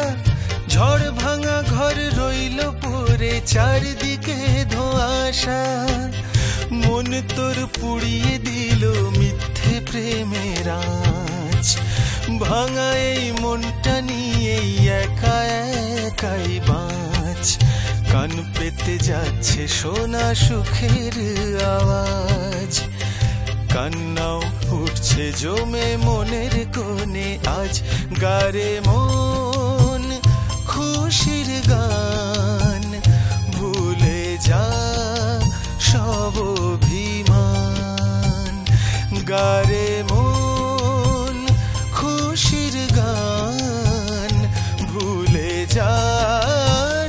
Speaker 16: ঝড় ভাঙা ঘর রইল পরে চারদিকে ধোঁয়াশা। মন তোর পুড়িয়ে দিল মিথ্যে প্রেমের আঁচ, ভাঙা এই মনটা নিয়ে একা একাই বাঁচ। কান পেতে যাচ্ছে সোনা সুখের আওয়াজ, কান্নাও উঠছে জমে মনের কোণে আজ। গারে মন খুশির গান, ভুলে যা সব অভিমান। গারে মন খুশির গান, ভুলে যা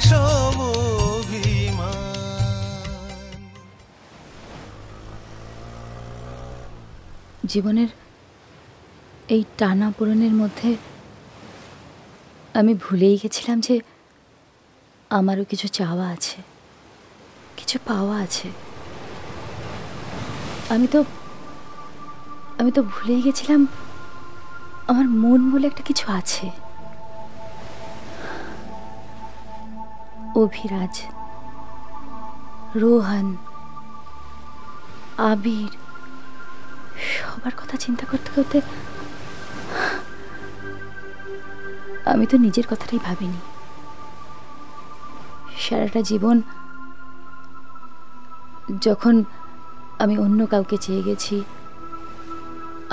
Speaker 16: সব অভিমান।
Speaker 1: জীবনের এই টানাপোড়েনের মধ্যে আমি ভুলেই গেছিলাম যে আমারও কিছু চাওয়া আছে, কিছু পাওয়া আছে। আমি তো ভুলেই গেছিলাম আমার মন বলে একটা কিছু আছে। অভিরাজ, রোহন, আবির, সবার কথা চিন্তা করতে করতে আমি তো নিজের কথাটাই ভাবিনি। সারাটা জীবন যখন আমি অন্য কাউকে চেয়ে গেছি,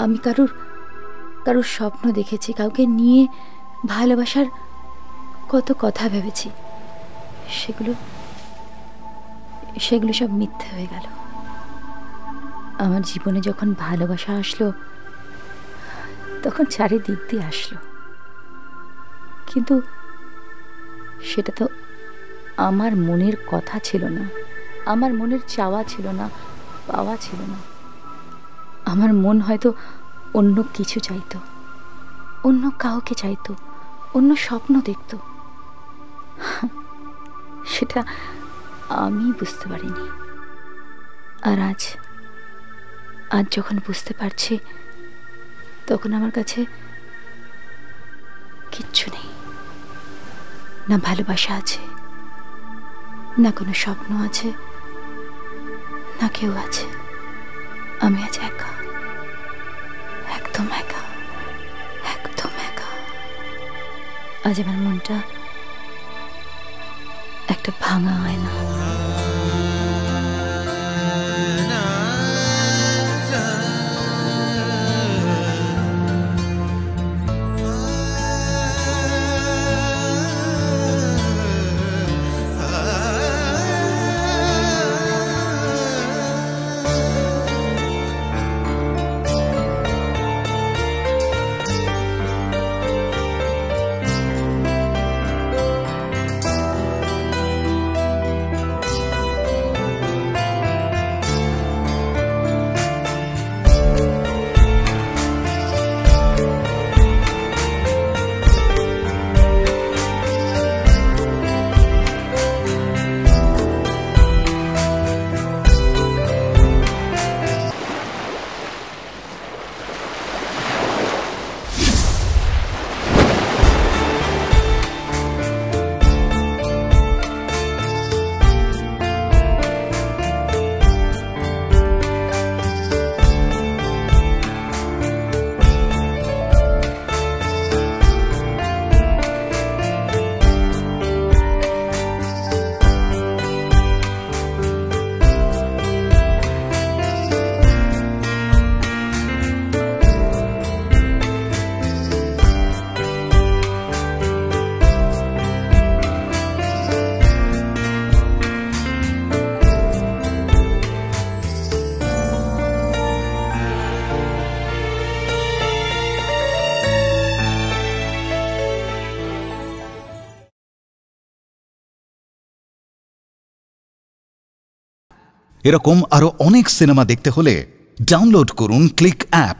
Speaker 1: আমি কারোর স্বপ্ন দেখেছি, কাউকে নিয়ে ভালোবাসার কত কথা ভেবেছি, সেগুলো সব মিথ্যে হয়ে গেল। আমার জীবনে যখন ভালোবাসা আসলো তখন চারিদিক দিয়ে আসলো, কিন্তু সেটা তো আমার মনের কথা ছিল না, আমার মনের চাওয়া ছিল না, পাওয়া ছিল না। আমার মন হয়তো অন্য কিছু চাইতো, অন্য কাউকে চাইতো, অন্য স্বপ্ন দেখতো। সেটা আমি বুঝতে পারিনি। আর আজ যখন বুঝতে পারছি, তখন আমার কাছে কিচ্ছু নেই। না ভালোবাসা আছে, না কোনো স্বপ্ন আছে, না কেউ আছে। আমি আজ একা, একদম একা, একদম একা। আজ আমার মনটা একটা ভাঙা আয়না।
Speaker 20: এরকম আরো অনেক সিনেমা দেখতে হলে ডাউনলোড করুন ক্লিক অ্যাপ।